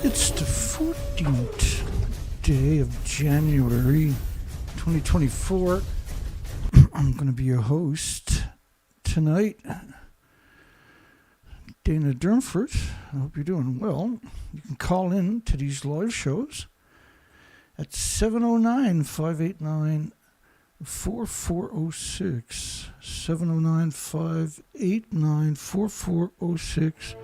It's the 14th day of January 2024. I'm going to be your host tonight, Dana Durnford. I hope you're doing well. You can call in to these live shows at 709-589-4406. 709-589-4406.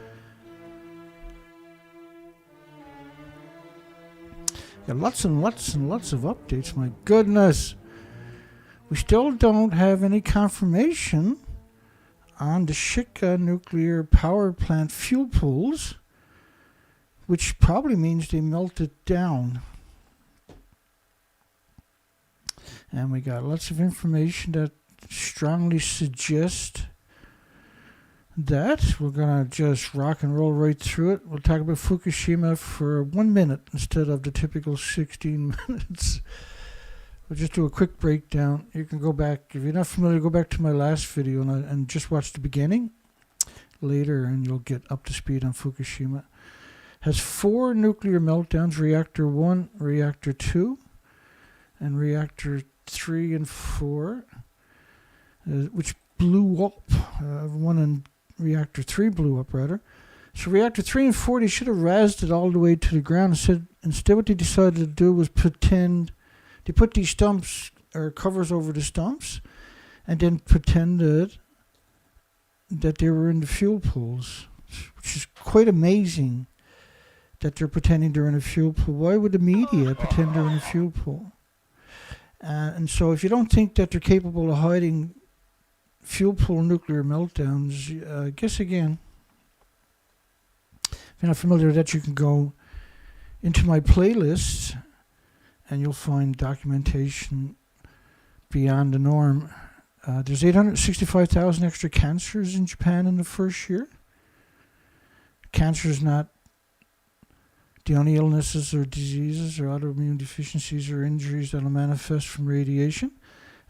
Got lots and lots and lots of updates. My goodness. We still don't have any confirmation on the Shika nuclear power plant fuel pools, which probably means they melted down. And we got lots of information that strongly suggests that. We're going to just rock and roll right through it. We'll talk about Fukushima for 1 minute instead of the typical 16 minutes. We'll just do a quick breakdown. You can go back, if you're not familiar, go back to my last video and just watch the beginning later, and you'll get up to speed on Fukushima. Has 4 nuclear meltdowns: reactor 1, reactor 2, and reactor 3 and 4, which blew up. One in reactor 3 blew up, rather. So reactor 3 and 4, they should have razzed it all the way to the ground. Instead what they decided to do was pretend. They put these stumps or covers over the stumps and then pretended that they were in the fuel pools, which is quite amazing that they're pretending they're in a fuel pool. Why would the media pretend they're in a fuel pool? And so if you don't think that they're capable of hiding fuel pool nuclear meltdowns, guess again. If you're not familiar with that, you can go into my playlist and you'll find documentation beyond the norm. There's 865,000 extra cancers in Japan in the first year. Cancer is not the only illnesses or diseases or autoimmune deficiencies or injuries that will manifest from radiation.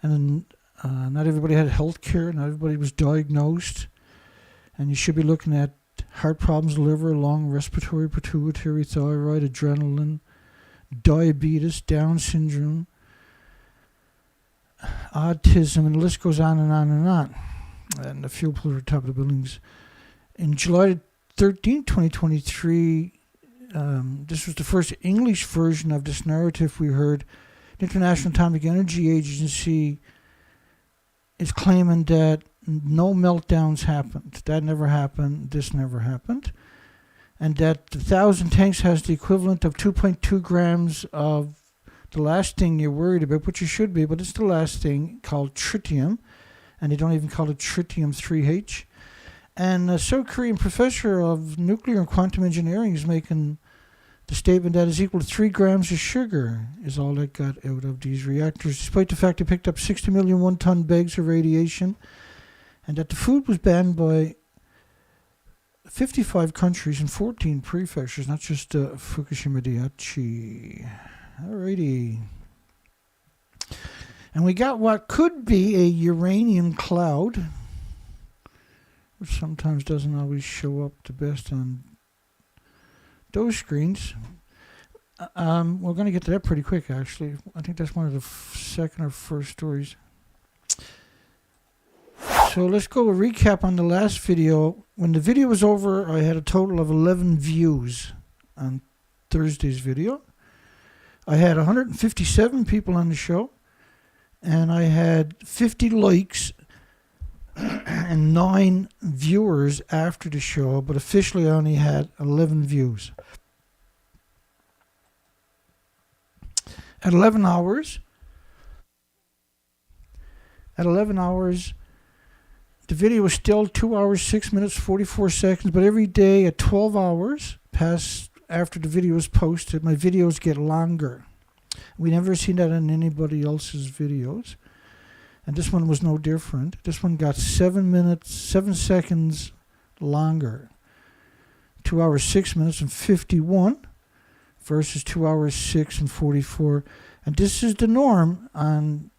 And not everybody had health care, not everybody was diagnosed. And you should be looking at heart problems, liver, lung, respiratory, pituitary, thyroid, adrenaline, diabetes, Down syndrome, autism, and the list goes on and on and on. And the fuel pools are top of the buildings. In July 13, 2023, this was the first English version of this narrative we heard. The International Atomic Energy Agency is claiming that no meltdowns happened. That never happened. This never happened. And that the 1,000 tanks has the equivalent of 2.2 grams of the last thing you're worried about, which you should be, but it's the last thing, called tritium. And they don't even call it tritium-3H. And a South Korean professor of nuclear and quantum engineering is making the statement that is equal to 3 grams of sugar is all that got out of these reactors, despite the fact they picked up 60 million one-ton bags of radiation, and that the food was banned by 55 countries and 14 prefectures, not just Fukushima Daiichi. Alrighty. And we got what could be a uranium cloud, which sometimes doesn't always show up the best on those screens. We're going to get to that pretty quick, actually. I think that's one of the second or first stories. So let's go a recap on the last video. When the video was over, I had a total of 11 views on Thursday's video. I had 157 people on the show, and I had 50 likes and 9 viewers after the show, but officially I only had 11 views. At 11 hours, the video was still 2 hours, 6 minutes, 44 seconds, but every day at 12 hours past after the video was posted, my videos get longer. We never seen that in anybody else's videos. And this one was no different. This one got 7 seconds longer. 2 hours, 6 minutes, and 51 versus 2 hours, 6 and 44. And this is the norm on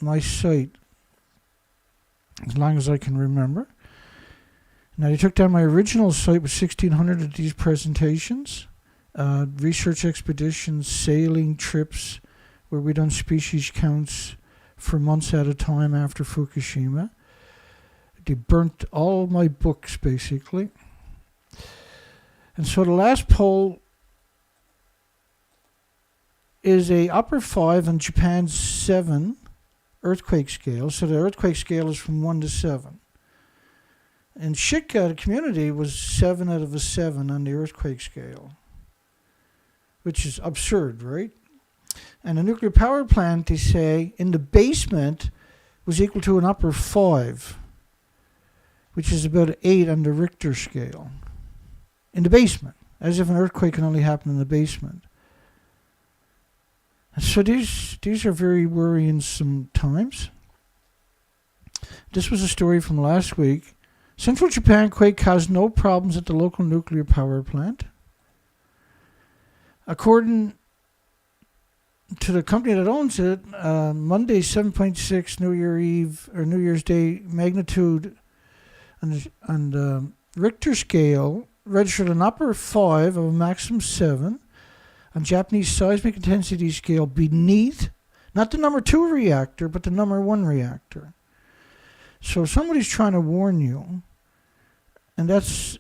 my site, as long as I can remember. Now, they took down my original site with 1,600 of these presentations, research expeditions, sailing trips, where we done species counts for months at a time after Fukushima. They burnt all my books, basically. And so the last poll is a upper 5 on Japan's 7 earthquake scale. So the earthquake scale is from 1 to 7. And Shika, the community, was 7 out of a 7 on the earthquake scale, which is absurd, right? And a nuclear power plant, they say, in the basement was equal to an upper 5, which is about an 8 on the Richter scale. In the basement, as if an earthquake can only happen in the basement. And so these are very worrisome times. This was a story from last week. Central Japan quake caused no problems at the local nuclear power plant. According to the company that owns it, Monday 7.6 New Year Eve or New Year's Day magnitude on the Richter scale registered an upper 5 of a maximum 7 on Japanese seismic intensity scale beneath, not the number 2 reactor, but the number 1 reactor. So somebody's trying to warn you, and that's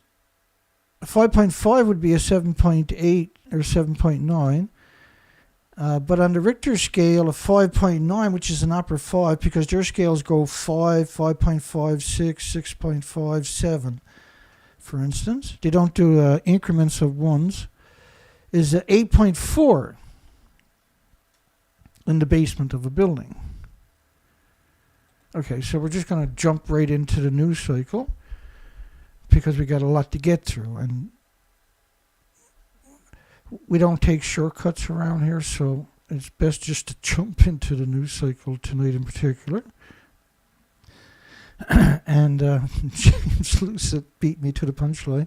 5.5 would be a 7.8 or 7.9. But on the Richter scale of 5.9, which is an upper 5, because their scales go 5, 5.5, 6, 6.5, 7, for instance. They don't do increments of ones. Is 8.4 in the basement of a building. Okay, so we're just going to jump right into the news cycle because we got a lot to get through, and we don't take shortcuts around here, so it's best just to jump into the news cycle tonight in particular. And James Lucid beat me to the punchline.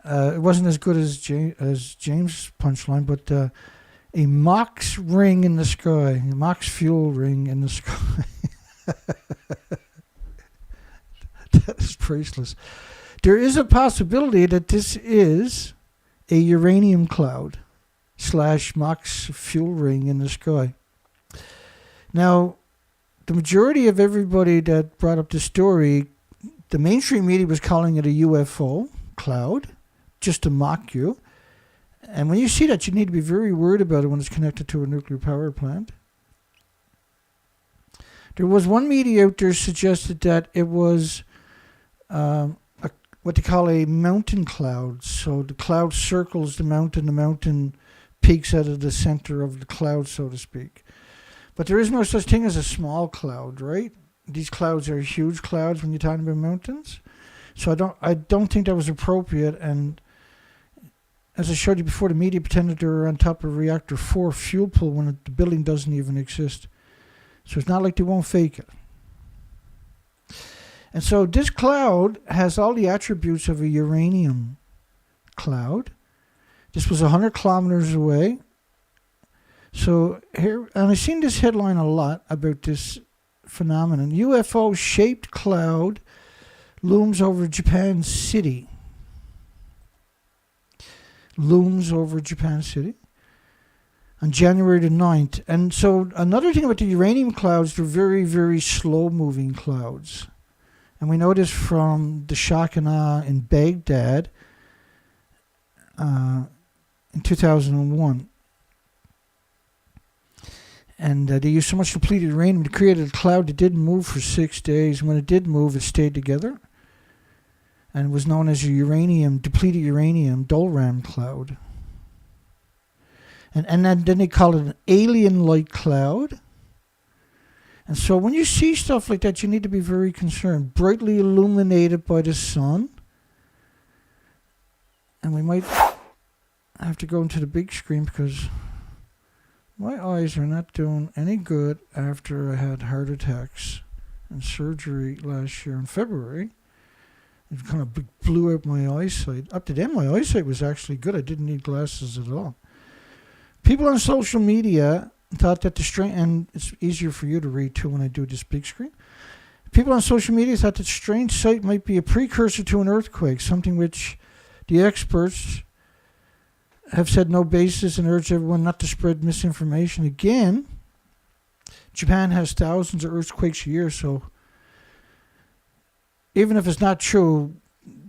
It wasn't as good as James' punchline, but a MOX ring in the sky, a MOX fuel ring in the sky. That is priceless. There is a possibility that this is a uranium cloud / MOX fuel ring in the sky. Now, the majority of everybody that brought up the story, the mainstream media was calling it a UFO cloud, just to mock you. And when you see that, you need to be very worried about it when it's connected to a nuclear power plant. There was one media out there suggested that it was what they call a mountain cloud. So the cloud circles the mountain peaks out of the center of the cloud, so to speak. But there is no such thing as a small cloud, right? These clouds are huge clouds when you're talking about mountains. So I don't think that was appropriate. And as I showed you before, the media pretended they were on top of reactor 4 fuel pool when the building doesn't even exist. So it's not like they won't fake it. And so this cloud has all the attributes of a uranium cloud. This was 100 kilometers away. So here, and I've seen this headline a lot about this phenomenon. UFO-shaped cloud looms over Japan City. Looms over Japan City on January the 9th. And so another thing about the uranium clouds, they're very, very slow-moving clouds. And we know this from the shock and awe in Baghdad in 2001. And they used so much depleted uranium to create a cloud that didn't move for 6 days. When it did move, it stayed together. And it was known as a depleted uranium Dolram cloud. And then they call it an alien-like cloud. And so when you see stuff like that, you need to be very concerned. Brightly illuminated by the sun. And we might have to go into the big screen because my eyes are not doing any good after I had heart attacks and surgery last year in February. It kind of blew out my eyesight. Up to then, my eyesight was actually good. I didn't need glasses at all. People on social media thought that and it's easier for you to read too when I do this big screen. People on social media thought that strange sight might be a precursor to an earthquake, something which the experts have said no basis and urge everyone not to spread misinformation. Again, Japan has thousands of earthquakes a year, so even if it's not true,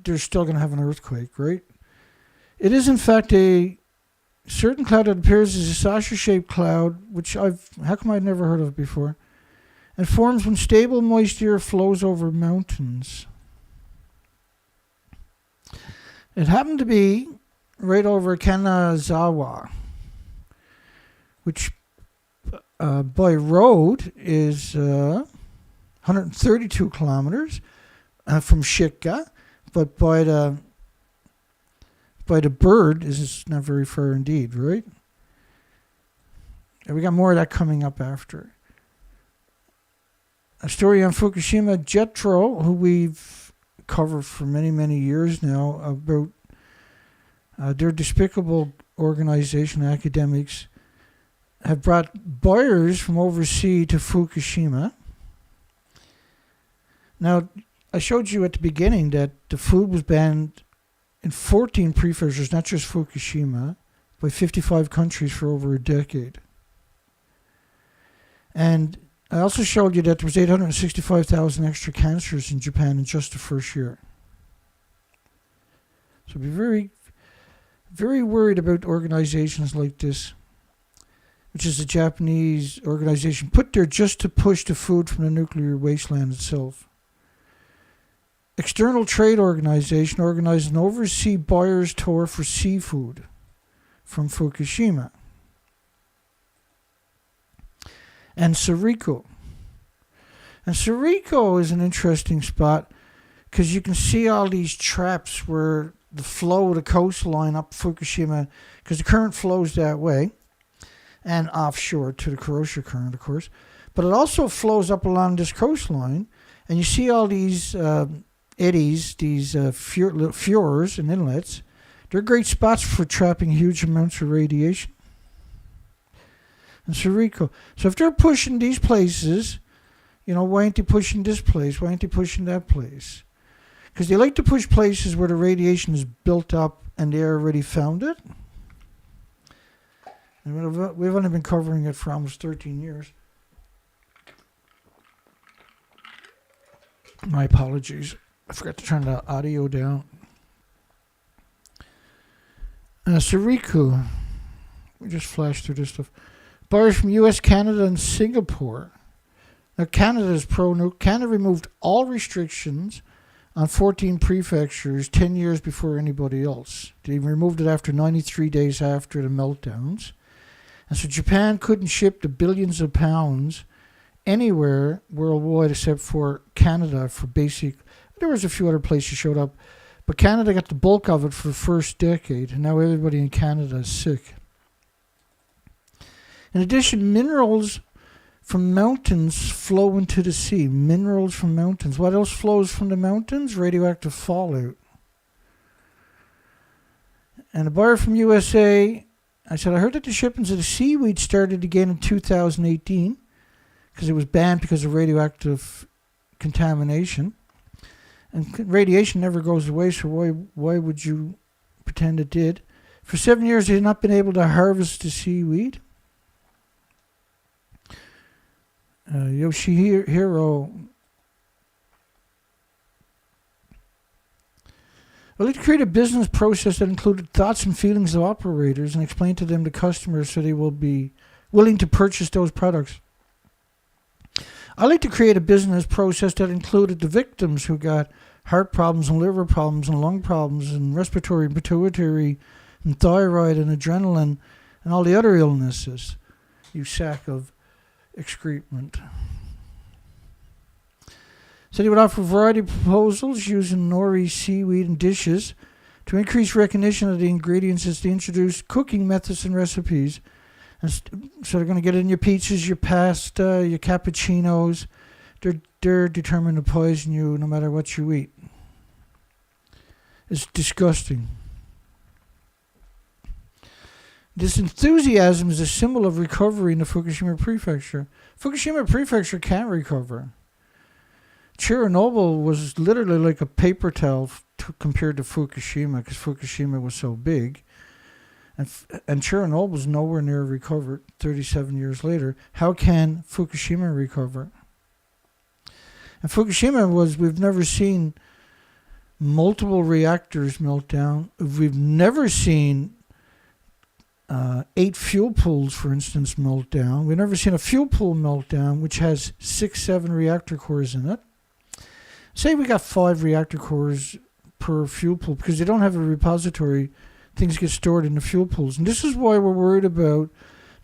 they're still going to have an earthquake, right? It is, in fact, a certain cloud that appears as a saucer-shaped cloud, which how come I've never heard of before, and forms when stable moist air flows over mountains. It happened to be right over Kanazawa, which by road is 132 kilometers from Shika, but by the bird is not very far indeed, right? And we got more of that coming up after. A story on Fukushima. Jetro, who we've covered for many, many years now, about their despicable organization, academics, have brought buyers from overseas to Fukushima. Now, I showed you at the beginning that the food was banned in 14 prefectures, not just Fukushima, by 55 countries for over a decade. And I also showed you that there was 865,000 extra cancers in Japan in just the first year. So be very, very worried about organizations like this, which is a Japanese organization put there just to push the food from the nuclear wasteland itself. External Trade Organization organized an overseas buyer's tour for seafood from Fukushima. And Suriko. And Suriko is an interesting spot because you can see all these traps where the flow of the coastline up Fukushima, because the current flows that way, and offshore to the Kuroshio current, of course. But it also flows up along this coastline, and you see all these eddies, these fjords and inlets. They're great spots for trapping huge amounts of radiation. And Suriko. So if they're pushing these places, why ain't they pushing this place? Why ain't they pushing that place? Because they like to push places where the radiation is built up and they already found it. And we've only been covering it for almost 13 years. My apologies. I forgot to turn the audio down. Suriko. We just flashed through this stuff. Buyers from US, Canada, and Singapore. Now, Canada is pro-nuke. Canada removed all restrictions on 14 prefectures 10 years before anybody else. They removed it after 93 days after the meltdowns. And so Japan couldn't ship the billions of pounds anywhere worldwide except for Canada for basic. There was a few other places showed up, but Canada got the bulk of it for the first decade, and now everybody in Canada is sick. In addition, minerals from mountains flow into the sea. Minerals from mountains. What else flows from the mountains? Radioactive fallout. And a buyer from USA, I said, I heard that the shipments of the seaweed started again in 2018 because it was banned because of radioactive contamination. And radiation never goes away, so why would you pretend it did? For 7 years, they had not been able to harvest the seaweed. Yoshihiro. I'd like to create a business process that included thoughts and feelings of operators and explain to them the customers so they will be willing to purchase those products. I'd like to create a business process that included the victims who got heart problems and liver problems and lung problems and respiratory and pituitary and thyroid and adrenaline and all the other illnesses. You sack of excrement. Said he would offer a variety of proposals using nori seaweed and dishes to increase recognition of the ingredients as they introduce cooking methods and recipes. And so they're going to get in your pizzas, your pasta, your cappuccinos. They're determined to poison you no matter what you eat. It's disgusting. This enthusiasm is a symbol of recovery in the Fukushima Prefecture. Fukushima Prefecture can't recover. Chernobyl was literally like a paper towel compared to Fukushima because Fukushima was so big. And Chernobyl's nowhere near recovered 37 years later. How can Fukushima recover? And Fukushima we've never seen multiple reactors melt down. We've never seen 8 fuel pools, for instance, melt down. We've never seen a fuel pool melt down which has 6, 7 reactor cores in it. Say we got 5 reactor cores per fuel pool because they don't have a repository. Things get stored in the fuel pools. And this is why we're worried about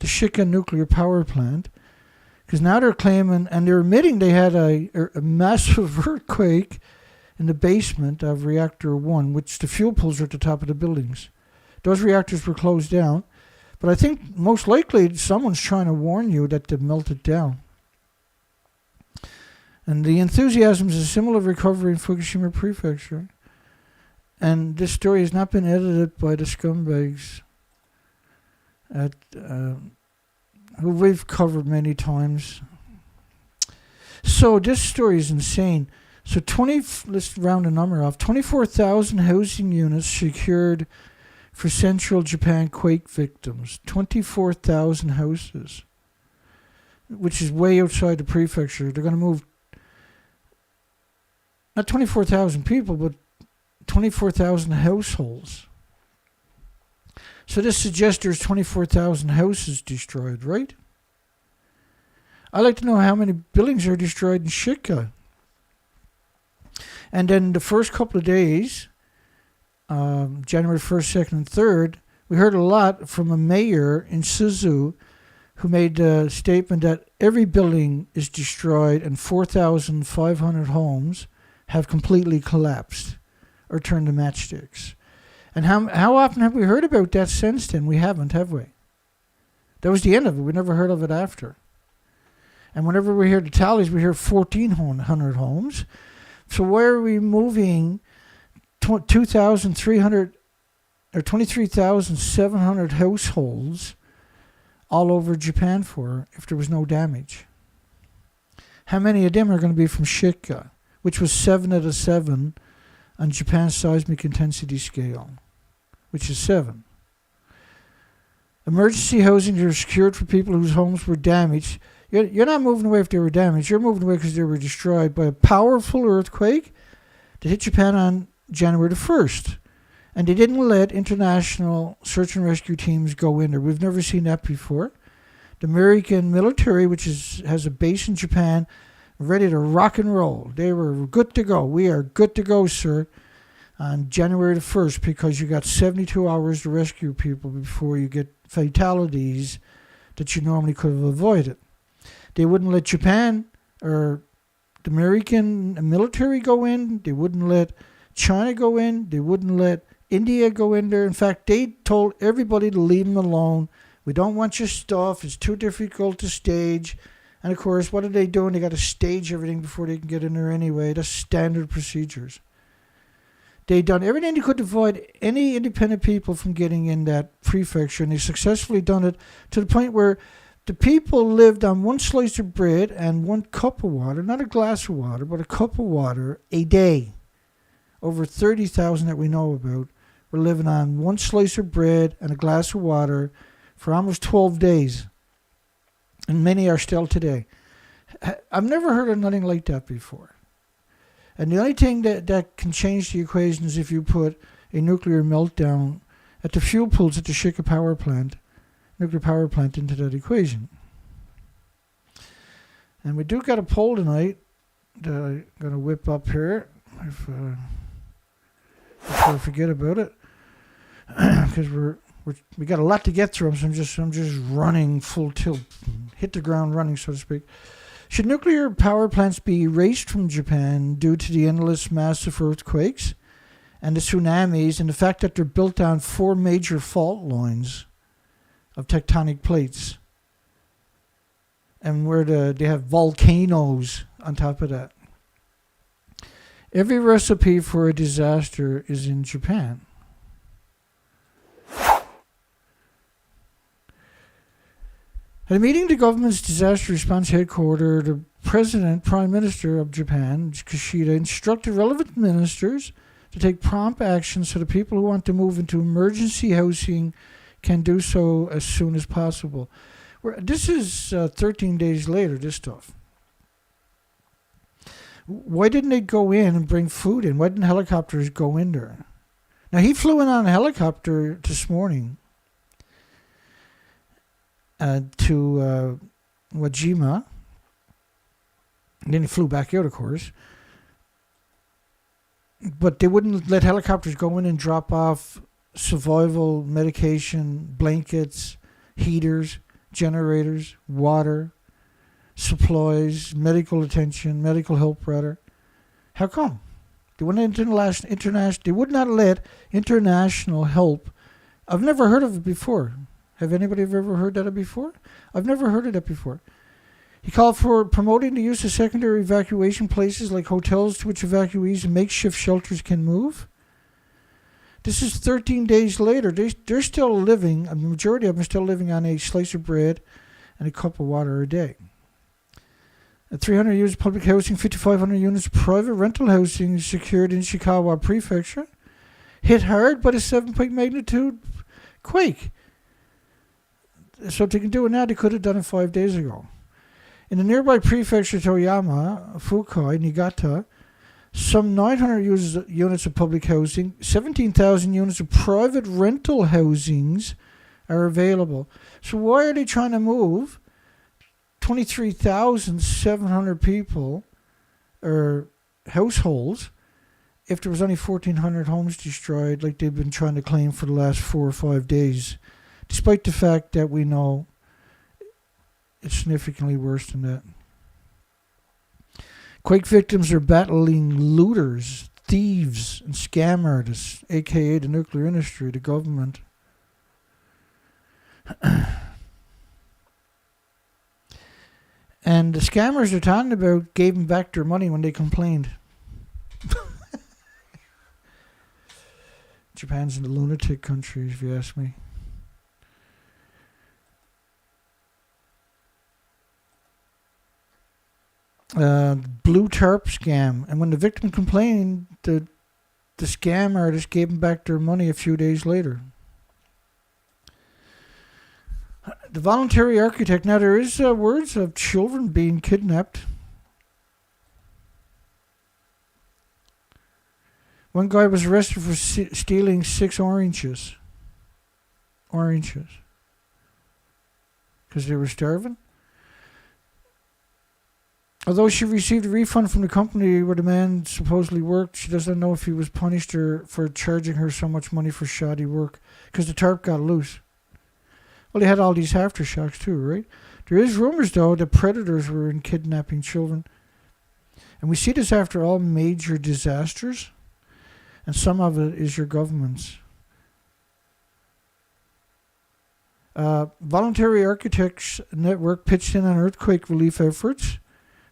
the Shika nuclear power plant, because now they're claiming, and they're admitting they had a massive earthquake in the basement of reactor 1, which the fuel pools are at the top of the buildings. Those reactors were closed down, but I think most likely someone's trying to warn you that they've melted down. And the enthusiasm is a similar recovery in Fukushima Prefecture. And this story has not been edited by the scumbags who we've covered many times. So this story is insane. So let's round the number off. 24,000 housing units secured for central Japan quake victims. 24,000 houses, which is way outside the prefecture. They're going to move not 24,000 people, but 24,000 households. So this suggests there's 24,000 houses destroyed, right? I'd like to know how many buildings are destroyed in Shika. And then the first couple of days, January 1st, 2nd, and 3rd, we heard a lot from a mayor in Suzu who made a statement that every building is destroyed and 4,500 homes have completely collapsed or turned to matchsticks. And how often have we heard about that since then? We haven't, have we? That was the end of it. We never heard of it after. And whenever we hear the tallies, we hear 1,400 homes. So why are we moving 2,300 or 23,700 households all over Japan for if there was no damage? How many of them are going to be from Shika, which was 7 out of 7 on Japan's seismic intensity scale, which is 7. Emergency housing are secured for people whose homes were damaged. You're not moving away if they were damaged. You're moving away because they were destroyed by a powerful earthquake that hit Japan on January the 1st. And they didn't let international search and rescue teams go in there. We've never seen that before. The American military, which has a base in Japan, ready to rock and roll. They were good to go. We are good to go, sir, on January the 1st, because you got 72 hours to rescue people before you get fatalities that you normally could have avoided. They wouldn't let Japan or the American military go in. They wouldn't let China go in. They wouldn't let India go in there. In fact, they told everybody to leave them alone. We don't want your stuff. It's too difficult to stage. And of course, what are they doing? They got to stage everything before they can get in there anyway. That's standard procedures. They done everything they could to avoid any independent people from getting in that prefecture, and they successfully done it to the point where the people lived on 1 slice of bread and 1 cup of water, not a glass of water, but a cup of water a day. Over 30,000 that we know about were living on 1 slice of bread and a glass of water for almost 12 days. And many are still today. I've never heard of nothing like that before. And the only thing that can change the equation is if you put a nuclear meltdown at the fuel pools at the Shika power plant, nuclear power plant, into that equation. And we do got a poll tonight that I'm going to whip up here before I forget about it, because we got a lot to get through, so I'm just running full tilt, hit the ground running, so to speak. Should nuclear power plants be erased from Japan due to the endless massive earthquakes and the tsunamis and the fact that they're built on 4 major fault lines of tectonic plates, and where they have volcanoes on top of that? Every recipe for a disaster is in Japan. At a meeting of the government's disaster response headquarters, the Prime Minister of Japan, Kishida, instructed relevant ministers to take prompt action so the people who want to move into emergency housing can do so as soon as possible. This is 13 days later, this stuff. Why didn't they go in and bring food in? Why didn't helicopters go in there? Now, he flew in on a helicopter this morning to Wajima. And then he flew back out, of course. But they wouldn't let helicopters go in and drop off survival medication, blankets, heaters, generators, water, supplies, medical attention, medical help, rather. How come? They would not let international help. I've never heard of it before. Have anybody ever heard that before? I've never heard of that before. He called for promoting the use of secondary evacuation places like hotels to which evacuees and makeshift shelters can move. This is 13 days later. They're still living, a majority of them are still living on a slice of bread and a cup of water a day. 300 units of public housing, 5,500 units of private rental housing is secured in Ishikawa Prefecture. Hit hard by the 7.0 magnitude quake. So if they can do it now, they could have done it 5 days ago. In the nearby prefecture Toyama, Fukai, Niigata, some 900 units of public housing, 17,000 units of private rental housings are available. So why are they trying to move 23,700 people or households if there was only 1,400 homes destroyed like they've been trying to claim for the last 4 or 5 days, despite the fact that we know it's significantly worse than that. Quake victims are battling looters, thieves, and scam artists, aka the nuclear industry, the government. And the scammers they're talking about gave them back their money when they complained. Japan's in the lunatic country, if you ask me. Blue tarp scam, and when the victim complained, the scam artist gave them back their money a few days later. The voluntary architect. Now there is words of children being kidnapped. One guy was arrested for stealing 6 oranges. Because they were starving. Although she received a refund from the company where the man supposedly worked, she doesn't know if he was punished for charging her so much money for shoddy work, because the tarp got loose. Well, they had all these aftershocks too, right? There is rumors, though, that predators were in kidnapping children. And we see this after all major disasters, and some of it is your governments. Voluntary Architects Network pitched in on earthquake relief efforts,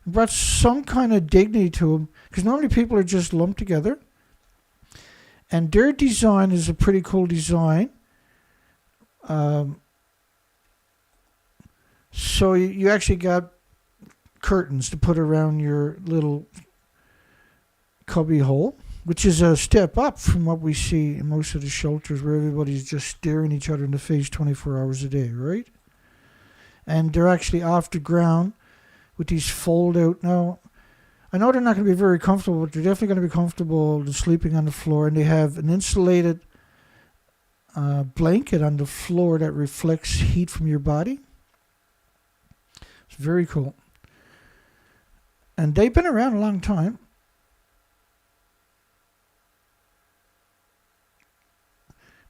brought some kind of dignity to them, because normally people are just lumped together. And their design is a pretty cool design. So you actually got curtains to put around your little cubby hole, which is a step up from what we see in most of the shelters where everybody's just staring each other in the face 24 hours a day, right? And they're actually off the ground with these fold out. Now, I know they're not going to be very comfortable, but they're definitely going to be comfortable sleeping on the floor. And they have an insulated blanket on the floor that reflects heat from your body. It's very cool. And they've been around a long time.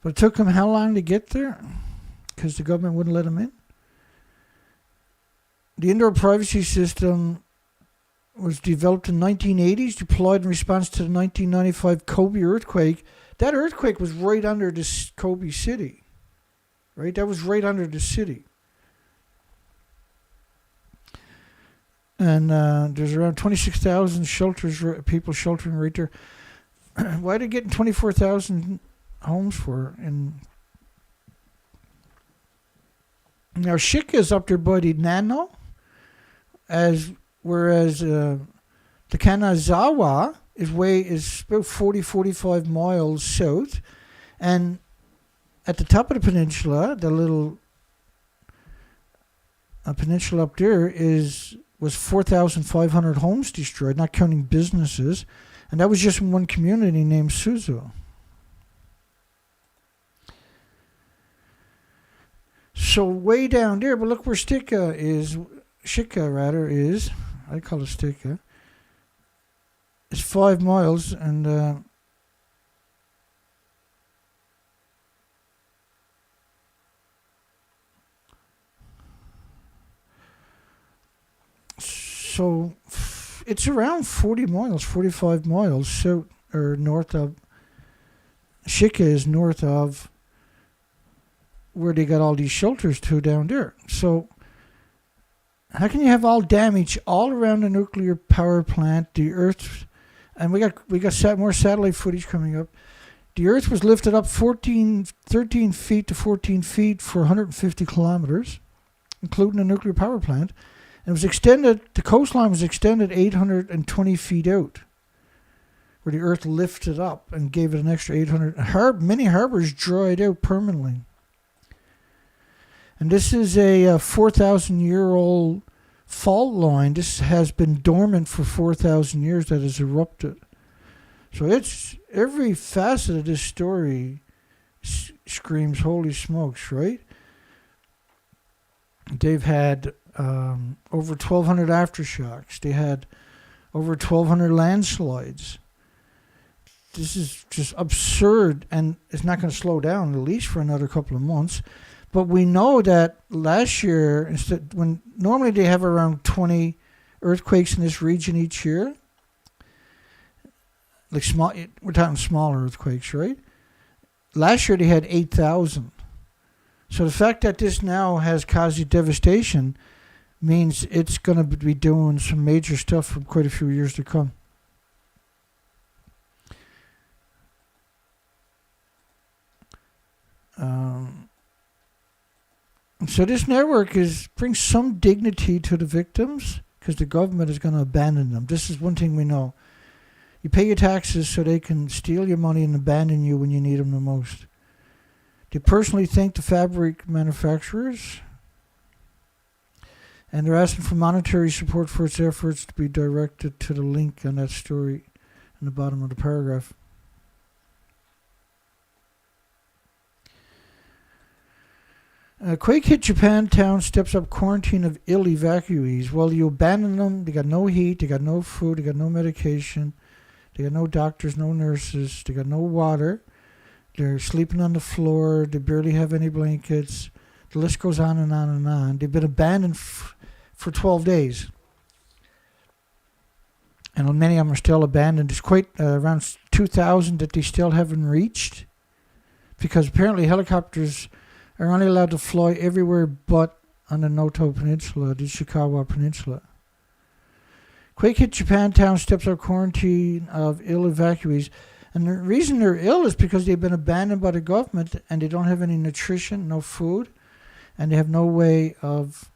But it took them how long to get there? Because the government wouldn't let them in. The indoor privacy system was developed in the 1980s, deployed in response to the 1995 Kobe earthquake. That earthquake was right under this Kobe city, right? That was right under the city. And there's around 26,000 shelters, people sheltering right there. Why are they getting 24,000 homes for? And now Shika is up there by the Nanao, whereas the Kanazawa is about 40-45 miles south, and at the top of the peninsula, the little peninsula up there was 4,500 homes destroyed, not counting businesses. And that was just in one community named Suzu. So way down there, but look where Shika is, I call it Shika. It's 5 miles, and so it's around 40 miles, 45 miles south or north of. Shika is north of where they got all these shelters to down there. So how can you have all damage all around the nuclear power plant, the Earth, and we got more satellite footage coming up. The Earth was lifted up 13 feet to 14 feet for 150 kilometers, including the nuclear power plant. And it was extended, the coastline was extended 820 feet out, where the Earth lifted up and gave it an extra 800. Many harbors dried out permanently. And this is a 4,000-year-old fault line. This has been dormant for 4,000 years that has erupted. So it's every facet of this story screams, holy smokes, right? They've had over 1,200 aftershocks. They had over 1,200 landslides. This is just absurd, and it's not going to slow down, at least for another couple of months. But we know that last year, when normally they have around 20 earthquakes in this region each year, like small, we're talking small earthquakes, right? Last year they had 8,000. So the fact that this now has caused devastation means it's going to be doing some major stuff for quite a few years to come. So this network brings some dignity to the victims because the government is going to abandon them. This is one thing we know. You pay your taxes so they can steal your money and abandon you when you need them the most. They personally thank the fabric manufacturers, and they're asking for monetary support for its efforts to be directed to the link on that story in the bottom of the paragraph. Quake-hit Japan town steps up quarantine of ill evacuees. Well, you abandon them. They got no heat. They got no food. They got no medication. They got no doctors, no nurses. They got no water. They're sleeping on the floor. They barely have any blankets. The list goes on and on and on. They've been abandoned for 12 days. And many of them are still abandoned. There's quite around 2,000 that they still haven't reached, because apparently helicopters are only allowed to fly everywhere but on the Noto Peninsula, the Shika Peninsula. Quake-hit Japan town steps up quarantine of ill evacuees. And the reason they're ill is because they've been abandoned by the government and they don't have any nutrition, no food, and they have no way of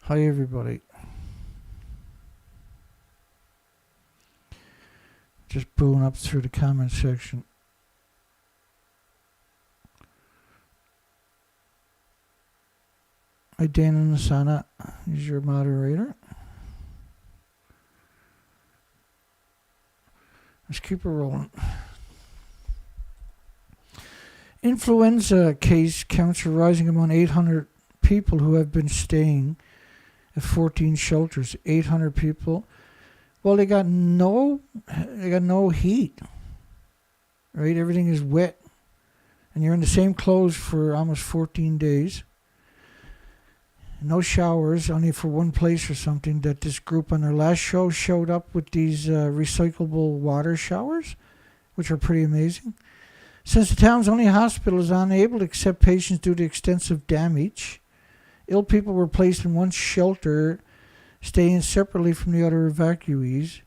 Hi everybody. Just booing up through the comment section. Hi Dana Nasana, he's your moderator. Let's keep it rolling. Influenza case counts are rising among 800 people who have been staying at 14 shelters. 800 people. Well, they got no heat, right? Everything is wet, and you're in the same clothes for almost 14 days. No showers, only for one place or something. That this group on their last show showed up with these recyclable water showers, which are pretty amazing. Since the town's only hospital is unable to accept patients due to extensive damage, ill people were placed in one shelter, staying separately from the other evacuees.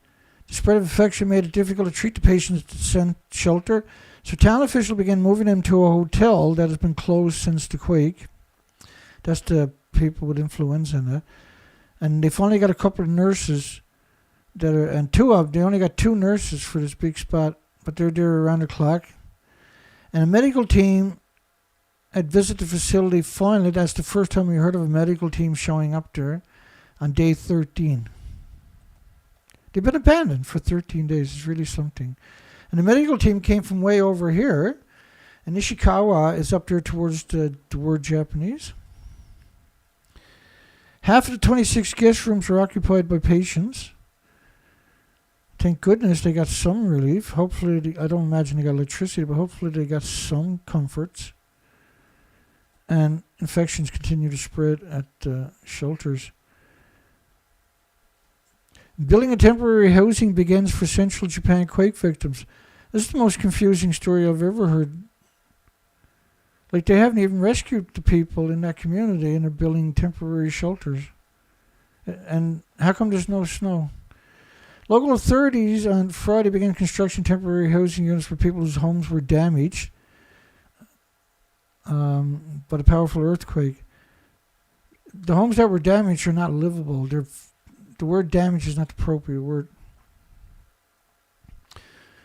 The spread of infection made it difficult to treat the patients at the shelter, So town officials began moving them to a hotel that has been closed since the quake. That's the people with influenza in it. And they finally got a couple of nurses they only got 2 nurses for this big spot, but they're there around the clock. And a medical team had visited the facility finally. That's the first time we heard of a medical team showing up there on day 13. They've been abandoned for 13 days. It's really something. And the medical team came from way over here. And Ishikawa is up there towards the word Japanese. Half of the 26 guest rooms were occupied by patients. Thank goodness they got some relief. Hopefully, I don't imagine they got electricity, but hopefully they got some comforts. And infections continue to spread at shelters. Building a temporary housing begins for central Japan quake victims. This is the most confusing story I've ever heard. Like, they haven't even rescued the people in that community and they're building temporary shelters. And how come there's no snow? Local authorities on Friday began construction of temporary housing units for people whose homes were damaged by a powerful earthquake. The homes that were damaged are not livable. The word damage is not the appropriate word.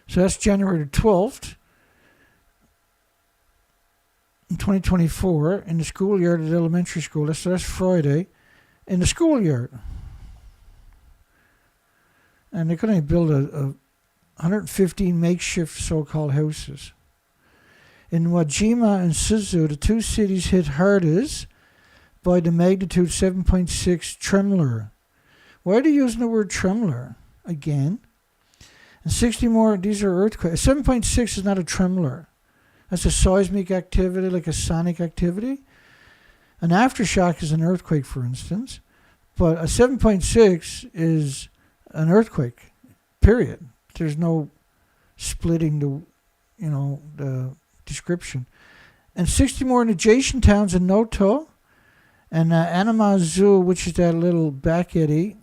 So that's January the 12th, 2024, in the schoolyard at the elementary school. That's Friday, in the schoolyard. And they couldn't build a 115 makeshift so-called houses. In Wajima and Suzu, the 2 cities hit hardest by the magnitude 7.6 tremor. Why are they using the word tremor again? And 60 more, these are earthquakes. 7.6 is not a tremor. That's a seismic activity, like a sonic activity. An aftershock is an earthquake, for instance. But a 7.6 is an earthquake, period. There's no splitting the description. And 60 more in adjacent towns in Noto and Anamizu, which is that little back eddy,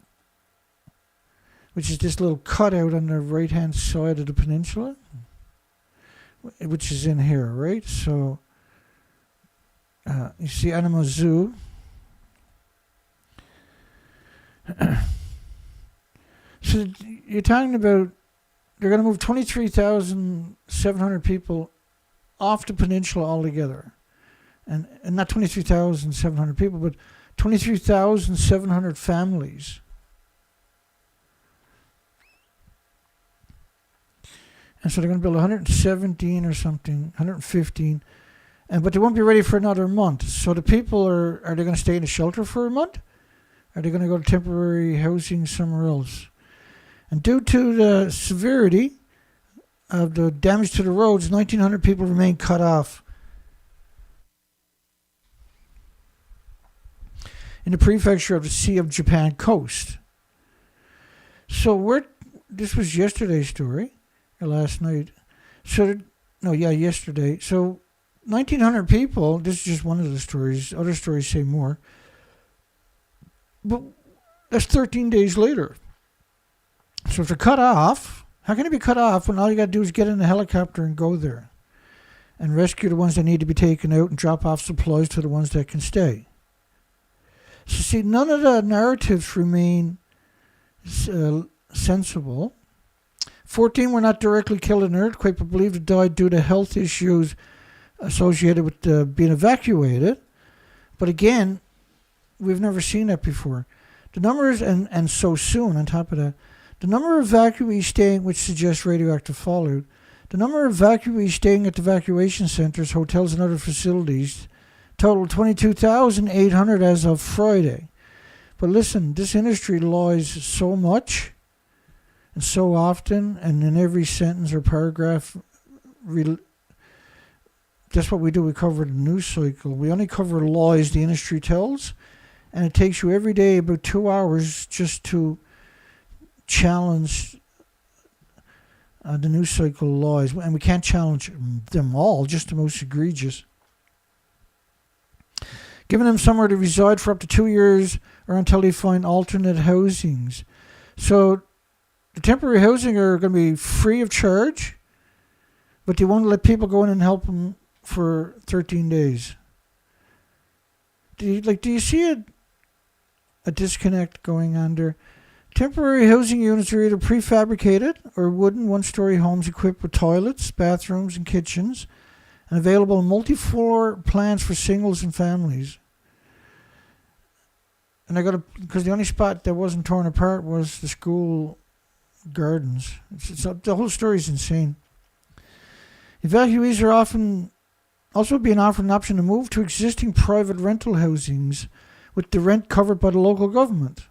which is this little cutout on the right-hand side of the peninsula, which is in here, right? So you see Anamizu. So you're talking about they're going to move 23,700 people off the peninsula altogether. And not 23,700 people, but 23,700 families. And so they're going to build 117 or something, 115. But they won't be ready for another month. So the people are they going to stay in a shelter for a month? Are they going to go to temporary housing somewhere else? And due to the severity of the damage to the roads, 1,900 people remain cut off. In the prefecture of the Sea of Japan coast. So this was yesterday's story, or last night. Yesterday. So 1,900 people, this is just one of the stories. Other stories say more. But that's 13 days later. So if they're cut off, how can it be cut off when all you got to do is get in a helicopter and go there and rescue the ones that need to be taken out and drop off supplies to the ones that can stay? So see, none of the narratives remain sensible. 14 were not directly killed in an earthquake, but believed to die due to health issues associated with being evacuated. But again, we've never seen that before. The numbers, and so soon on top of that, the number of evacuees staying, which suggests radioactive fallout, the number of evacuees staying at the evacuation centers, hotels, and other facilities totaled 22,800 as of Friday. But listen, this industry lies so much and so often, and in every sentence or paragraph, that's what we do. We cover the news cycle. We only cover lies the industry tells, and it takes you every day about 2 hours just to challenge the news cycle laws, and we can't challenge them all, just the most egregious. Giving them somewhere to reside for up to 2 years or until they find alternate housings. So the temporary housing are going to be free of charge, but they won't let people go in and help them for 13 days. Do you see a disconnect going on there? Temporary housing units are either prefabricated or wooden one-story homes equipped with toilets, bathrooms, and kitchens, and available in multi-floor plans for singles and families. And because the only spot that wasn't torn apart was the school gardens. The whole story is insane. Evacuees are often also being offered an option to move to existing private rental housings with the rent covered by the local government.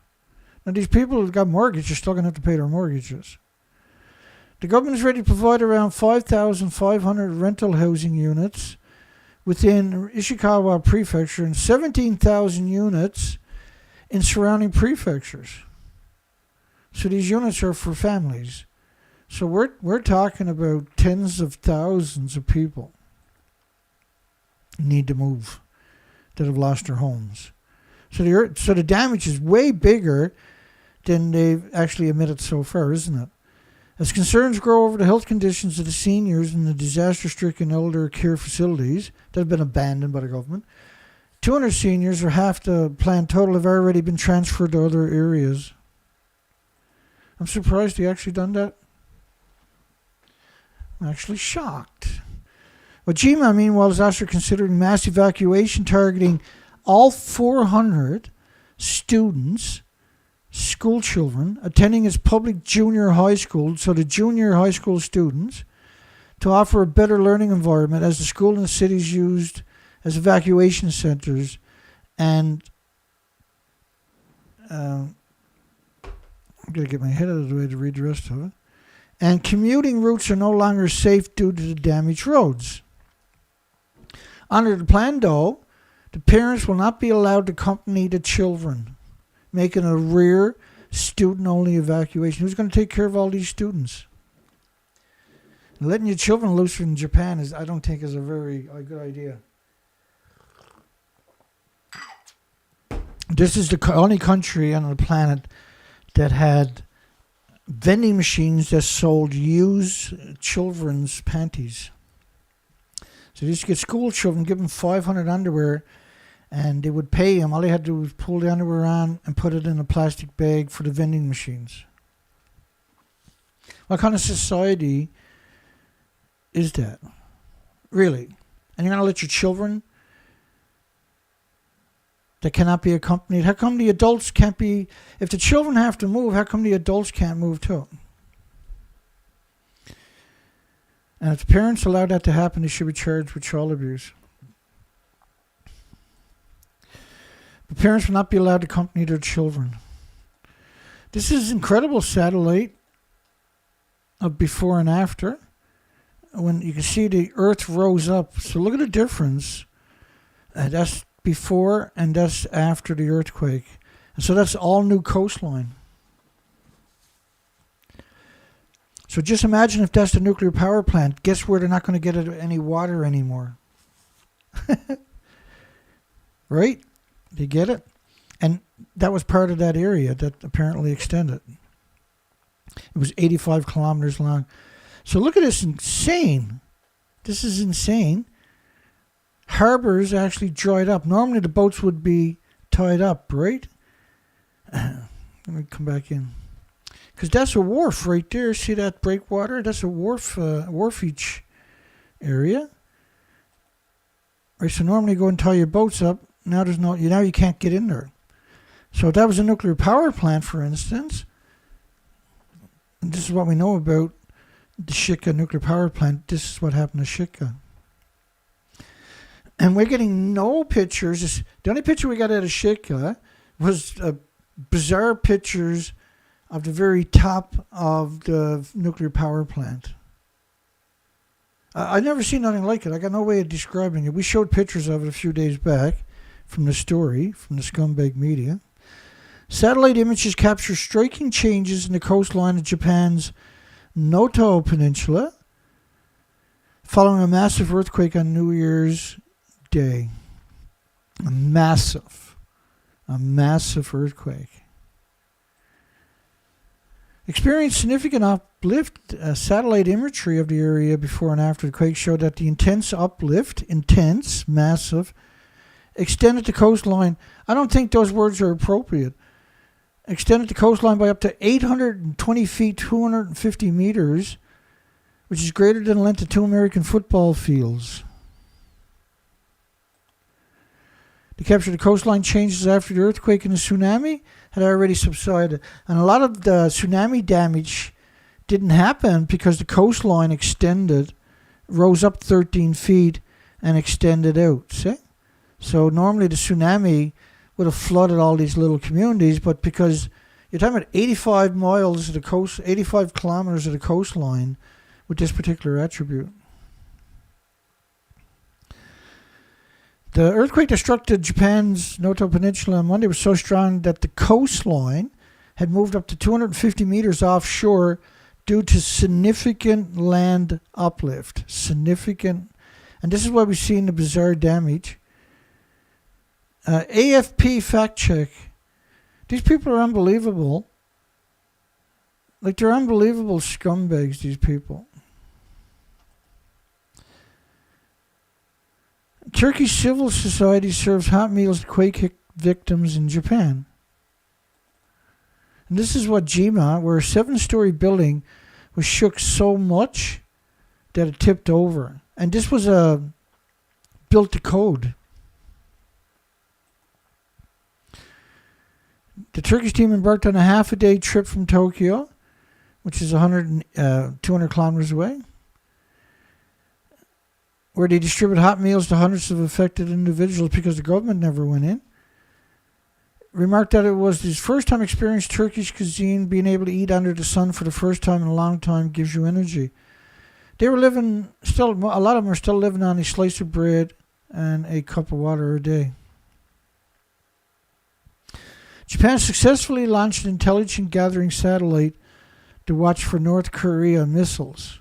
Now, these people who've got mortgages are still going to have to pay their mortgages. The government is ready to provide around 5,500 rental housing units within Ishikawa Prefecture and 17,000 units in surrounding prefectures. So these units are for families. So we're talking about tens of thousands of people need to move that have lost their homes. So the damage is way bigger than they've actually admitted so far, isn't it? As concerns grow over the health conditions of the seniors in the disaster-stricken elder care facilities that have been abandoned by the government, 200 seniors, or half the planned total, have already been transferred to other areas. I'm surprised they actually done that. I'm actually shocked. Wajima, meanwhile, is also considering mass evacuation targeting all 400 students, school children, attending its public junior high school, so the junior high school students, to offer a better learning environment as the school and the cities used as evacuation centers. And I'm going to get my head out of the way to read the rest of it. And commuting routes are no longer safe due to the damaged roads. Under the plan, though, the parents will not be allowed to accompany the children, making a rare student-only evacuation. Who's going to take care of all these students? Letting your children loose in Japan I don't think is a very good idea. This is the only country on the planet that had vending machines that sold used children's panties. So they used to get school children, give them 500 underwear, and they would pay them. All they had to do was pull the underwear on and put it in a plastic bag for the vending machines. What kind of society is that? Really? And you're going to let your children that cannot be accompanied? How come the adults can't be... If the children have to move, how come the adults can't move too? And if the parents allow that to happen, they should be charged with child abuse. But parents will not be allowed to accompany their children. This is incredible satellite of before and after. When you can see the earth rose up. So look at the difference. That's before and that's after the earthquake. And so that's all new coastline. So just imagine if that's the nuclear power plant. Guess where they're not going to get any water anymore. Right? You get it? And that was part of that area that apparently extended. It was 85 kilometers long. So look at this, insane. This is insane. Harbors actually dried up. Normally the boats would be tied up, right? Let me come back in. Because that's a wharf right there. See that breakwater? That's a wharfage area. Right, so normally you go and tie your boats up. Now now you can't get in there. So if that was a nuclear power plant, for instance, and this is what we know about the Shika nuclear power plant. This is what happened to Shika. And we're getting no pictures. The only picture we got out of Shika was bizarre pictures of the very top of the nuclear power plant. I've never seen nothing like it. I got no way of describing it. We showed pictures of it a few days back from the story, from the scumbag media. Satellite images capture striking changes in the coastline of Japan's Noto Peninsula following a massive earthquake on New Year's Day. A massive earthquake. Experienced significant uplift. Satellite imagery of the area before and after the quake showed that the intense uplift, massive, extended the coastline. I don't think those words are appropriate. Extended the coastline by up to 820 feet, 250 meters, which is greater than the length of 2 American football fields. The capture of the coastline changes after the earthquake and the tsunami had already subsided. And a lot of the tsunami damage didn't happen because the coastline extended, rose up 13 feet and extended out. See? So normally the tsunami would have flooded all these little communities, but because you're talking about 85 miles of the coast, 85 kilometers of the coastline with this particular attribute. The earthquake that struck Japan's Noto Peninsula on Monday was so strong that the coastline had moved up to 250 meters offshore due to significant land uplift. Significant. And this is why we've seen the bizarre damage. AFP fact check. These people are unbelievable. Like, they're unbelievable scumbags, these people. Turkish civil society serves hot meals to quake victims in Japan. And this is Wajima, where a 7-story building was shook so much that it tipped over. And this was built to code. The Turkish team embarked on a half-a-day trip from Tokyo, which is 200 kilometers away, where they distribute hot meals to hundreds of affected individuals because the government never went in. Remarked that it was his first time experienced Turkish cuisine. Being able to eat under the sun for the first time in a long time gives you energy. They were living, a lot of them are still living on a slice of bread and a cup of water a day. Japan successfully launched an intelligence gathering satellite to watch for North Korea missiles.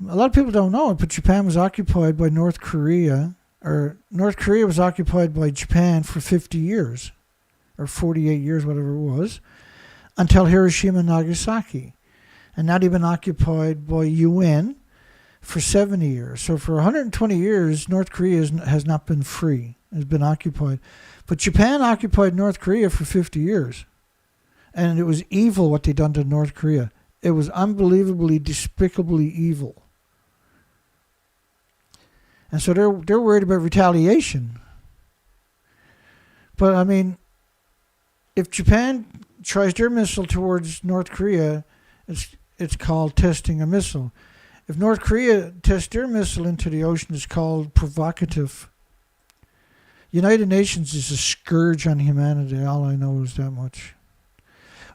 A lot of people don't know it, but Japan was occupied by North Korea, or North Korea was occupied by Japan for 50 years, or 48 years, whatever it was, until Hiroshima and Nagasaki. And now they've been occupied by UN for 70 years. So for 120 years, North Korea has not been free, has been occupied. But Japan occupied North Korea for 50 years. And it was evil what they done to North Korea. It was unbelievably, despicably evil. And so they're worried about retaliation. But I mean, if Japan tries their missile towards North Korea, it's called testing a missile. If North Korea tests their missile into the ocean, it's called provocative. United Nations is a scourge on humanity. All I know is that much.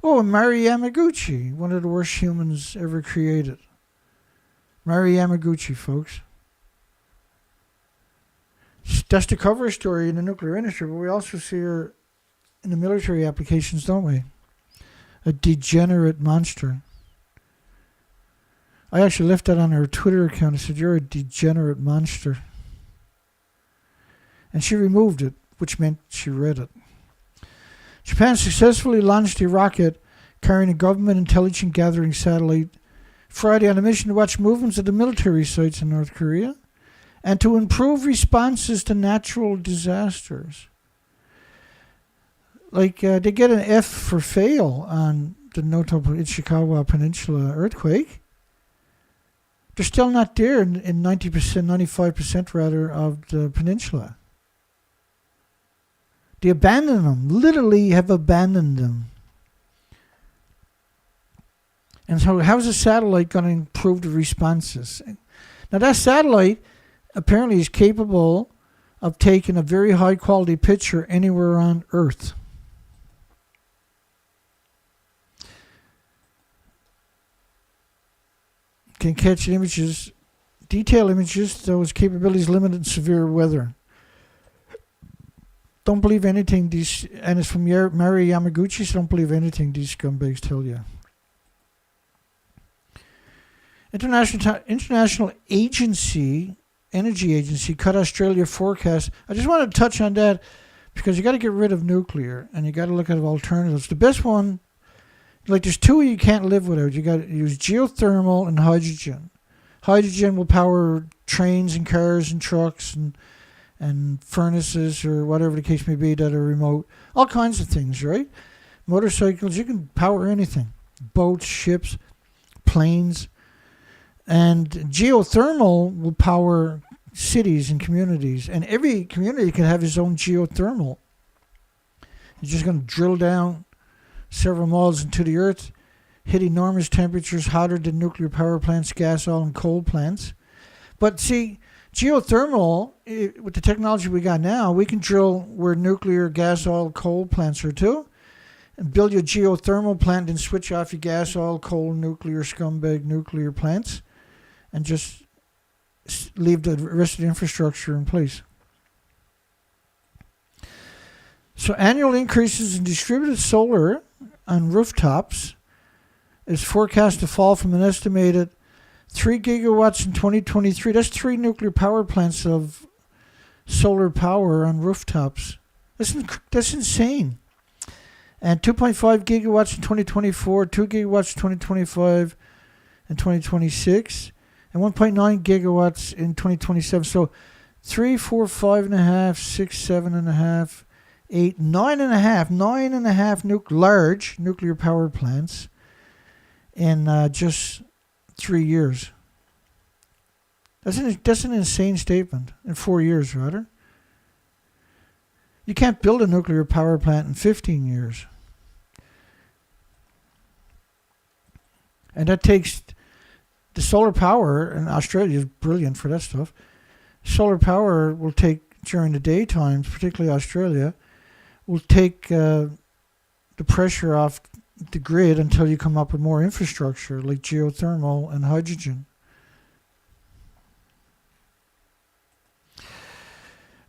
Oh, and Mari Yamaguchi, one of the worst humans ever created. Mari Yamaguchi, folks. That's the cover story in the nuclear industry, but we also see her in the military applications, don't we? A degenerate monster. I actually left that on her Twitter account. I said, "You're a degenerate monster." And she removed it, which meant she read it. Japan successfully launched a rocket carrying a government intelligence gathering satellite Friday on a mission to watch movements of the military sites in North Korea and to improve responses to natural disasters. Like, they get an F for fail on the Noto Peninsula earthquake. They're still not there in 90%, 95% rather, of the peninsula. They abandoned them, literally have abandoned them. And so how's a satellite going to improve the responses? Now that satellite apparently is capable of taking a very high quality picture anywhere on Earth. Can catch images, detail images, though its capabilities limited in severe weather. Don't believe anything these, and it's from Mari Yamaguchi, so don't believe anything these scumbags tell you. International Energy Agency cut Australia forecast. I just wanted to touch on that because you got to get rid of nuclear and you got to look at alternatives. The best one Like there's two you can't live without. You got to use geothermal and hydrogen. Hydrogen will power trains and cars and trucks and furnaces or whatever the case may be that are remote. All kinds of things, right? Motorcycles, you can power anything. Boats, ships, planes. And geothermal will power cities and communities. And every community can have its own geothermal. You're just going to drill down several miles into the earth, hit enormous temperatures hotter than nuclear power plants, gas, oil, and coal plants. But see, geothermal, with the technology we got now, we can drill where nuclear, gas, oil, coal plants are too, and build your geothermal plant and switch off your gas, oil, coal, nuclear, scumbag nuclear plants, and just leave the rest of the infrastructure in place. So annual increases in distributed solar on rooftops is forecast to fall from an estimated 3 gigawatts in 2023. That's 3 nuclear power plants of solar power on rooftops. That's insane. And 2.5 gigawatts in 2024, 2 gigawatts in 2025 and 2026, and 1.9 gigawatts in 2027. So 3, 4, 5.5, 6, 7.5, 8, 9.5 large nuclear power plants in just 3 years. That's an insane statement. In 4 years, rather. You can't build a nuclear power plant in 15 years. And that takes the solar power, and Australia is brilliant for that stuff. Solar power will take, during the daytime, particularly Australia, will take the pressure off the grid until you come up with more infrastructure like geothermal and hydrogen.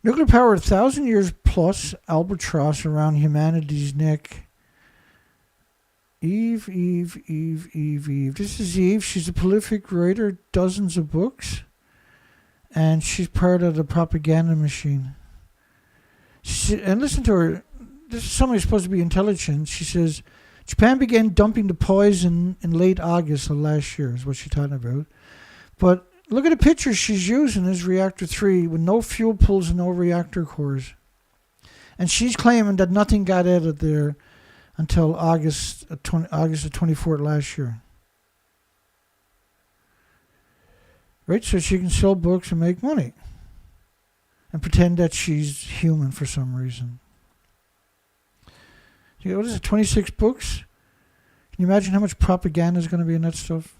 Nuclear power, 1,000 years plus albatross around humanity's neck. Eve. This is Eve. She's a prolific writer, dozens of books, and she's part of the propaganda machine. And listen to her. This is somebody who's supposed to be intelligent. She says, Japan began dumping the poison in late August of last year, is what she's talking about. But look at the picture she's using as Reactor 3 with no fuel pools and no reactor cores. And she's claiming that nothing got out of there until August the 24th last year. Right? So she can sell books and make money. And pretend that she's human for some reason. What is it, 26 books? Can you imagine how much propaganda is going to be in that stuff?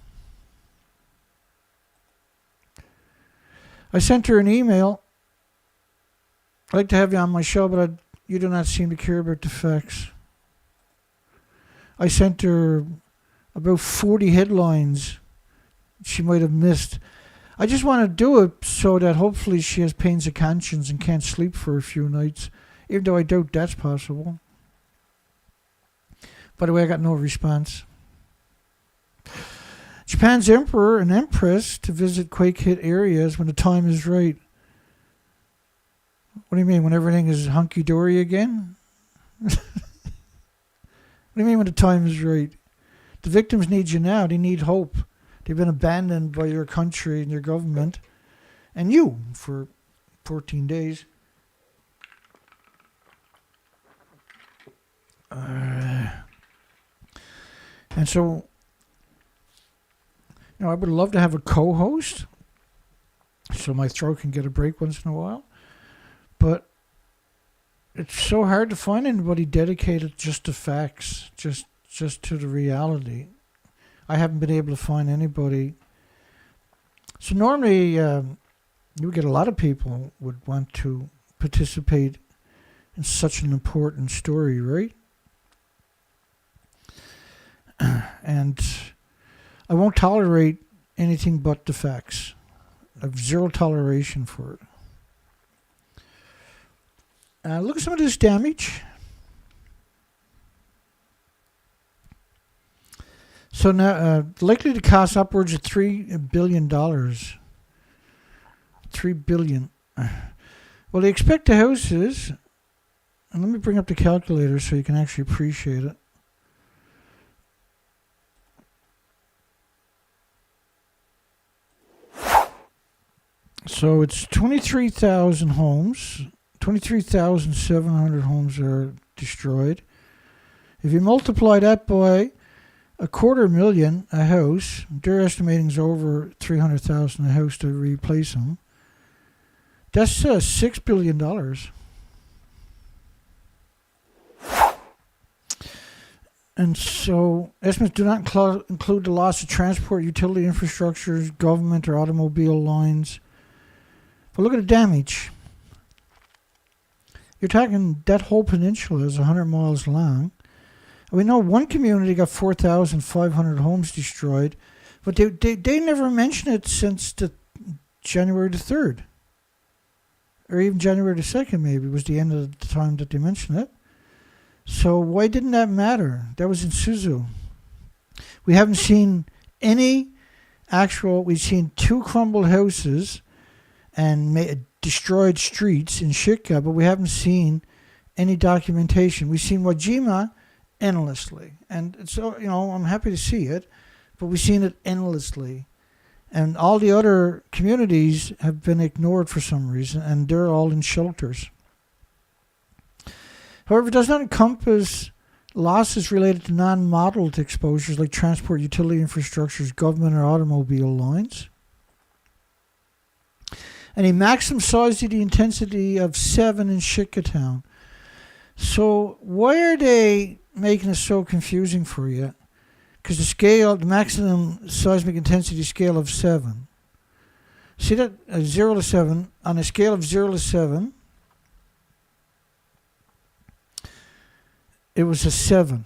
I sent her an email. I'd like to have you on my show, but you do not seem to care about the facts. I sent her about 40 headlines she might have missed. I just want to do it so that hopefully she has pains of conscience and can't sleep for a few nights, even though I doubt that's possible. By the way, I got no response. Japan's emperor and empress to visit quake-hit areas when the time is right. What do you mean, when everything is hunky-dory again? What do you mean when the time is right? The victims need you now. They need hope. They've been abandoned by your country and your government and you for 14 days. And so, I would love to have a co-host so my throat can get a break once in a while. But it's so hard to find anybody dedicated just to facts, just to the reality. I haven't been able to find anybody. So normally, you would get a lot of people would want to participate in such an important story, right? And I won't tolerate anything but the facts. I have zero toleration for it. Look at some of this damage. So now, likely to cost upwards of $3 billion. $3 billion. Well, they expect the houses, and let me bring up the calculator so you can actually appreciate it. So it's 23,000 homes. 23,700 homes are destroyed. If you multiply that by 250,000 a house, they're estimating it's over 300,000 a house to replace them. That's $6 billion. And so estimates do not include the loss of transport, utility infrastructures, government or automobile lines. But look at the damage. You're talking that whole peninsula is 100 miles long. We know one community got 4,500 homes destroyed, but they never mentioned it since January the 3rd. Or even January the 2nd maybe was the end of the time that they mentioned it. So why didn't that matter? That was in Suzu. We haven't seen any we've seen 2 crumbled houses and destroyed streets in Shika, but we haven't seen any documentation. We've seen Wajima endlessly. And so, I'm happy to see it, but we've seen it endlessly. And all the other communities have been ignored for some reason, and they're all in shelters. However, it does not encompass losses related to non-modeled exposures like transport, utility infrastructures, government or automobile lines. And a maximum size of the intensity of 7 in Shika Town. So why are they making it so confusing for you? Because the maximum seismic intensity scale of 7. See that? 0 to 7. On a scale of 0 to 7, it was a 7.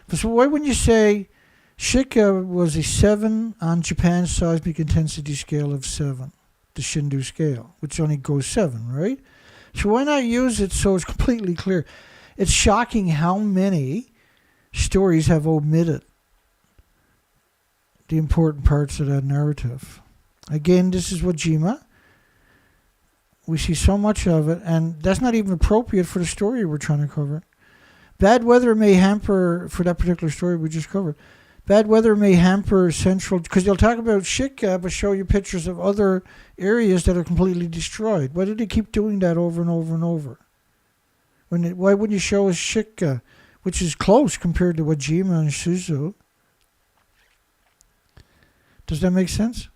So why wouldn't you say Shika was a 7 on Japan's seismic intensity scale of 7? The Shindu scale, which only goes 7, right? So why not use it so it's completely clear? It's shocking how many stories have omitted the important parts of that narrative. Again, this is Wajima. We see so much of it, and that's not even appropriate for the story we're trying to cover. Bad weather may hamper, for that particular story we just covered, bad weather may hamper central, because they'll talk about Shika, but show you pictures of other areas that are completely destroyed. Why do they keep doing that over and over and over? Why wouldn't you show us Shika, which is close compared to Wajima and Suzu? Does that make sense?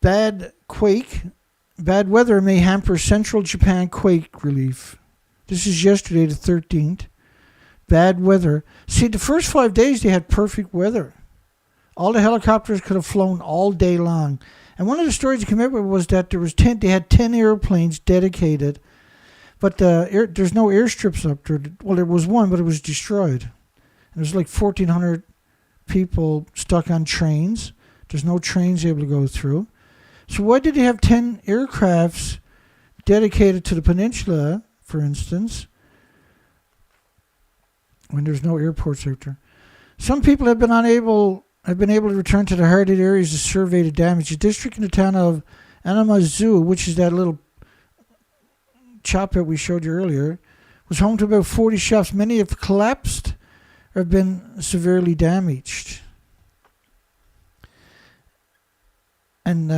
Bad weather may hamper central Japan quake relief. This is yesterday, the 13th. Bad weather. See, the first 5 days they had perfect weather. All the helicopters could have flown all day long. And one of the stories they came up with was that they had 10 airplanes dedicated, but there's no airstrips up there. Well, there was one, but it was destroyed. And there's like 1,400 people stuck on trains. There's no trains able to go through. So why did they have 10 aircrafts dedicated to the peninsula, for instance, when there's no airports out there? Some people have been able to return to the hard-hit areas to survey the damage. The district in the town of Anamizu, which is that little chop that we showed you earlier, was home to about 40 shops. Many have collapsed or have been severely damaged. And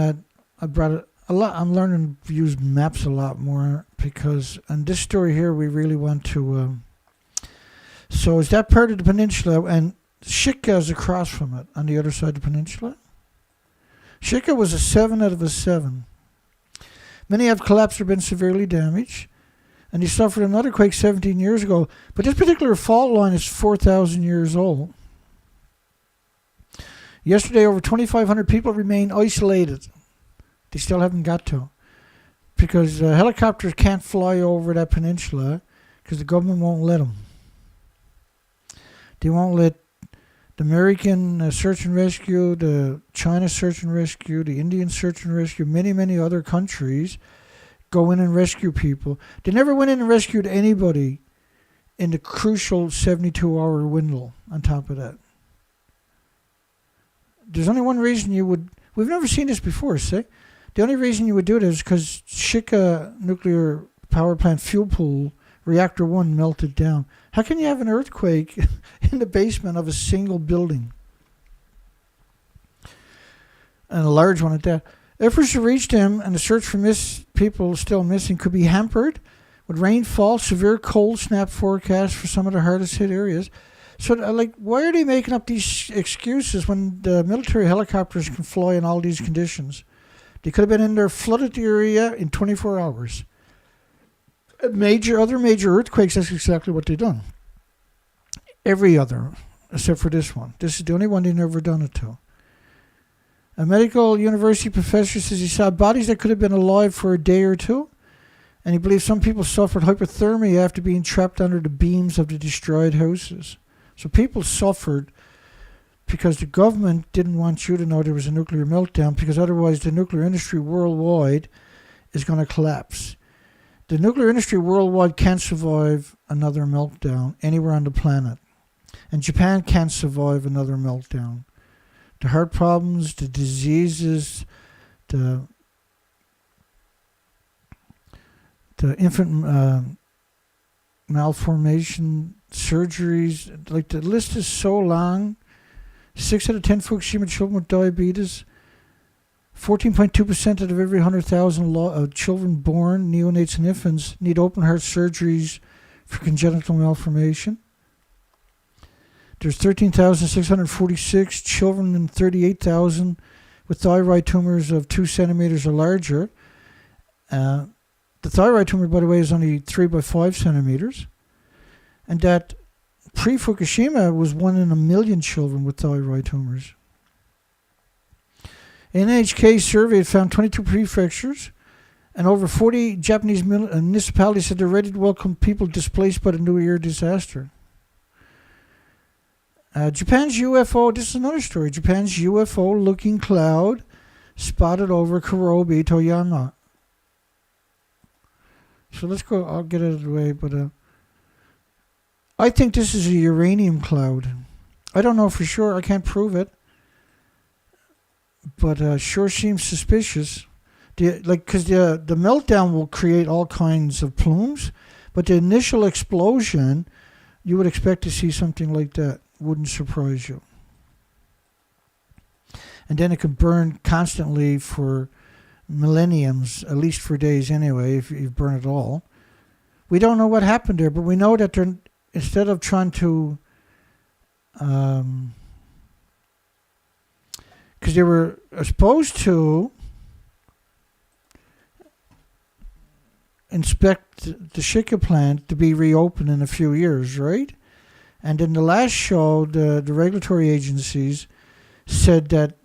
I brought it a lot. I'm learning to use maps a lot more because in this story here we really want to. So is that part of the peninsula, and Shika is across from it on the other side of the peninsula. Shika was a 7 out of a 7. Many have collapsed or been severely damaged, and they suffered another quake 17 years ago. But this particular fault line is 4,000 years old. Yesterday, over 2,500 people remain isolated. They still haven't got to, because helicopters can't fly over that peninsula because the government won't let them. They won't let the American search and rescue, the China search and rescue, the Indian search and rescue, many, many other countries go in and rescue people. They never went in and rescued anybody in the crucial 72-hour window on top of that. There's only one reason you would... We've never seen this before, see? The only reason you would do it is because Shika nuclear power plant fuel pool, reactor 1, melted down. How can you have an earthquake in the basement of a single building? and a large one at that. Efforts to reach them and the search for people still missing could be hampered with rainfall, severe cold snap forecasts for some of the hardest hit areas. So, why are they making up these excuses when the military helicopters can fly in all these conditions? They could have been in there, flooded the area in 24 hours. Other major earthquakes, that's exactly what they've done. Every other, except for this one. This is the only one they've never done it to. A medical university professor says he saw bodies that could have been alive for a day or two, and he believes some people suffered hypothermia after being trapped under the beams of the destroyed houses. So people suffered because the government didn't want you to know there was a nuclear meltdown, because otherwise the nuclear industry worldwide is going to collapse. The nuclear industry worldwide can't survive another meltdown anywhere on the planet. And Japan can't survive another meltdown. The heart problems, the diseases, the infant malformation surgeries, like the list is so long. 6 out of 10 Fukushima children with diabetes. 14.2% out of every 100,000 children born, neonates and infants, need open heart surgeries for congenital malformation. There's 13,646 children and 38,000 with thyroid tumors of 2 centimeters or larger. The thyroid tumor, by the way, is only 3 by 5 centimeters. And that pre-Fukushima was 1 in a million children with thyroid tumors. NHK survey found 22 prefectures, and over 40 Japanese municipalities said they're ready to welcome people displaced by the New Year disaster. Japan's UFO, this is another story. Japan's UFO-looking cloud spotted over Kurobe, Toyama. So let's go, I'll get it out of the way, but I think this is a uranium cloud. I don't know for sure, I can't prove it, but sure seems suspicious. Because the meltdown will create all kinds of plumes, but the initial explosion, you would expect to see something like that. Wouldn't surprise you. And then it could burn constantly for millenniums, at least for days anyway, if you burn it all. We don't know what happened there, but we know that they're, instead of trying to, because they were supposed to inspect the Shika plant to be reopened in a few years, right? And in the last show, the regulatory agencies said that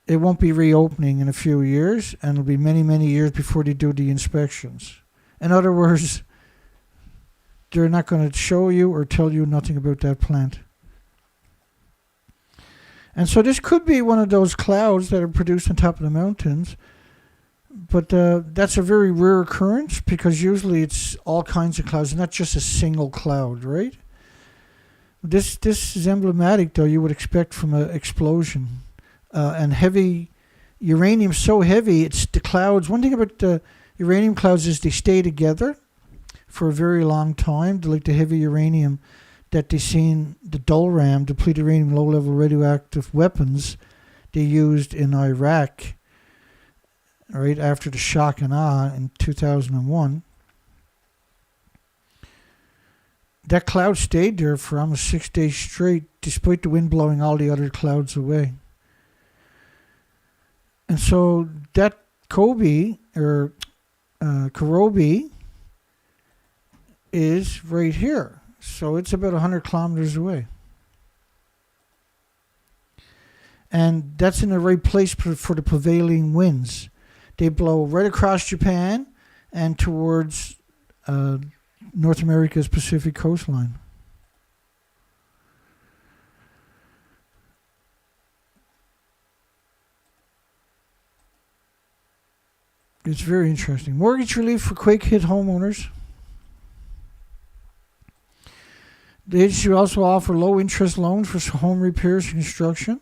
it won't be reopening in a few years, and it'll be many, many years before they do the inspections. In other words, they're not going to show you or tell you nothing about that plant. And so this could be one of those clouds that are produced on top of the mountains, but that's a very rare occurrence, because usually it's all kinds of clouds, not just a single cloud, right? This is emblematic, though, you would expect from an explosion. And heavy uranium, so heavy, it's the clouds. One thing about the uranium clouds is they stay together for a very long time. Like the heavy uranium that they seen, the DOLRAM, depleted uranium low-level radioactive weapons they used in Iraq right after the shock and awe in 2001. That cloud stayed there for almost 6 days straight, despite the wind blowing all the other clouds away. And so that Kurobe is right here. So it's about 100 kilometers away. And that's in the right place for the prevailing winds. They blow right across Japan and towards North America's Pacific coastline. It's very interesting. Mortgage relief for quake-hit homeowners. The agency will also offer low-interest loans for home repairs and construction.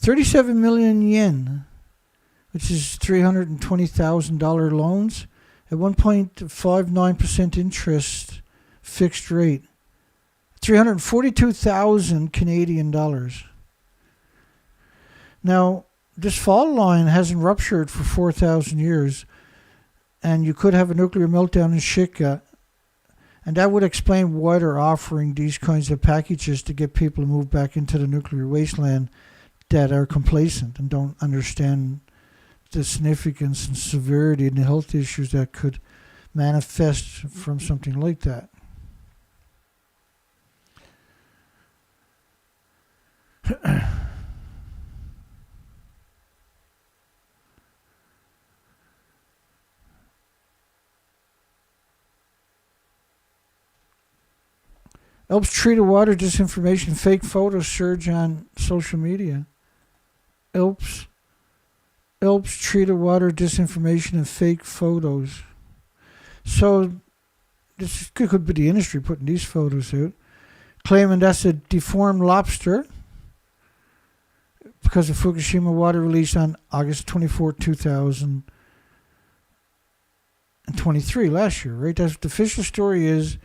37 million yen, which is $320,000 loans at 1.59% interest fixed rate. 342,000 Canadian dollars. Now, this fault line hasn't ruptured for 4,000 years, and you could have a nuclear meltdown in Shika, and that would explain why they're offering these kinds of packages to get people to move back into the nuclear wasteland that are complacent and don't understand the significance and severity and the health issues that could manifest from something like that. Helps treated water disinformation, fake photos surge on social media. Helps treated water disinformation and fake photos. So this could be the industry putting these photos out, claiming that's a deformed lobster because of Fukushima water release on August 24, 2023, last year, right? That's what the official story is.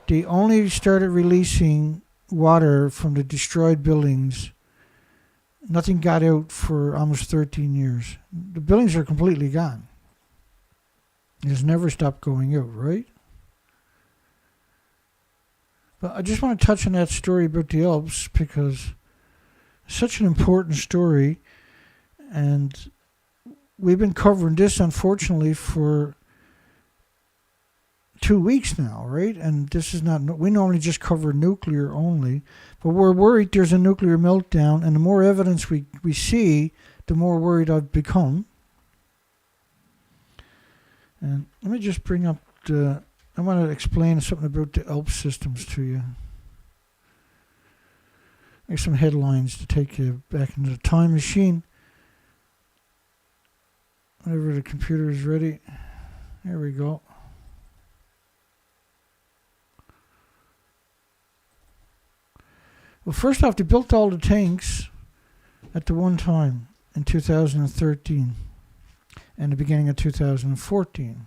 They only started releasing water from the destroyed buildings. Nothing got out for almost 13 years. The buildings are completely gone. It's never stopped going out, right? But I just want to touch on that story about the Alps because it's such an important story. And we've been covering this, unfortunately, for 2 weeks now, right? And this is not, we normally just cover nuclear only, but we're worried there's a nuclear meltdown, and the more evidence we see, the more worried I've become. And let me just bring up I want to explain something about the ALP systems to you. There's some headlines to take you back into the time machine. Whenever the computer is ready. There we go. Well, first off, they built all the tanks at the one time in 2013 and the beginning of 2014.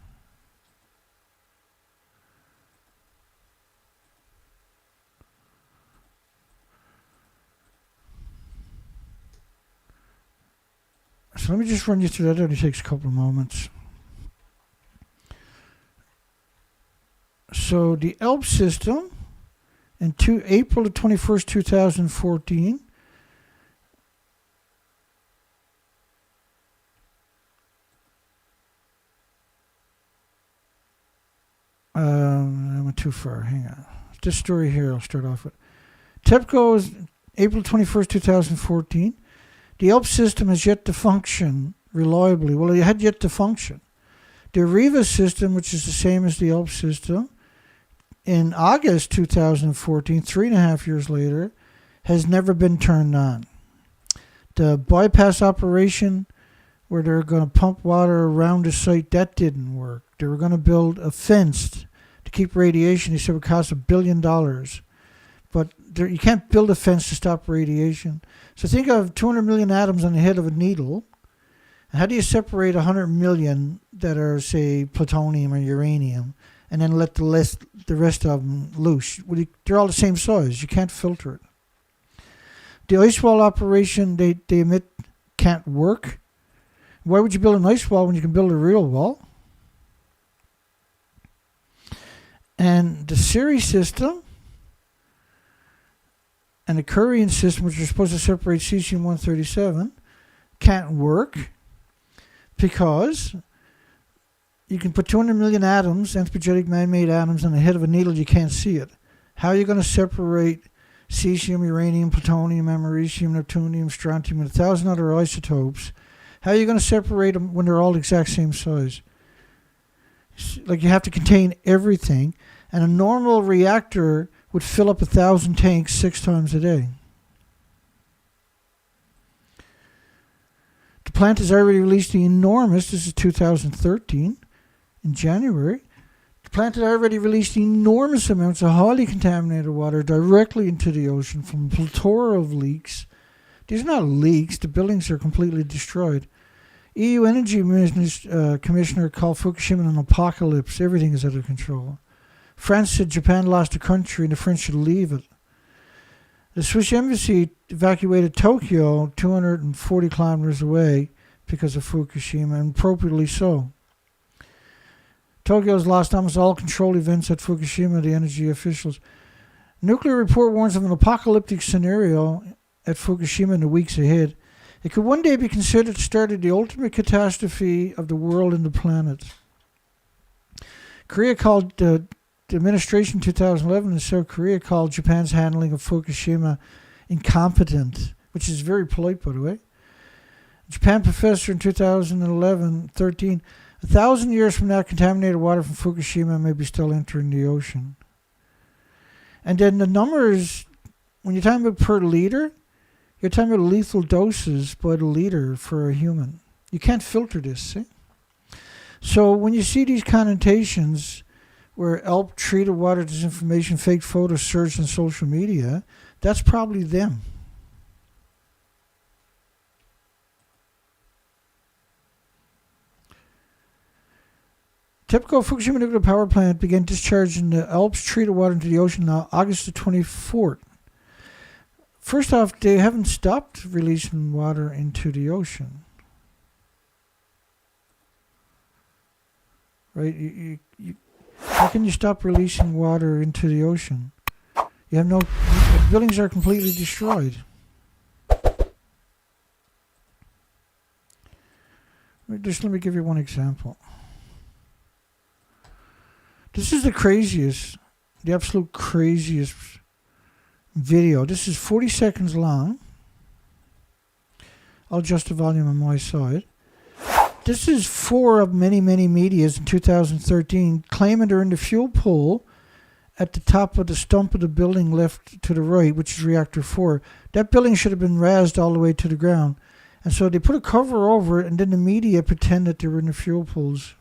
So let me just run you through that. It only takes a couple of moments. So the ALP system in April the 21st, 2014, I went too far. Hang on. This story here I'll start off with. TEPCO is April 21st, 2014. The ALP system has yet to function reliably. Well, it had yet to function. The AREVA system, which is the same as the ALP system, in August 2014, 3.5 years later, has never been turned on. The bypass operation, where they're going to pump water around the site, that didn't work. They were going to build a fence to keep radiation. They said it would cost $1 billion. But you can't build a fence to stop radiation. So think of 200 million atoms on the head of a needle. And how do you separate 100 million that are, say, plutonium or uranium, and then let the rest of them loose? Well, they're all the same size. You can't filter it. The ice wall operation they admit can't work. Why would you build an ice wall when you can build a real wall? And the Siri system and the Curian system, which are supposed to separate cesium-137, can't work because you can put 200 million atoms, anthropogenic man-made atoms, on the head of a needle. You can't see it. How are you going to separate cesium, uranium, plutonium, americium, neptunium, strontium, and 1,000 other isotopes? How are you going to separate them when they're all the exact same size? Like, you have to contain everything, and a normal reactor would fill up 1,000 tanks 6 times a day. The plant has already released the enormous, this is 2013, in January, the plant has already released enormous amounts of highly contaminated water directly into the ocean from a plethora of leaks. These are not leaks, the buildings are completely destroyed. EU Energy Commissioner called Fukushima an apocalypse. Everything is out of control. France said Japan lost a country and the French should leave it. The Swiss embassy evacuated Tokyo 240 kilometers away because of Fukushima, and appropriately so. Tokyo has lost almost all control events at Fukushima, the energy officials. Nuclear report warns of an apocalyptic scenario at Fukushima in the weeks ahead. It could one day be considered the start of the ultimate catastrophe of the world and the planet. Korea called the administration in 2011 in South Korea called Japan's handling of Fukushima incompetent, which is very polite, by the way. Japan professor in 2011-13, 1,000 years from now, contaminated water from Fukushima may be still entering the ocean. And then the numbers, when you're talking about per liter, you're talking about lethal doses by the liter for a human. You can't filter this, see? So when you see these connotations where ELP, treated water disinformation, fake photos surged on social media, that's probably them. TEPCO Fukushima nuclear power plant began discharging the Alps treated water into the ocean on August the 24th. First off, they haven't stopped releasing water into the ocean. Right? How can you stop releasing water into the ocean? You have no... The buildings are completely destroyed. Just let me give you one example. This is the craziest, the absolute craziest video. This is 40 seconds long. I'll adjust the volume on my side. This is 4 of many, many medias in 2013 claiming they're in the fuel pool at the top of the stump of the building left to the right, which is reactor 4. That building should have been razed all the way to the ground. And so they put a cover over it, and then the media pretend that they were in the fuel pools.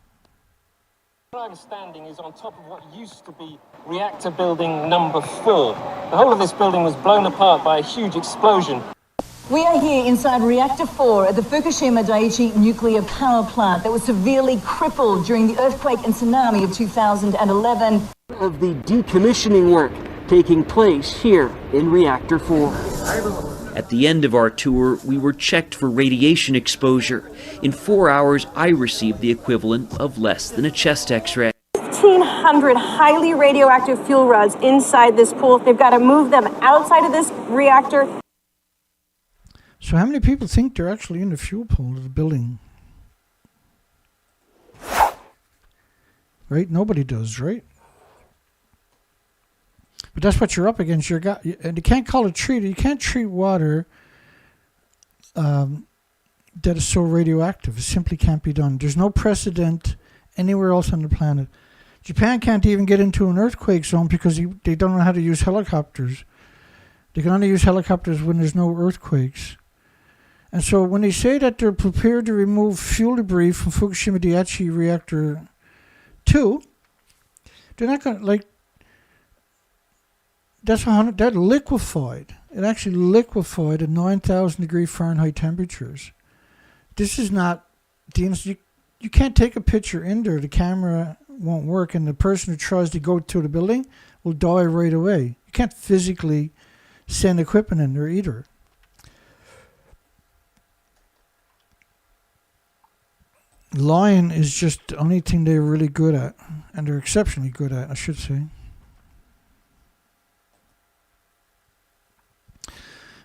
I'm standing is on top of what used to be reactor building number 4. The whole of this building was blown apart by a huge explosion. We are here inside reactor 4 at the Fukushima Daiichi nuclear power plant that was severely crippled during the earthquake and tsunami of 2011. Of the decommissioning work taking place here in reactor 4. At the end of our tour, we were checked for radiation exposure. In 4 hours, I received the equivalent of less than a chest x-ray. 1,500 highly radioactive fuel rods inside this pool. They've got to move them outside of this reactor. So how many people think they're actually in the fuel pool of the building? Right? Nobody does, right? But that's what you're up against. And you can't call it treated. You can't treat water that is so radioactive. It simply can't be done. There's no precedent anywhere else on the planet. Japan can't even get into an earthquake zone because they don't know how to use helicopters. They can only use helicopters when there's no earthquakes. And so when they say that they're prepared to remove fuel debris from Fukushima Daiichi Reactor 2, they're not going to, like, that liquefied. It actually liquefied at 9,000 degree Fahrenheit temperatures. This is not, you can't take a picture in there. The camera won't work, and the person who tries to go to the building will die right away. You can't physically send equipment in there either. Lying is just the only thing they're really good at, and they're exceptionally good at, I should say.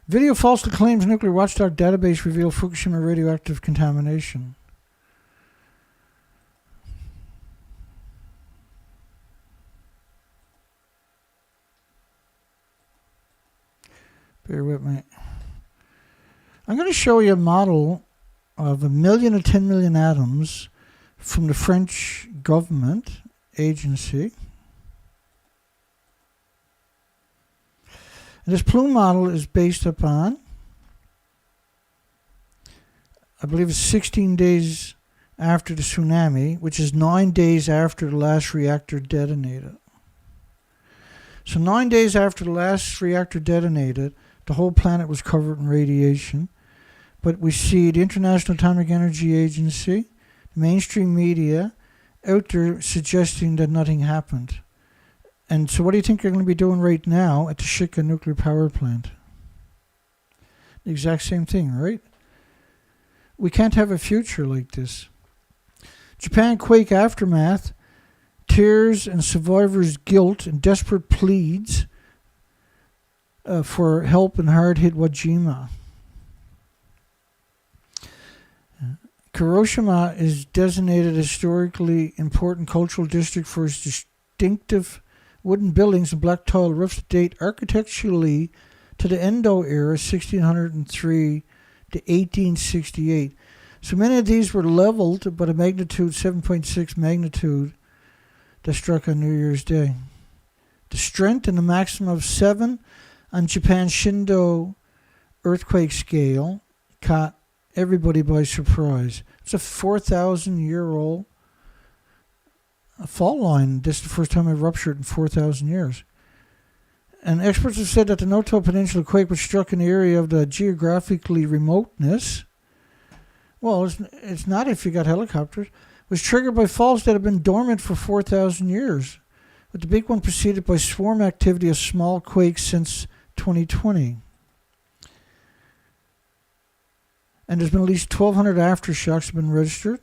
Video falsely claims nuclear watchdog database reveal Fukushima radioactive contamination. Bear with me. I'm going to show you a model of 1 million or 10 million atoms from the French government agency. And this plume model is based upon, I believe it's 16 days after the tsunami, which is 9 days after the last reactor detonated. So 9 days after the last reactor detonated, the whole planet was covered in radiation. But we see the International Atomic Energy Agency, the mainstream media, out there suggesting that nothing happened. And so what do you think they're going to be doing right now at the Shika nuclear power plant? The exact same thing, right? We can't have a future like this. Japan quake aftermath, tears and survivors' guilt and desperate pleads for help in hard-hit Wajima. Hiroshima is designated a historically important cultural district for its distinctive wooden buildings and black tile roofs that date architecturally to the Endo era, 1603 to 1868. So many of these were leveled by a magnitude 7.6 magnitude that struck on New Year's Day. The strength and the maximum of 7 on Japan's Shindo earthquake scale caught everybody by surprise. It's a 4,000-year-old fault line. This is the first time it ruptured in 4,000 years. And experts have said that the Noto Peninsula quake, which struck in the area of the geographically remoteness, well, it's not if you got helicopters, was triggered by faults that have been dormant for 4,000 years, with the big one preceded by swarm activity of small quakes since 2020. And there's been at least 1,200 aftershocks have been registered.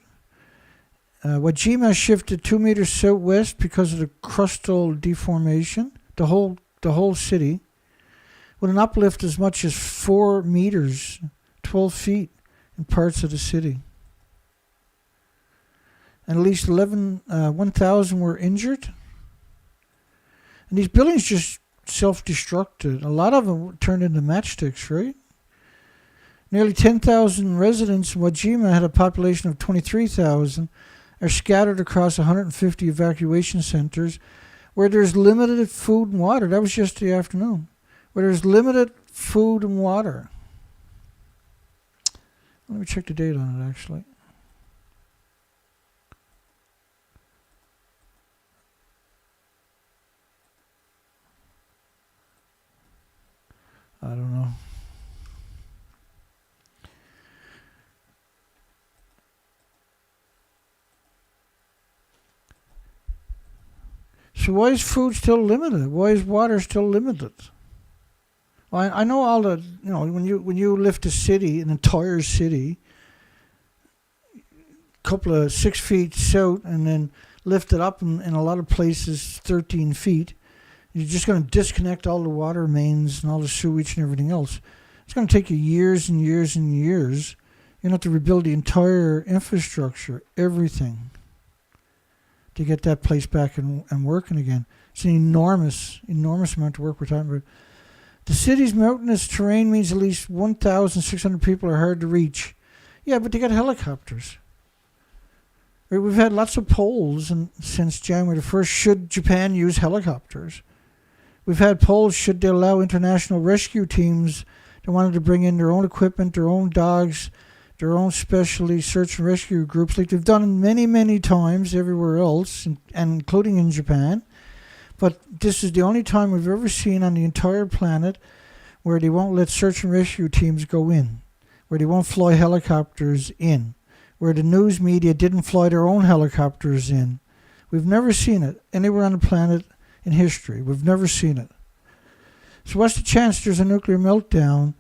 Wajima shifted 2 meters southwest because of the crustal deformation, the whole city, with an uplift as much as 4 meters, 12 feet in parts of the city. And at least 1,000 were injured. And these buildings just self-destructed. A lot of them turned into matchsticks, right? Nearly 10,000 residents in Wajima had a population of 23,000, are scattered across 150 evacuation centers where there's limited food and water. That was yesterday afternoon. Where there's limited food and water. Let me check the date on it, actually. I don't know. So why is food still limited? Why is water still limited? Well, I know all the, when you lift a city, an entire city, a couple of 6 feet south and then lift it up in a lot of places 13 feet, you're just going to disconnect all the water mains and all the sewage and everything else. It's going to take you years and years and years. You're going to have to rebuild the entire infrastructure, everything, to get that place back and working again. It's an enormous amount of work we're talking about. The city's mountainous terrain means at least 1,600 people are hard to reach. Yeah, but they got helicopters. Right, we've had lots of polls since January the 1st, should Japan use helicopters? We've had polls, should they allow international rescue teams that wanted to bring in their own equipment, their own dogs, their own specialty search and rescue groups, like they've done many, many times everywhere else, and including in Japan. But this is the only time we've ever seen on the entire planet where they won't let search and rescue teams go in, where they won't fly helicopters in, where the news media didn't fly their own helicopters in. We've never seen it anywhere on the planet in history. We've never seen it. So what's the chance there's a nuclear meltdown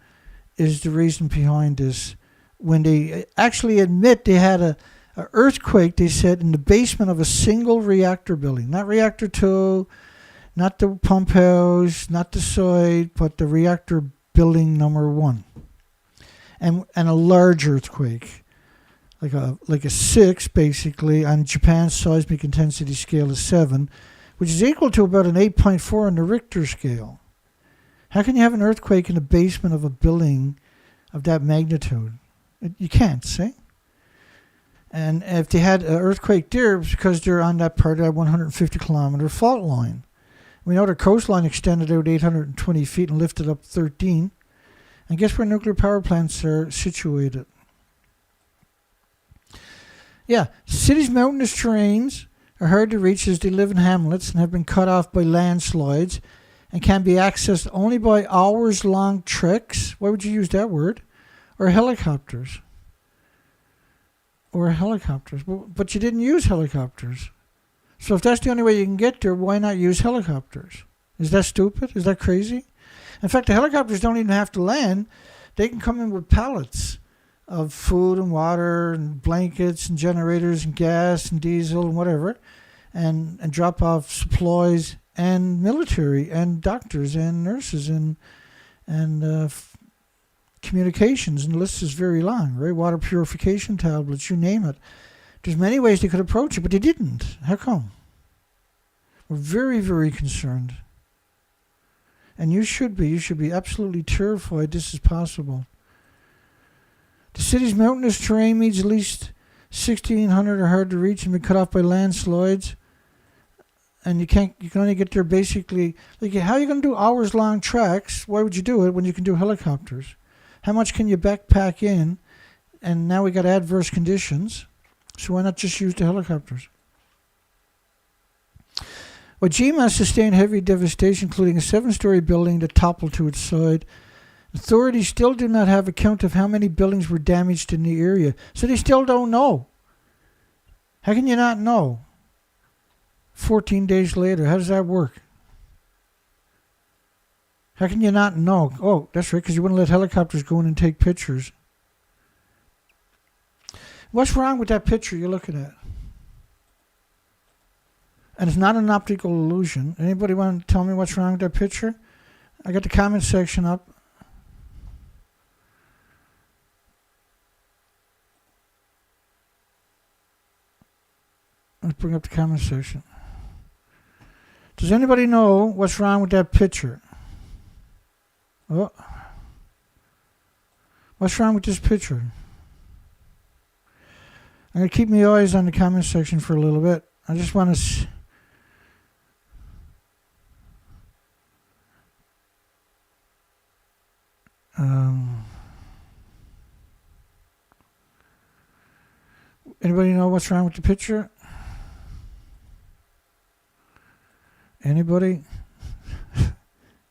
is the reason behind this. When they actually admit they had a earthquake, they said, in the basement of a single reactor building. Not reactor 2, not the pump house, not the site, but the reactor building number 1. And a large earthquake, like a 6, basically, on Japan's seismic intensity scale of 7, which is equal to about an 8.4 on the Richter scale. How can you have an earthquake in the basement of a building of that magnitude? You can't, see? And if they had an earthquake there, it's because they're on that part of that 150-kilometer fault line. We know the coastline extended out 820 feet and lifted up 13. And guess where nuclear power plants are situated? Yeah, cities' mountainous terrains are hard to reach as they live in hamlets and have been cut off by landslides and can be accessed only by hours-long treks. Why would you use that word? Or helicopters. But you didn't use helicopters. So if that's the only way you can get there, why not use helicopters? Is that stupid? Is that crazy? In fact, the helicopters don't even have to land. They can come in with pallets of food and water and blankets and generators and gas and diesel and whatever, and drop off supplies and military and doctors and nurses and communications, and the list is very long, right? Water purification tablets, you name it. There's many ways they could approach it, but they didn't. How come? We're very, very concerned. And you should be. You should be absolutely terrified this is possible. The city's mountainous terrain means at least 1,600 are hard to reach and be cut off by landslides. And you can only get there basically, like, how are you going to do hours-long treks? Why would you do it when you can do helicopters? How much can you backpack in? And now we got adverse conditions, so why not just use the helicopters? Wajima sustained heavy devastation, including a 7-story building that toppled to its side. Authorities still do not have a count of how many buildings were damaged in the area, so they still don't know. How can you not know? 14 days later, how does that work? How can you not know? Oh, that's right, because you wouldn't let helicopters go in and take pictures. What's wrong with that picture you're looking at? And it's not an optical illusion. Anybody want to tell me what's wrong with that picture? I got the comment section up. Let's bring up the comment section. Does anybody know what's wrong with that picture? Oh. What's wrong with this picture? I'm going to keep my eyes on the comment section for a little bit. I just want to... Anybody know what's wrong with the picture? Anybody?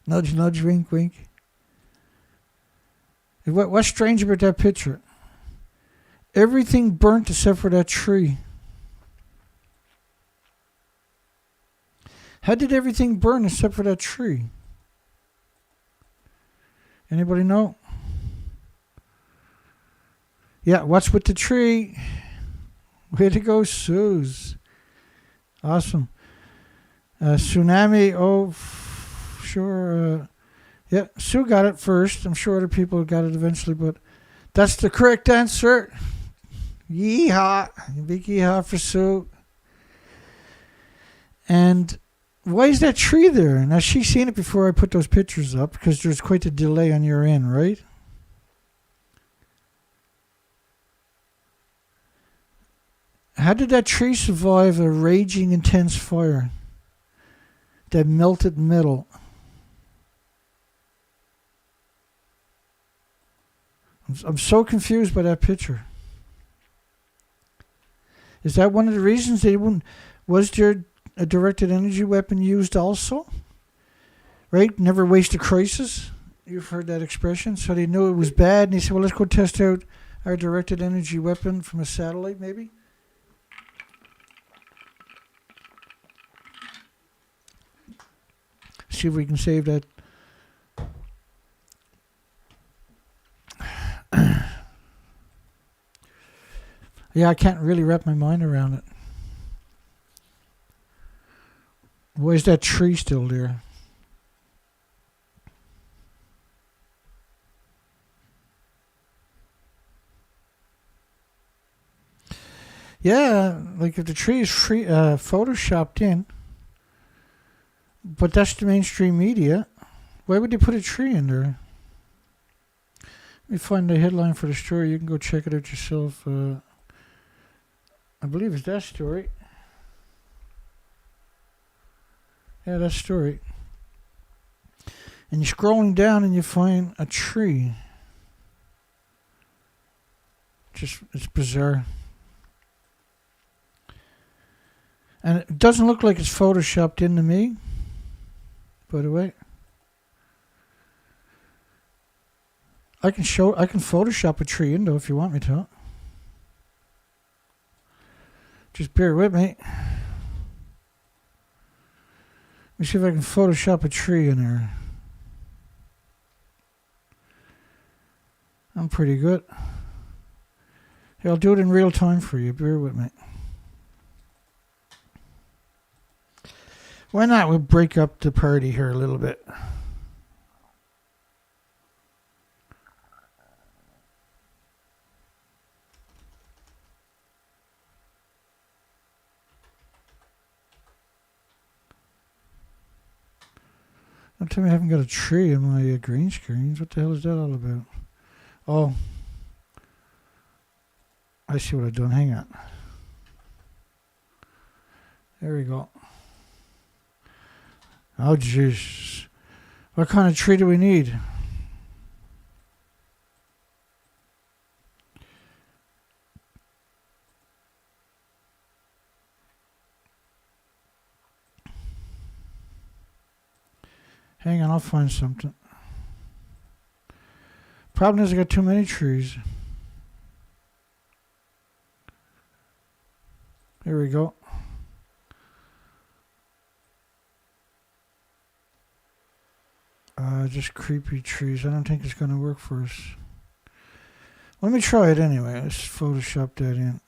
Nudge, nudge, wink, wink. What's strange about that picture? Everything burnt except for that tree. How did everything burn except for that tree? Anybody know? Yeah, what's with the tree? Way to go, Suze. Awesome. Tsunami, sure. Yeah, Sue got it first. I'm sure other people got it eventually, but that's the correct answer. Yeehaw. Big yeehaw for Sue. And why is that tree there? Now, she's seen it before I put those pictures up, because there's quite a delay on your end, right? How did that tree survive a raging, intense fire that melted metal? I'm so confused by that picture. Is that one of the reasons they wouldn't? Was there a directed energy weapon used also? Right? Never waste a crisis. You've heard that expression. So they knew it was bad, and they said, well, let's go test out our directed energy weapon from a satellite, maybe? See if we can save that. Yeah, I can't really wrap my mind around it. Why is that tree still there? Yeah, like if the tree is photoshopped in, but that's the mainstream media, why would they put a tree in there? Let me find the headline for the story. You can go check it out yourself. I believe it's that story. Yeah, that story. And you're scrolling down and you find a tree. It's bizarre. And it doesn't look like it's photoshopped into me, by the way. I can Photoshop a tree in though if you want me to. Just bear with me. Let me see if I can Photoshop a tree in there. I'm pretty good. Hey, I'll do it in real time for you. Bear with me. Why not? We'll break up the party here a little bit. Don't tell me I haven't got a tree in my green screens. What the hell is that all about? Oh. I see what I've done. Hang on. There we go. Oh, jeez. What kind of tree do we need? Hang on, I'll find something. Problem is I got too many trees. There we go. Just creepy trees. I don't think it's going to work for us. Let me try it anyway. Let's Photoshop that in.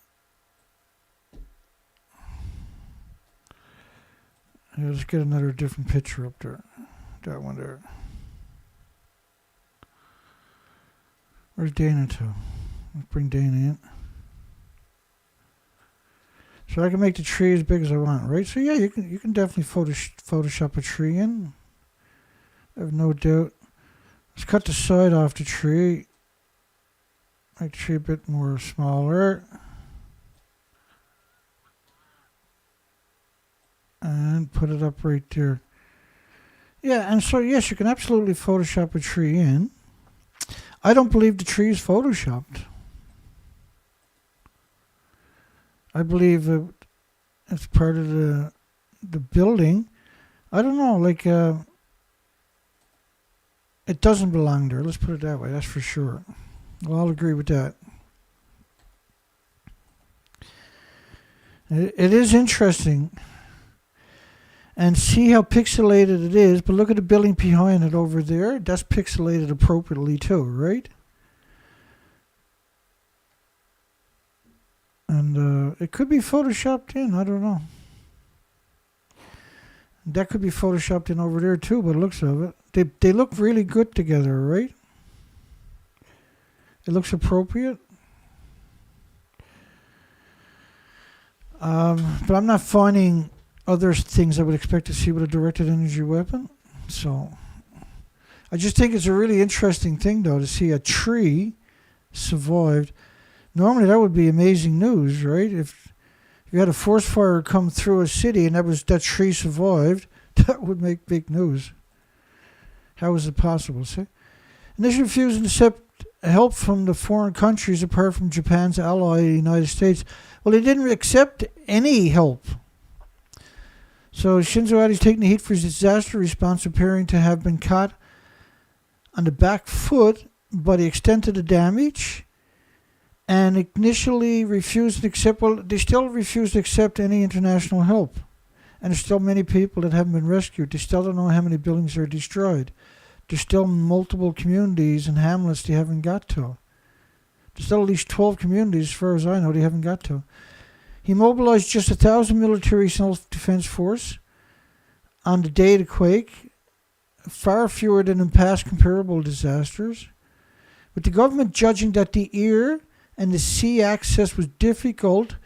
Yeah, let's get another different picture up there. That one there. Where's Dana to? Let's bring Dana in. So I can make the tree as big as I want, right? So yeah, you can definitely Photoshop a tree in. I have no doubt. Let's cut the side off the tree. Make the tree a bit more smaller. And put it up right there. Yeah, and so yes, you can absolutely Photoshop a tree in. I don't believe the tree is Photoshopped. I believe it's part of the building. I don't know, like it doesn't belong there. Let's put it that way. That's for sure. We'll all agree with that. It is interesting. And see how pixelated it is. But look at the building behind it over there. That's pixelated appropriately too, right? And it could be Photoshopped in. I don't know. That could be Photoshopped in over there too, by the looks of it. They look really good together, right? It looks appropriate. But I'm not finding other things I would expect to see with a directed energy weapon. So I just think it's a really interesting thing, though, to see a tree survived. Normally that would be amazing news, right? If you had a forest fire come through a city and that tree survived, that would make big news. How is it possible, see? And this refusing to accept help from the foreign countries apart from Japan's ally, the United States. Well, they didn't accept any help. So Shinzo Abe's taking the heat for his disaster response, appearing to have been caught on the back foot by the extent of the damage, and initially refused to accept. Well, they still refuse to accept any international help, and there's still many people that haven't been rescued. They still don't know how many buildings are destroyed. There's still multiple communities and hamlets they haven't got to. There's still at least 12 communities, as far as I know, they haven't got to. He mobilized just 1,000 military self-defense force on the day of the quake, far fewer than in past comparable disasters, with the government judging that the air and the sea access was difficult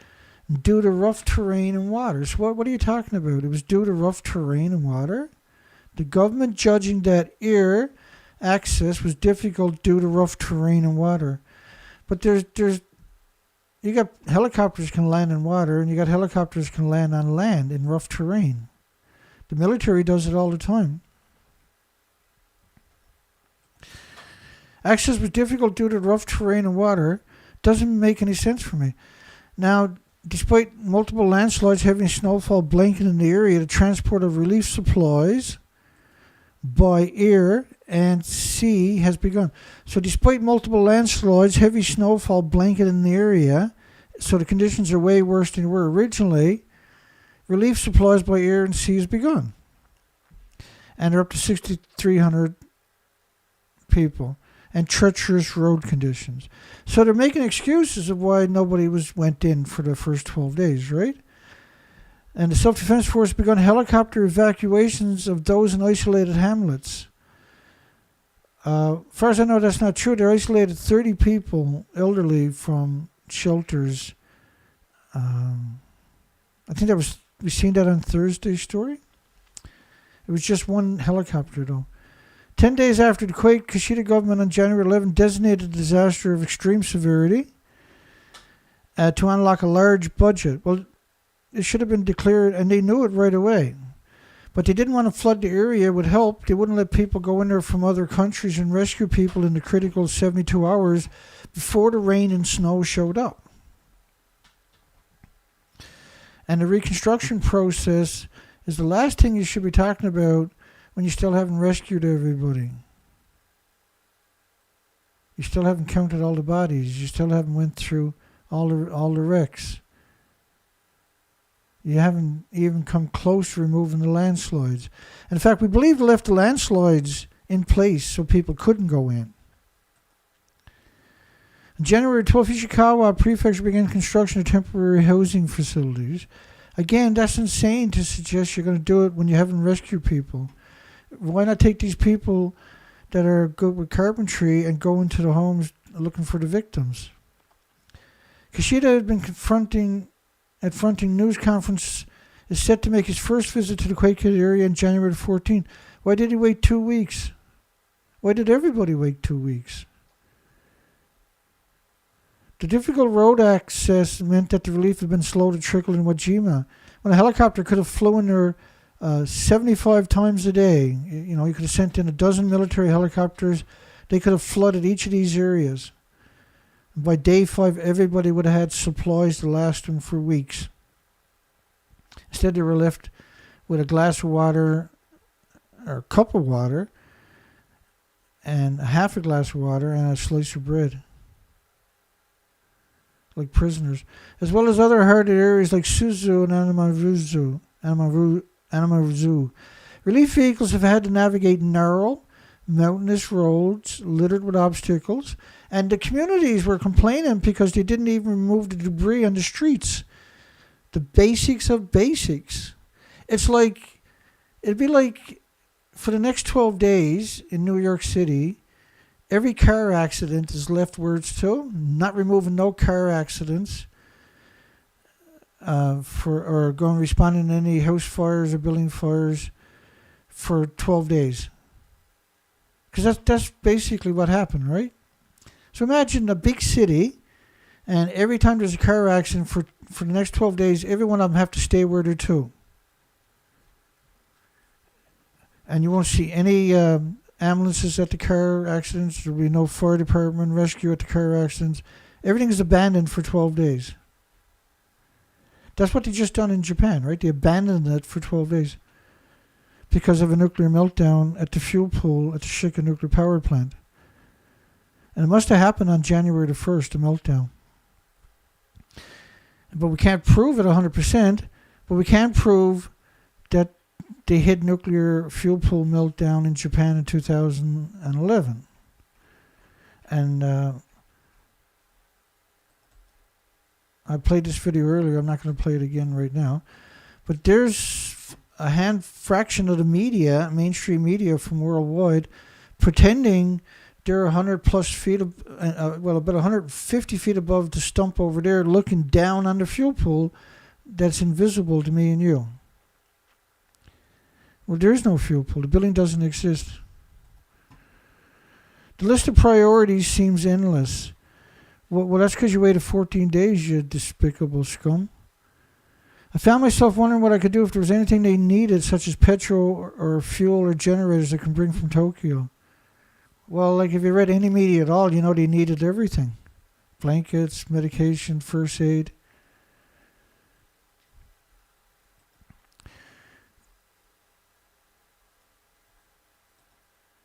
due to rough terrain and water. So what are you talking about? It was due to rough terrain and water? The government judging that air access was difficult due to rough terrain and water. But you got helicopters can land in water, and you got helicopters can land on land in rough terrain. The military does it all the time. Access was difficult due to rough terrain and water. Doesn't make any sense for me. Now, despite multiple landslides, heavy snowfall blanketing the area, the transport of relief supplies by air and sea has begun. So despite multiple landslides, heavy snowfall blanketing the area, so the conditions are way worse than they were originally, relief supplies by air and sea has begun. And they're up to 6,300 people. and treacherous road conditions. So they're making excuses of why nobody went in for the first 12 days, right? And the Self-Defense Force begun helicopter evacuations of those in isolated hamlets. As far as I know, that's not true. They isolated 30 people, elderly, from shelters. I think we seen that on Thursday's story. It was just one helicopter, though. 10 days after the quake, Kishida government on January 11 designated a disaster of extreme severity to unlock a large budget. Well, it should have been declared, and they knew it right away. But they didn't want to flood the area with help. They wouldn't let people go in there from other countries and rescue people in the critical 72 hours before the rain and snow showed up. And the reconstruction process is the last thing you should be talking about when you still haven't rescued everybody. You still haven't counted all the bodies. You still haven't went through all the wrecks. You haven't even come close to removing the landslides. In fact, we believe they left the landslides in place so people couldn't go in. On January 12th, Ishikawa Prefecture began construction of temporary housing facilities. Again, that's insane to suggest you're going to do it when you haven't rescued people. Why not take these people that are good with carpentry and go into the homes looking for the victims? Kishida had been confronting news conference is set to make his first visit to the Quake-hit area on January 14. Why did he wait 2 weeks? Why did everybody wait 2 weeks? The difficult road access meant that the relief had been slow to trickle in Wajima. When a helicopter could have flown there 75 times a day, you could have sent in a dozen military helicopters. They could have flooded each of these areas. By day 5, everybody would have had supplies to last them for weeks. Instead, they were left with a glass of water, or a cup of water, and half a glass of water, and a slice of bread. Like prisoners. As well as other hard-hit areas like Suzu and Anamizu. Relief vehicles have had to navigate narrow, mountainous roads littered with obstacles, and the communities were complaining because they didn't even remove the debris on the streets. The basics of basics. It'd be like for the next 12 days in New York City, every car accident is left where it's to, not removing no car accidents, responding to any house fires or building fires for 12 days. Because that's basically what happened, right? So imagine a big city, and every time there's a car accident for the next 12 days, every one of them have to stay where they're to. And you won't see any ambulances at the car accidents. There'll be no fire department rescue at the car accidents. Everything is abandoned for 12 days. That's what they just done in Japan, right? They abandoned it for 12 days because of a nuclear meltdown at the fuel pool at the Shika nuclear power plant. And it must have happened on January the 1st, the meltdown. But we can't prove it 100%, but we can prove that they hit nuclear fuel pool meltdown in Japan in 2011. And I played this video earlier. I'm not going to play it again right now. But there's a fraction of the media, mainstream media from worldwide, pretending they're 100 plus feet, about 150 feet above the stump over there, looking down on the fuel pool that's invisible to me and you. Well, there is no fuel pool. The building doesn't exist. The list of priorities seems endless. Well, that's because you waited 14 days, you despicable scum. I found myself wondering what I could do if there was anything they needed, such as petrol or fuel or generators that can bring from Tokyo. Well, like if you read any media at all, you know they needed everything. Blankets, medication, first aid.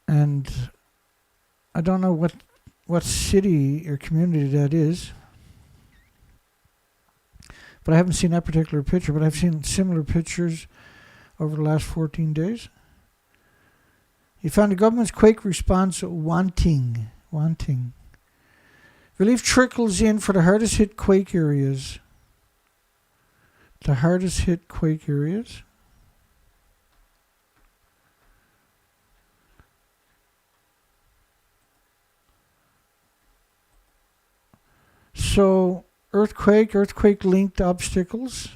And I don't know what city or community that is. But I haven't seen that particular picture, but I've seen similar pictures over the last 14 days. He found the government's quake response wanting. wanting. Relief trickles in for the hardest hit quake areas. The hardest hit quake areas. So, earthquake linked obstacles,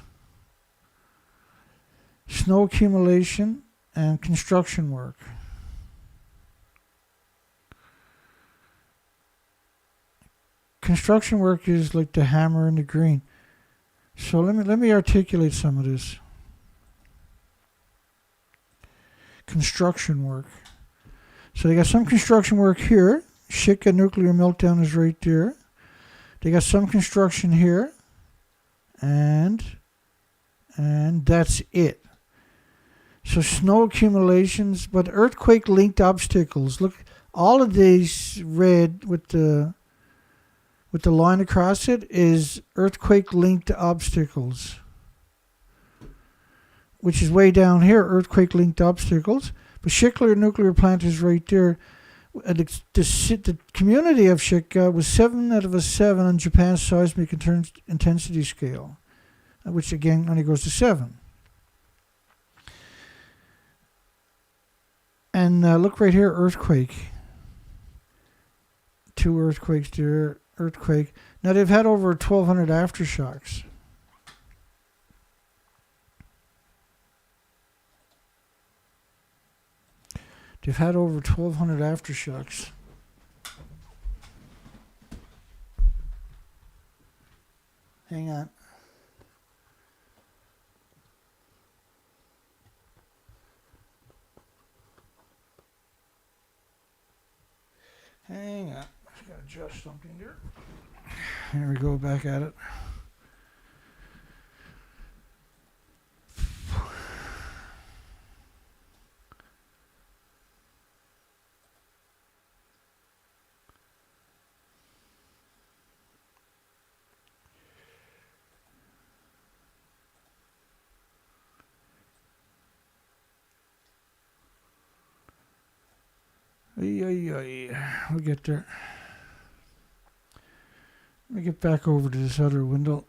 snow accumulation, and construction work. Construction work is like the hammer and the green. So let me articulate some of this. Construction work. So they got some construction work here. Shika nuclear meltdown is right there. They got some construction here. And that's it. So snow accumulations, but earthquake linked obstacles. Look, all of these red with the line across it is earthquake linked obstacles, which is way down here, earthquake linked obstacles. But Shika nuclear plant is right there. The community of Shika was 7 out of a 7 on Japan's seismic intensity scale, which again only goes to 7. And look right here, earthquake. 2 earthquakes there, earthquake. Now they've had over 1,200 aftershocks. They've had over 1,200 aftershocks. Hang on. Hang on. I've got to adjust something there. Here we go, back at it. We'll get there. Let me get back over to this other window.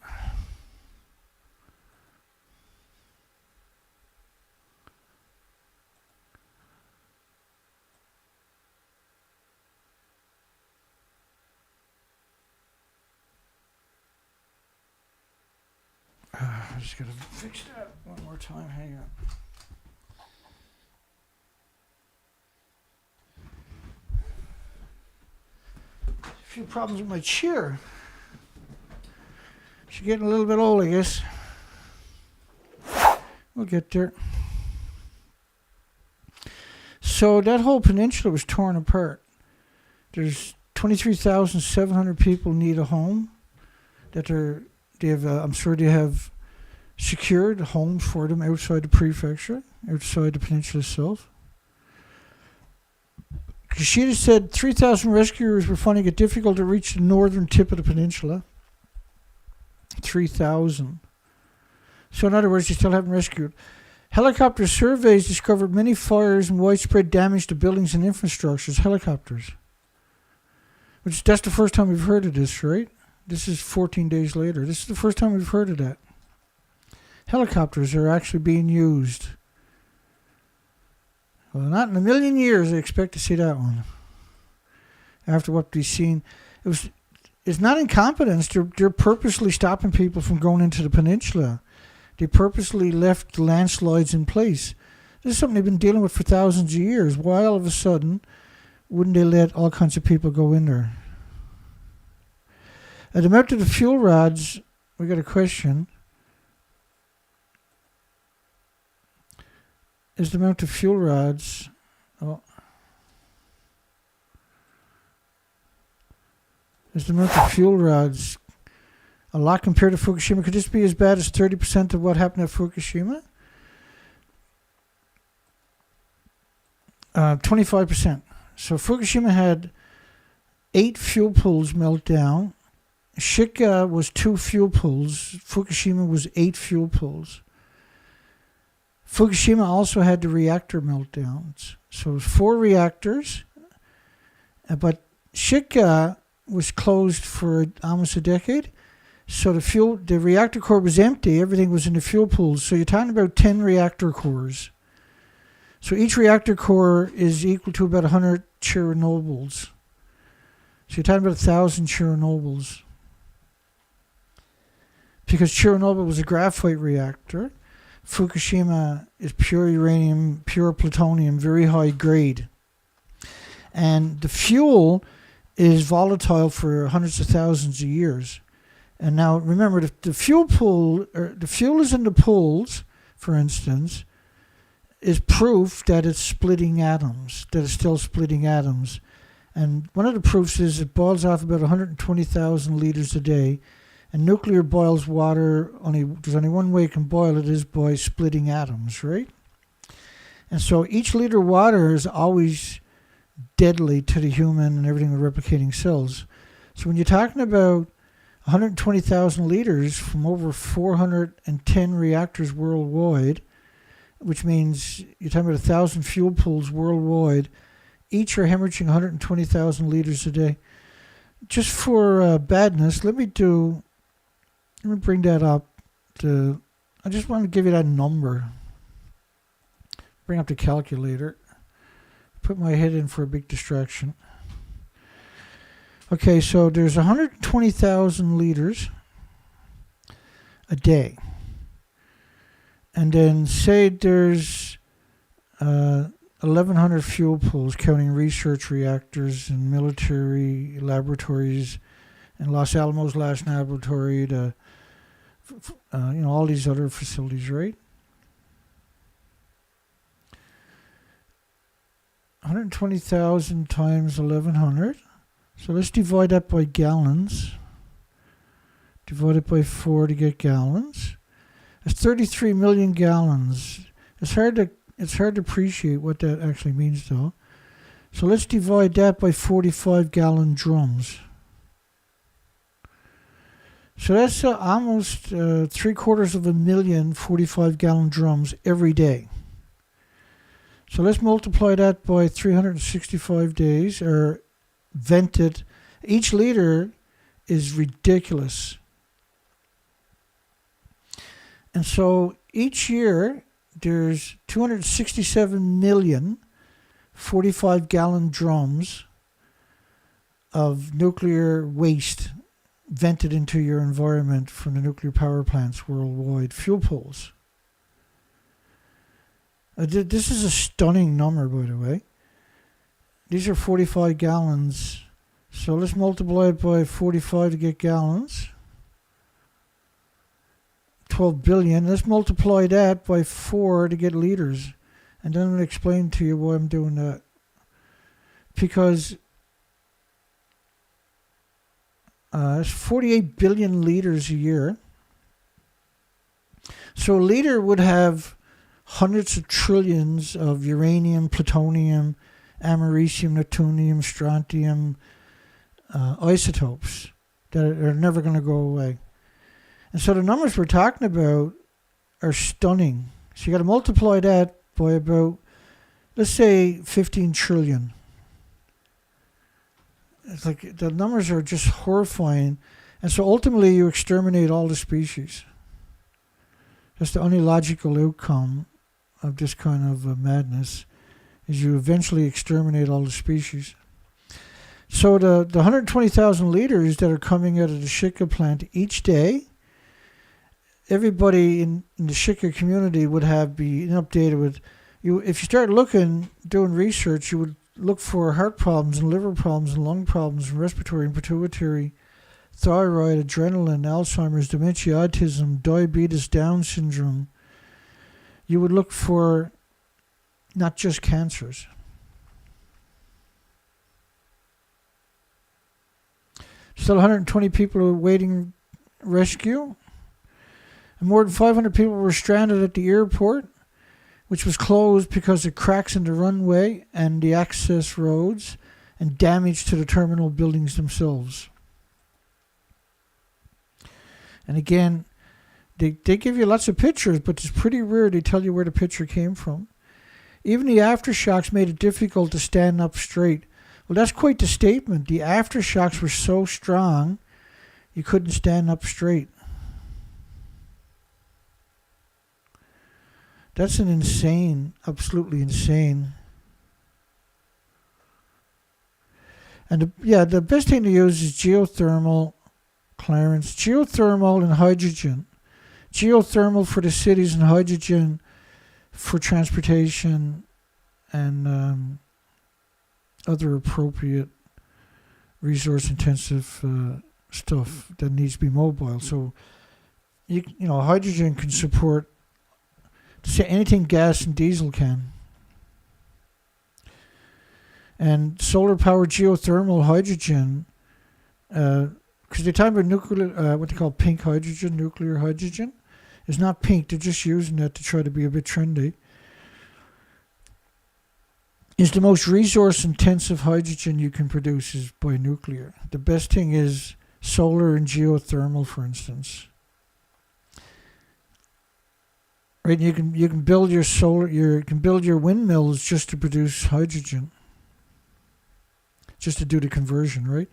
I just gotta fix that one more time. Hang on. A few problems with my chair. She's getting a little bit old, I guess. We'll get there. So that whole peninsula was torn apart. There's 23,700 people need a home. I'm sure they have secured homes for them outside the prefecture, outside the peninsula itself. Kishida said 3,000 rescuers were finding it difficult to reach the northern tip of the peninsula. 3,000. So in other words, they still haven't rescued. Helicopter surveys discovered many fires and widespread damage to buildings and infrastructures. Helicopters. That's the first time we've heard of this, right? This is 14 days later. This is the first time we've heard of that. Helicopters are actually being used. Well, not in a million years I expect to see that one. After what we've seen. It's not incompetence. They're purposely stopping people from going into the peninsula. They purposely left landslides in place. This is something they've been dealing with for thousands of years. Why all of a sudden wouldn't they let all kinds of people go in there? At the amount of the fuel rods, we got a question. Is the amount of fuel rods... Is the amount of fuel rods a lot compared to Fukushima? Could this be as bad as 30% of what happened at Fukushima? 25%. So Fukushima had 8 fuel pools melt down. Shika was 2 fuel pools. Fukushima was 8 fuel pools. Fukushima also had the reactor meltdowns. So it was 4 reactors, but Shika was closed for almost a decade. So the reactor core was empty. Everything was in the fuel pools. So you're talking about 10 reactor cores. So each reactor core is equal to about 100 Chernobyls. So you're talking about 1,000 Chernobyls. Because Chernobyl was a graphite reactor. Fukushima is pure uranium, pure plutonium, very high grade. And the fuel is volatile for hundreds of thousands of years. And now remember, the fuel pool, or the fuel is in the pools, for instance, is proof that it's splitting atoms, that it's still splitting atoms. And one of the proofs is it boils off about 120,000 liters a day. And nuclear boils water, there's only one way it can boil it, is by splitting atoms, right? And so each liter of water is always deadly to the human and everything with replicating cells. So when you're talking about 120,000 liters from over 410 reactors worldwide, which means you're talking about 1,000 fuel pools worldwide, each are hemorrhaging 120,000 liters a day. Just for badness, let me bring that up. I just want to give you that number. Bring up the calculator. Put my head in for a big distraction. Okay, so there's 120,000 liters a day. And then say there's 1,100 fuel pools, counting research reactors and military laboratories and Los Alamos Last Laboratory, all these other facilities, right? 120,000 times 1,100. So let's divide that by gallons. Divide it by 4 to get gallons. That's 33 million gallons. It's hard to appreciate what that actually means, though. So let's divide that by 45-gallon drums. So that's almost 750,000 45-gallon drums every day. So let's multiply that by 365 days, or vented. Each liter is ridiculous. And so each year there's 267 million 45-gallon drums of nuclear waste vented into your environment from the nuclear power plants worldwide, fuel pools. This is a stunning number, by the way. These are 45 gallons. So let's multiply it by 45 to get gallons. 12 billion. Let's multiply that by 4 to get liters. And then I'll explain to you why I'm doing that. Because it's 48 billion liters a year. So a liter would have hundreds of trillions of uranium, plutonium, americium, neptunium, strontium isotopes that are never going to go away. And so the numbers we're talking about are stunning. So you got to multiply that by about, let's say, 15 trillion. It's like the numbers are just horrifying. And so ultimately you exterminate all the species. That's the only logical outcome of this kind of madness, is you eventually exterminate all the species. So the 120,000 liters that are coming out of the Shika plant each day, everybody in the Shika community would be updated with you. If you start doing research, you would look for heart problems and liver problems and lung problems and respiratory and pituitary, thyroid, adrenaline, Alzheimer's, dementia, autism, diabetes, Down syndrome. You would look for not just cancers. Still 120 people are awaiting rescue. And more than 500 people were stranded at the airport, which was closed because of cracks in the runway and the access roads and damage to the terminal buildings themselves. And again, they give you lots of pictures, but it's pretty rare they tell you where the picture came from. Even the aftershocks made it difficult to stand up straight. Well, that's quite the statement. The aftershocks were so strong, you couldn't stand up straight. That's an insane, absolutely insane. And the best thing to use is geothermal, Clarence. Geothermal and hydrogen. Geothermal for the cities and hydrogen for transportation and other appropriate resource-intensive stuff that needs to be mobile. So, you know, hydrogen can support anything gas and diesel can. And solar-powered geothermal hydrogen, because they talk about nuclear, what they call pink hydrogen, nuclear hydrogen. It's not pink, they're just using that to try to be a bit trendy. Is the most resource-intensive hydrogen you can produce is by nuclear. The best thing is solar and geothermal, for instance. Right, you can build your you can build your windmills just to produce hydrogen. Just to do the conversion, right?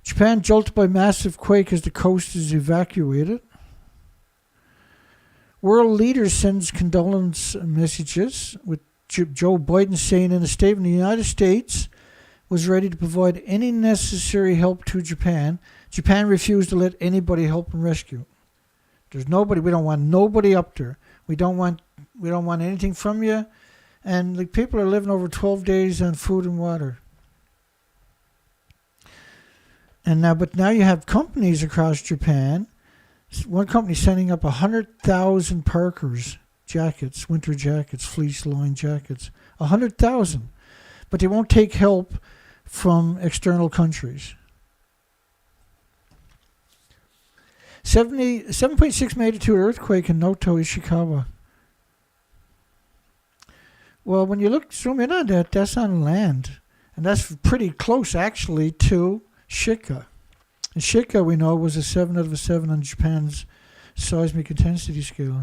Japan jolted by massive quake as the coast is evacuated. World leaders sends condolence messages, with Joe Biden saying in a statement the United States was ready to provide any necessary help to Japan. Japan refused to let anybody help and rescue. There's nobody. We don't want nobody up there. We don't want anything from you. And the people are living over 12 days on food and water. But now you have companies across Japan. One company sending up 100,000 Parkers jackets, winter jackets, fleece-lined jackets. 100,000. But they won't take help from external countries. 7.6 magnitude earthquake in Noto, Ishikawa. Well, when you zoom in on that, that's on land. And that's pretty close, actually, to Shika. And Shika, we know, was a 7 out of a 7 on Japan's seismic intensity scale.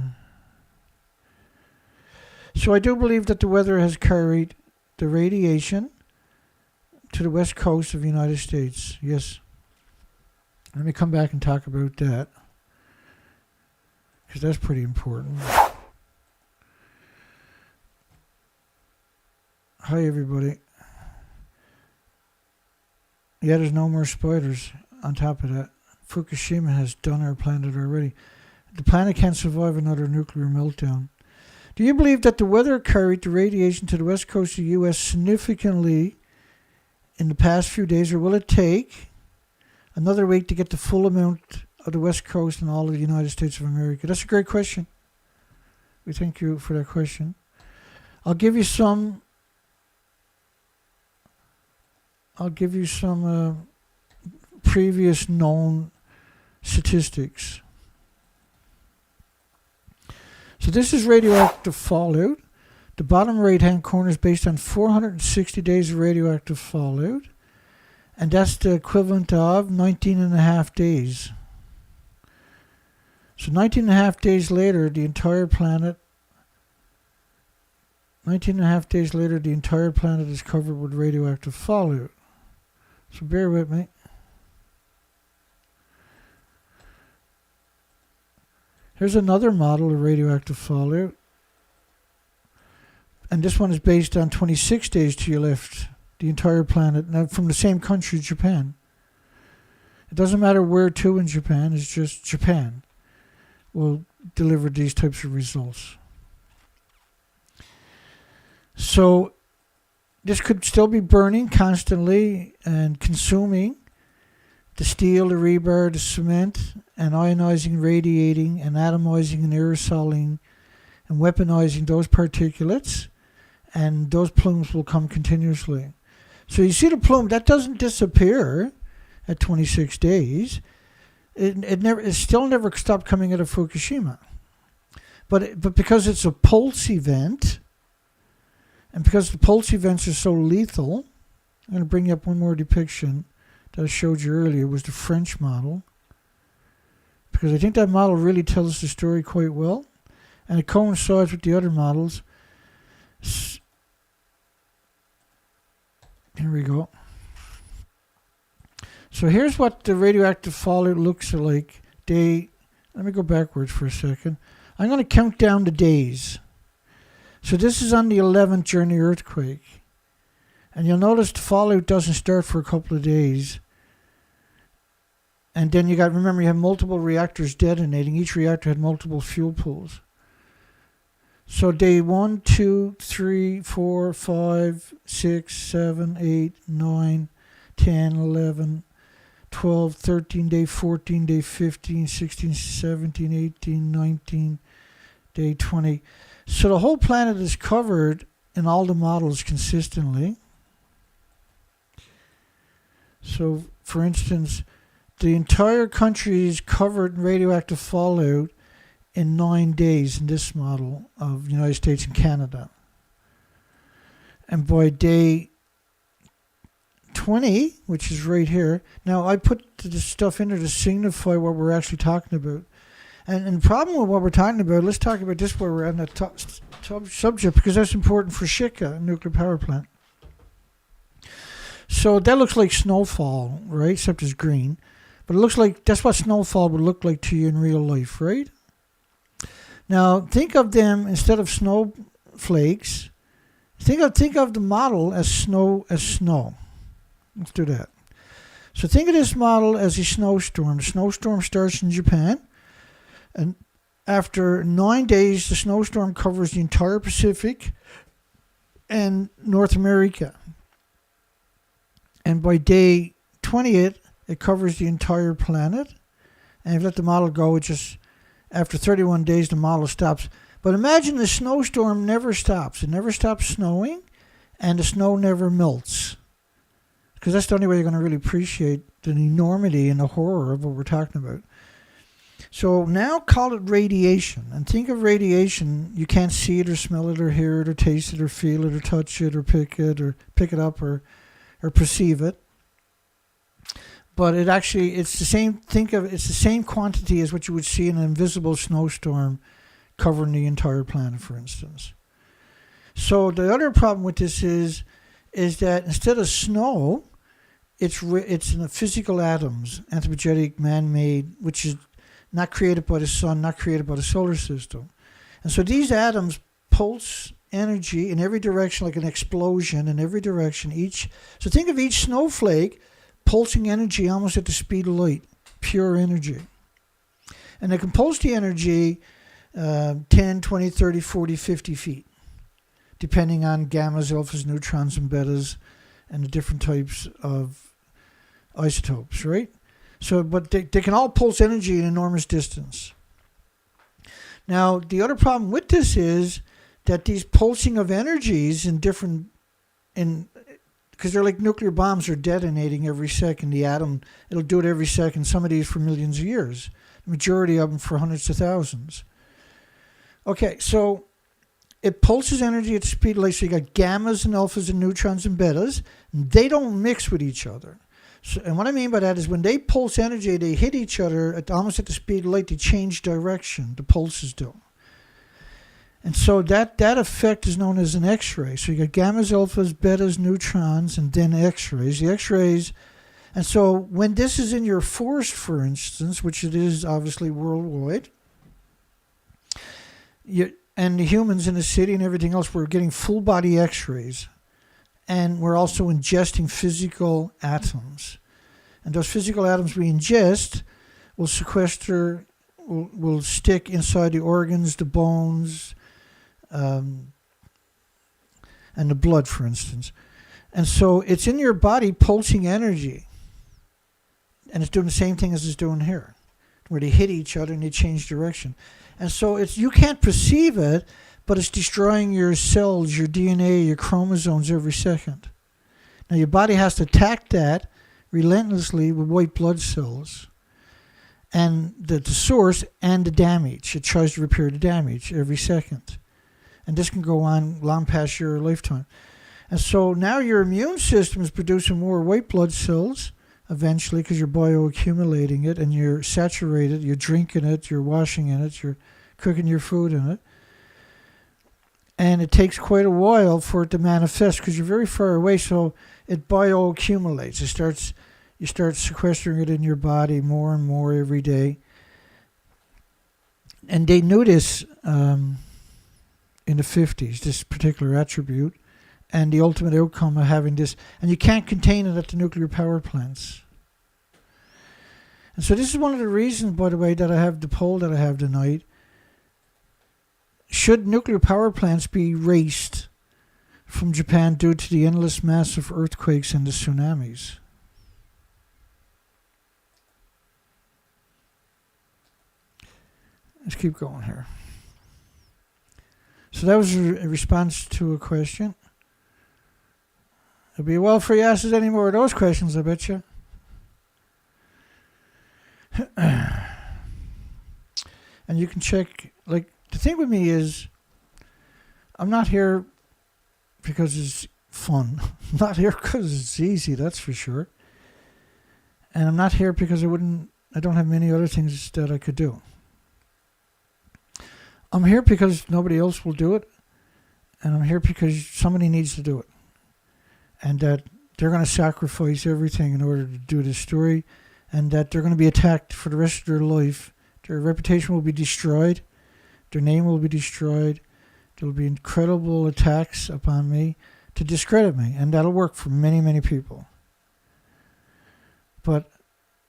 So I do believe that the weather has carried the radiation to the west coast of the United States. Yes. Let me come back and talk about that, because that's pretty important. Hi, everybody. Yeah, there's no more spiders on top of that. Fukushima has done our planet already. The planet can't survive another nuclear meltdown. Do you believe that the weather carried the radiation to the west coast of the U.S. significantly in the past few days, or will it take another week to get the full amount of the west coast and all of the United States of America? That's a great question. We thank you for that question. I'll give you some previous known statistics. So this is radioactive fallout. The bottom right-hand corner is based on 460 days of radioactive fallout. And that's the equivalent of 19 and a half days. So 19 and a half days later, the entire planet is covered with radioactive fallout. So bear with me. Here's another model of radioactive fallout. And this one is based on 26 days to your left. The entire planet. Now from the same country, Japan. It doesn't matter where to in Japan. It's just Japan will deliver these types of results. So this could still be burning constantly and consuming the steel, the rebar, the cement, and ionizing, radiating, and atomizing and aerosoling and weaponizing those particulates, and those plumes will come continuously. So you see the plume, that doesn't disappear at 26 days. It still never stopped coming out of Fukushima. But because it's a pulse event, and because the pulse events are so lethal, I'm going to bring you up one more depiction that I showed you earlier. It was the French model. Because I think that model really tells the story quite well. And it coincides with the other models. Here we go. So here's what the radioactive fallout looks like. Let me go backwards for a second. I'm going to count down the days. So this is on the 11th during the earthquake. And you'll notice the fallout doesn't start for a couple of days. And then remember, you have multiple reactors detonating. Each reactor had multiple fuel pools. So day 1, 2, 3, 4, 5, 6, 7, 8, 9, 10, 11, 12, 13, day 14, day 15, 16, 17, 18, 19, day 20. So the whole planet is covered in all the models consistently. So, for instance, the entire country is covered in radioactive fallout in 9 days in this model of the United States and Canada. And by day 20, which is right here, now I put this stuff in there to signify what we're actually talking about. And the problem with what we're talking about, let's talk about this where we're at in that top subject, because that's important for Shika, a nuclear power plant. So that looks like snowfall, right? Except it's green. But it looks like that's what snowfall would look like to you in real life, right? Now, think of them instead of snowflakes. Think of the model as snow. Let's do that. So think of this model as a snowstorm. The snowstorm starts in Japan, and after 9 days, the snowstorm covers the entire Pacific and North America. And by day 28, it covers the entire planet. And if you let the model go, it just, after 31 days, the model stops. But imagine the snowstorm never stops. It never stops snowing, and the snow never melts. Because that's the only way you're going to really appreciate the enormity and the horror of what we're talking about. So now call it radiation. And think of radiation, you can't see it or smell it or hear it or taste it or feel it or touch it or pick it up or perceive it. But it's the same. It's the same quantity as what you would see in an invisible snowstorm covering the entire planet, for instance. So the other problem with this is that instead of snow, it's in the physical atoms, anthropogenic, man-made, which is not created by the sun, not created by the solar system. And so these atoms pulse energy in every direction, like an explosion in every direction. So think of each snowflake pulsing energy almost at the speed of light, pure energy. And they can pulse the energy 10, 20, 30, 40, 50 feet, depending on gammas, alphas, neutrons, and betas, and the different types of isotopes, right? So, but they can all pulse energy an enormous distance. Now, the other problem with this is that these pulsing of energies because they're like nuclear bombs are detonating every second. The atom, it'll do it every second. Some of these for millions of years. The majority of them for hundreds of thousands. Okay, so it pulses energy at the speed of light. So you got gammas and alphas and neutrons and betas. And they don't mix with each other. So, and what I mean by that is when they pulse energy, they hit each other almost at the speed of light. They change direction. The pulses do. And so that effect is known as an X-ray. So you got gammas, alphas, betas, neutrons, and then X-rays. The X-rays, and so when this is in your forest, for instance, which it is obviously worldwide, and the humans in the city and everything else, we're getting full body X-rays. And we're also ingesting physical atoms. And those physical atoms we ingest will sequester, will stick inside the organs, the bones, and the blood, for instance. And so it's in your body pulsing energy. And it's doing the same thing as it's doing here, where they hit each other and they change direction. And so you can't perceive it, but it's destroying your cells, your DNA, your chromosomes every second. Now your body has to attack that relentlessly with white blood cells. And the source and the damage. It tries to repair the damage every second. And this can go on long past your lifetime. And so now your immune system is producing more white blood cells eventually because you're bioaccumulating it and you're saturated, you're drinking it, you're washing in it, you're cooking your food in it. And it takes quite a while for it to manifest because you're very far away, so it bioaccumulates. It starts, you start sequestering it in your body more and more every day. And they knew this in the 50s, this particular attribute, and the ultimate outcome of having this. And you can't contain it at the nuclear power plants. And so this is one of the reasons, by the way, that I have the poll that I have tonight. Should nuclear power plants be erased from Japan due to the endless massive earthquakes and the tsunamis? Let's keep going here. So that was a response to a question. It'll be a while for you asking any more of those questions, I bet you. And you can check, like, the thing with me is, I'm not here because it's fun. I'm not here because it's easy, that's for sure. And I'm not here because I don't have many other things that I could do. I'm here because nobody else will do it. And I'm here because somebody needs to do it. And that they're going to sacrifice everything in order to do this story. And that they're going to be attacked for the rest of their life. Their reputation will be destroyed. Their name will be destroyed. There will be incredible attacks upon me to discredit me. And that'll work for many, many people. But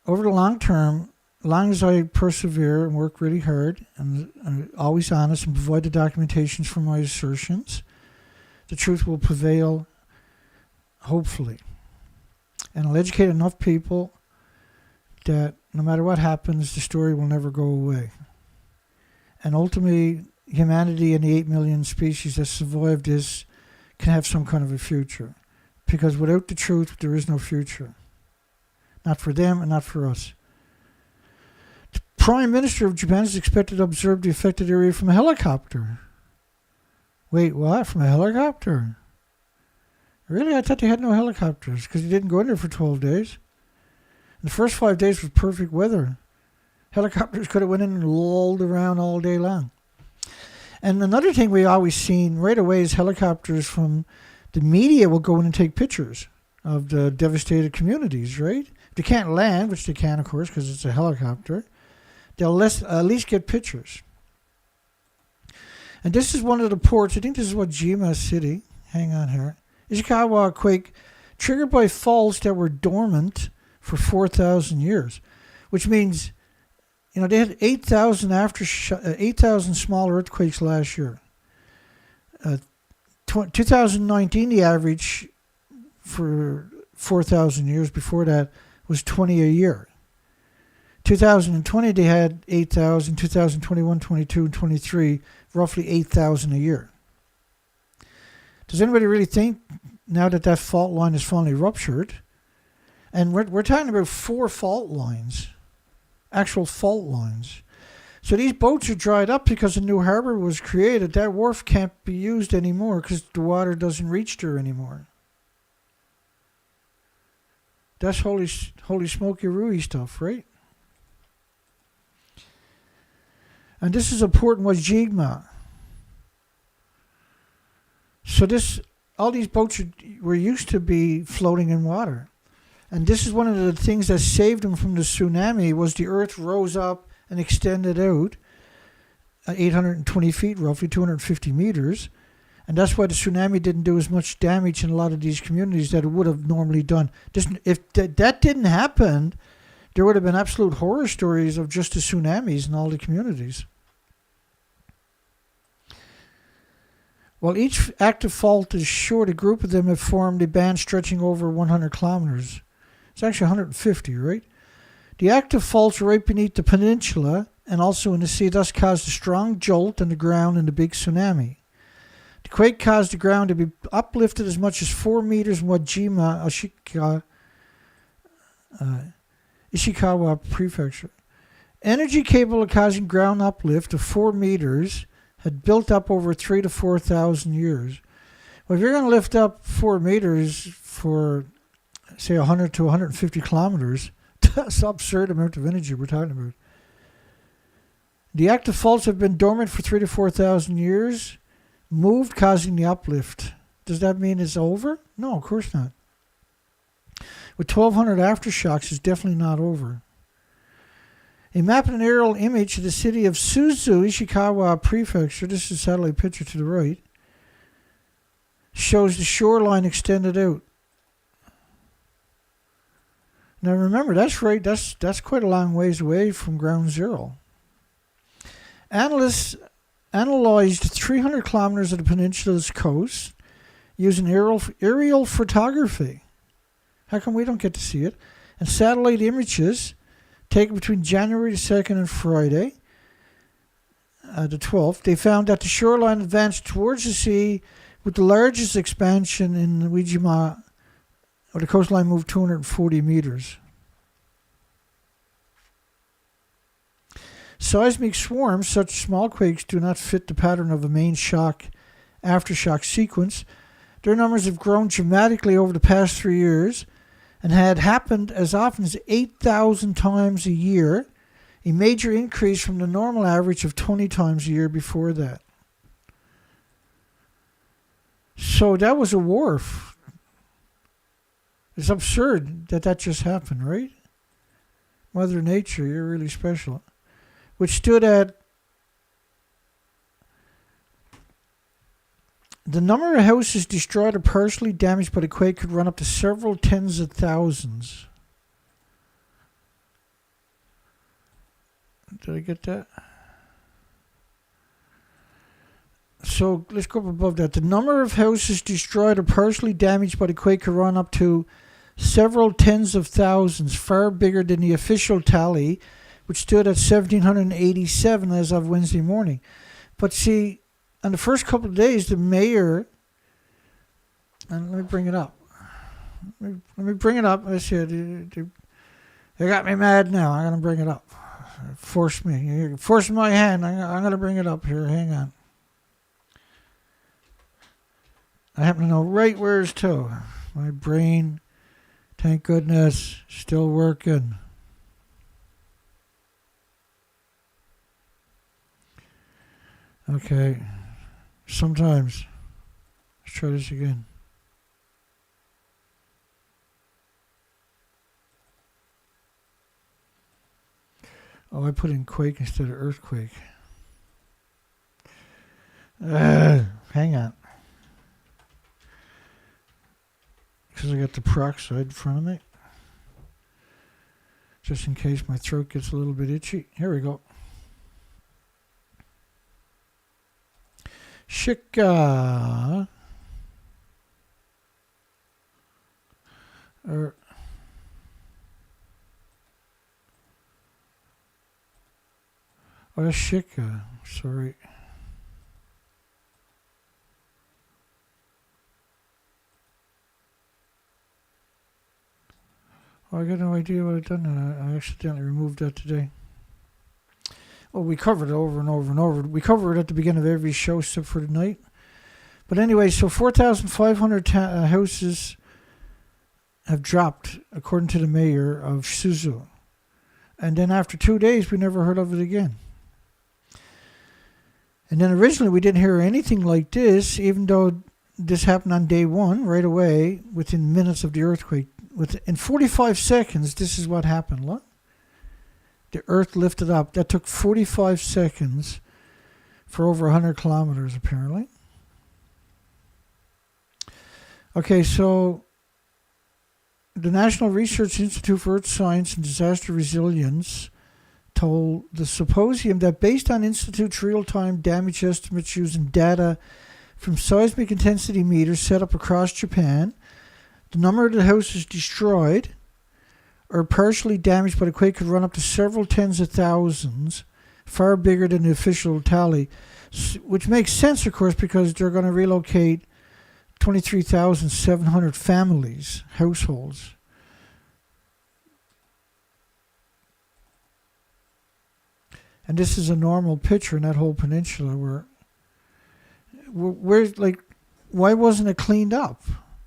over the long term, as long as I persevere and work really hard and I'm always honest and provide the documentations for my assertions, the truth will prevail, hopefully. And I'll educate enough people that no matter what happens, the story will never go away. And ultimately, humanity and the 8 million species that survived this can have some kind of a future. Because without the truth, there is no future. Not for them and not for us. The Prime Minister of Japan is expected to observe the affected area from a helicopter. Wait, what? From a helicopter? Really? I thought they had no helicopters because he didn't go in there for 12 days. And the first 5 days was perfect weather. Helicopters could have went in and lolled around all day long. And another thing we always seen right away is helicopters from the media will go in and take pictures of the devastated communities, right? If they can't land, which they can, of course, because it's a helicopter, they'll at least get pictures. And this is one of the ports. I think this is Wajima City. Hang on here. Ishikawa quake triggered by faults that were dormant for 4,000 years, which means, you know, they had 8,000 small earthquakes last year. 2019, the average for 4,000 years before that was 20 a year. 2020, they had 8,000. 2021, 22, and 23, roughly 8,000 a year. Does anybody really think now that that fault line is finally ruptured? And we're talking about 4 fault lines, actual fault lines. So these boats are dried up because a new harbor was created. That wharf can't be used anymore because the water doesn't reach there anymore. That's holy smoky Rui stuff, right? And this is a port in Wajima. So all these boats were used to be floating in water. And this is one of the things that saved them from the tsunami was the earth rose up and extended out 820 feet, roughly 250 meters. And that's why the tsunami didn't do as much damage in a lot of these communities that it would have normally done. If that didn't happen, there would have been absolute horror stories of just the tsunamis in all the communities. While each active fault is short, a group of them have formed a band stretching over 100 kilometers. It's actually 150, right? The active faults are right beneath the peninsula and also in the sea, thus caused a strong jolt on the ground in the big tsunami. The quake caused the ground to be uplifted as much as 4 meters in Wajima, Ishikawa Prefecture. Energy capable of causing ground uplift of 4 meters had built up over 3,000 to 4,000 years. Well, if you're going to lift up 4 meters for, say, 100 to 150 kilometers, that's an absurd amount of energy we're talking about. The active faults have been dormant for 3,000 to 4,000 years, moved, causing the uplift. Does that mean it's over? No, of course not. with 1,200 aftershocks is definitely not over. A map and an aerial image of the city of Suzu, Ishikawa Prefecture, this is a satellite picture to the right, shows the shoreline extended out. Now remember, that's right, that's quite a long ways away from ground zero. Analysts analyzed 300 kilometers of the peninsula's coast using aerial photography. How come we don't get to see it? And satellite images taken between January the 2nd and Friday, the 12th. They found that the shoreline advanced towards the sea with the largest expansion in Wajima, or the coastline moved 240 meters. Seismic swarms, such small quakes, do not fit the pattern of a main shock aftershock sequence. Their numbers have grown dramatically over the past 3 years and had happened as often as 8,000 times a year, a major increase from the normal average of 20 times a year before that. So that was a wharf. It's absurd that just happened, right? Mother Nature, you're really special. Which stood at the number of houses destroyed or partially damaged by the quake could run up to several tens of thousands. Did I get that? So let's go up above that. The number of houses destroyed or partially damaged by the quake could run up to several tens of thousands, far bigger than the official tally, which stood at 1,787 as of Wednesday morning. But see, on the first couple of days, the mayor, and let me bring it up. Let me bring it up. I said, they got me mad now. I'm going to bring it up. Force me. You're forcing my hand. I'm going to bring it up here. Hang on. I happen to know right where it's to. My brain, thank goodness, still working. Okay. Sometimes. Let's try this again. Oh, I put in quake instead of earthquake. Hang on. Because I got the peroxide in front of me. Just in case my throat gets a little bit itchy. Here we go. Shika. Oh, that's Shika. Sorry. Oh, I got no idea what I've done. I accidentally removed that today. Well, we covered it over and over and over. We cover it at the beginning of every show except for tonight. But anyway, so 4,500 houses have dropped, according to the mayor of Suzu. And then after 2 days, we never heard of it again. And then originally we didn't hear anything like this, even though this happened on day one, right away, within minutes of the earthquake. In 45 seconds, this is what happened. Look. The earth lifted up. That took 45 seconds for over 100 kilometers, apparently. Okay, so the National Research Institute for Earth Science and Disaster Resilience told the symposium that based on Institute's real-time damage estimates using data from seismic intensity meters set up across Japan, the number of the houses destroyed or partially damaged by the quake could run up to several tens of thousands, far bigger than the official tally, which makes sense, of course, because they're going to relocate 23,700 families, households. And this is a normal picture in that whole peninsula where's like, why wasn't it cleaned up?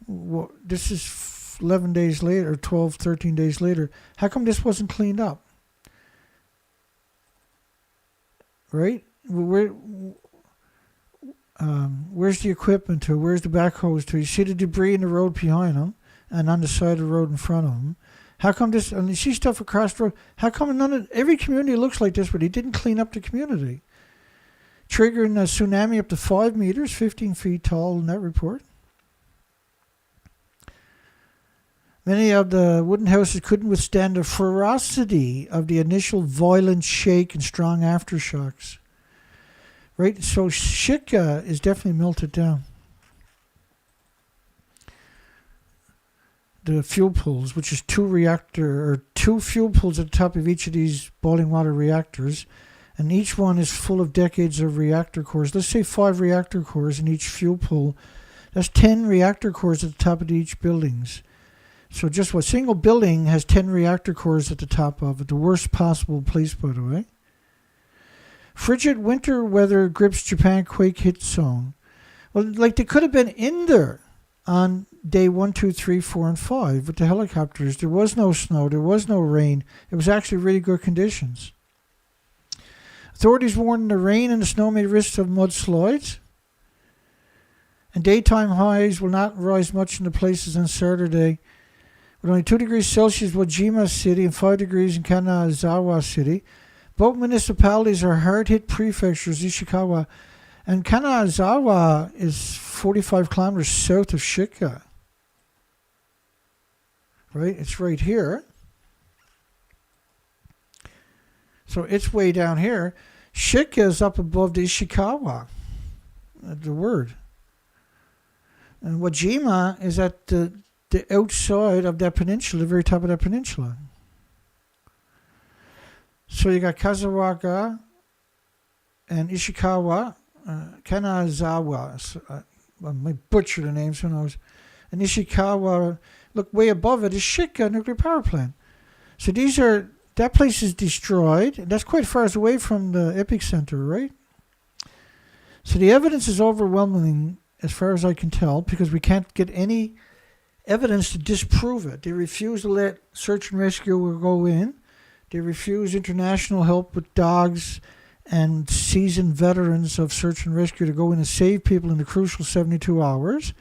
Well, this is 11 days later, or 12, 13 days later. How come this wasn't cleaned up? Right? Where's the equipment to? Where's the backhoes to? You see the debris in the road behind them, and on the side of the road in front of them. How come this, and you see stuff across the road, how come every community looks like this, but he didn't clean up the community? Triggering a tsunami up to 5 meters, 15 feet tall in that report. Many of the wooden houses couldn't withstand the ferocity of the initial violent shake and strong aftershocks. Right, so Shika is definitely melted down. The fuel pools, which is two fuel pools at the top of each of these boiling water reactors, and each one is full of decades of reactor cores. Let's say 5 reactor cores in each fuel pool. That's 10 reactor cores at the top of each buildings. So just what single building has 10 reactor cores at the top of it, the worst possible place, by the way. Frigid winter weather grips Japan quake-hit zone. Well, like they could have been in there on day 1, 2, 3, 4, and 5 with the helicopters. There was no snow. There was no rain. It was actually really good conditions. Authorities warned the rain and the snow may risk of mudslides. And daytime highs will not rise much in the places on Saturday. With only 2 degrees Celsius Wajima City and 5 degrees in Kanazawa City. Both municipalities are hard-hit prefectures, Ishikawa. And Kanazawa is 45 kilometers south of Shika. Right? It's right here. So it's way down here. Shika is up above the Ishikawa. The word. And Wajima is at the outside of that peninsula, the very top of that peninsula. So you got Kazawaga and Ishikawa. Kanazawa, I might butcher the names, who knows. And Ishikawa, look, way above it is Shika nuclear power plant. So that place is destroyed. And that's quite far away from the epicenter, right? So the evidence is overwhelming as far as I can tell, because we can't get any evidence to disprove it. They refuse to let search and rescue go in. They refuse international help with dogs and seasoned veterans of search and rescue to go in and save people in the crucial 72 hours.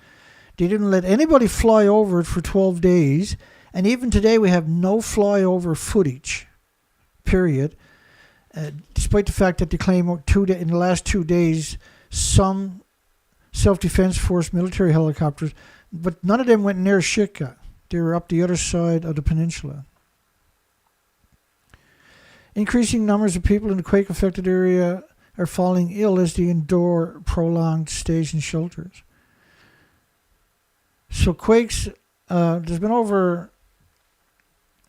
They didn't let anybody fly over it for 12 days. And even today we have no flyover footage, period. Despite the fact that they claim in the last 2 days some self-defense force military helicopters, but none of them went near Shika. They were up the other side of the peninsula. Increasing numbers of people in the quake-affected area are falling ill as they endure prolonged stays in shelters. So quakes, there's been over,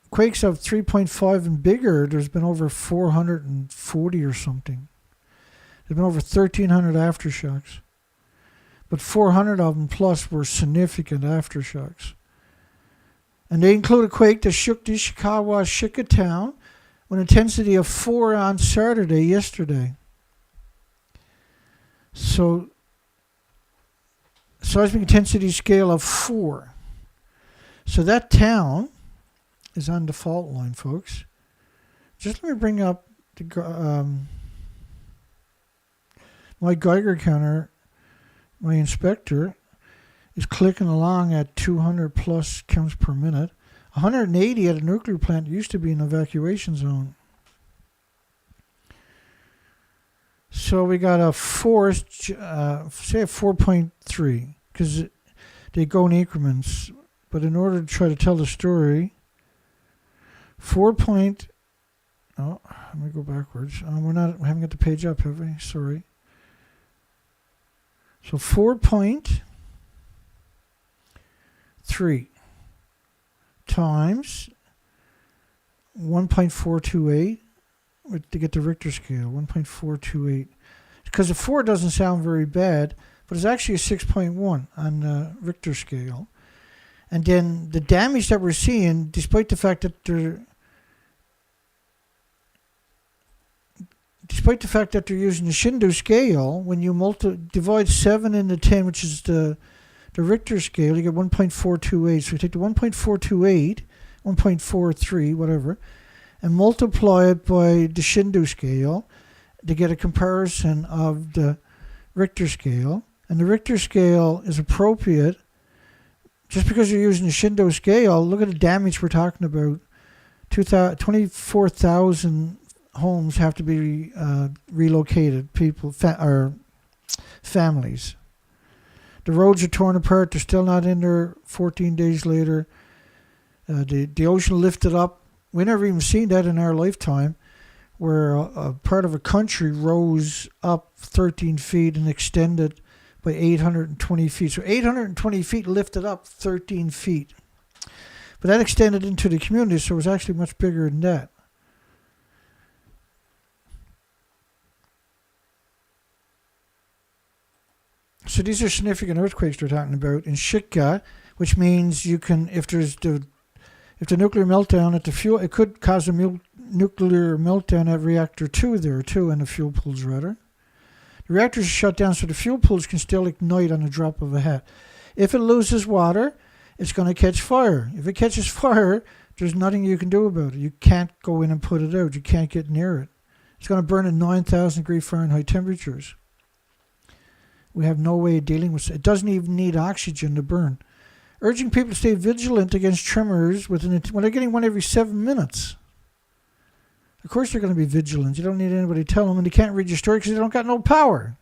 quakes of 3.5 and bigger, there's been over 440 or something. There's been over 1,300 aftershocks. But 400 of them plus were significant aftershocks. And they include a quake that shook the Ishikawa Shika Town, with an intensity of 4 on Saturday, yesterday. So, seismic intensity scale of 4. So that town is on the fault line, folks. Just let me bring up the my Geiger counter. My inspector is clicking along at 200 plus counts per minute. 180 at a nuclear plant used to be an evacuation zone. So we got a force, say a 4.3, because they go in increments. But in order to try to tell the story, let me go backwards. We haven't got the page up, have we? Sorry. So 4.3 times 1.428 to get the Richter scale, 1.428. Because a 4 doesn't sound very bad, but it's actually a 6.1 on the Richter scale. And then the damage that we're seeing, despite the fact that they're using the Shindu scale, when you divide 7 into 10, which is the Richter scale, you get 1.428. So you take the 1.428, 1.43, whatever, and multiply it by the Shindu scale to get a comparison of the Richter scale. And the Richter scale is appropriate just because you're using the Shindo scale, look at the damage we're talking about. 24,000 homes have to be relocated, or families. The roads are torn apart. They're still not in there 14 days later. The ocean lifted up. We never even seen that in our lifetime, where a part of a country rose up 13 feet and extended by 820 feet. So 820 feet lifted up 13 feet. But that extended into the community, so it was actually much bigger than that. So these are significant earthquakes we're talking about in Shika, which means you can, if the nuclear meltdown at the fuel, it could cause a nuclear meltdown at reactor 2 there too, and the fuel pools rather. The reactors are shut down so the fuel pools can still ignite on a drop of a hat. If it loses water, it's going to catch fire. If it catches fire, there's nothing you can do about it. You can't go in and put it out. You can't get near it. It's going to burn at 9,000 degree Fahrenheit temperatures. We have no way of dealing with it. It doesn't even need oxygen to burn. Urging people to stay vigilant against tremors when they're getting one every 7 minutes. Of course they're going to be vigilant. You don't need anybody to tell them, and they can't read your story because they don't got no power.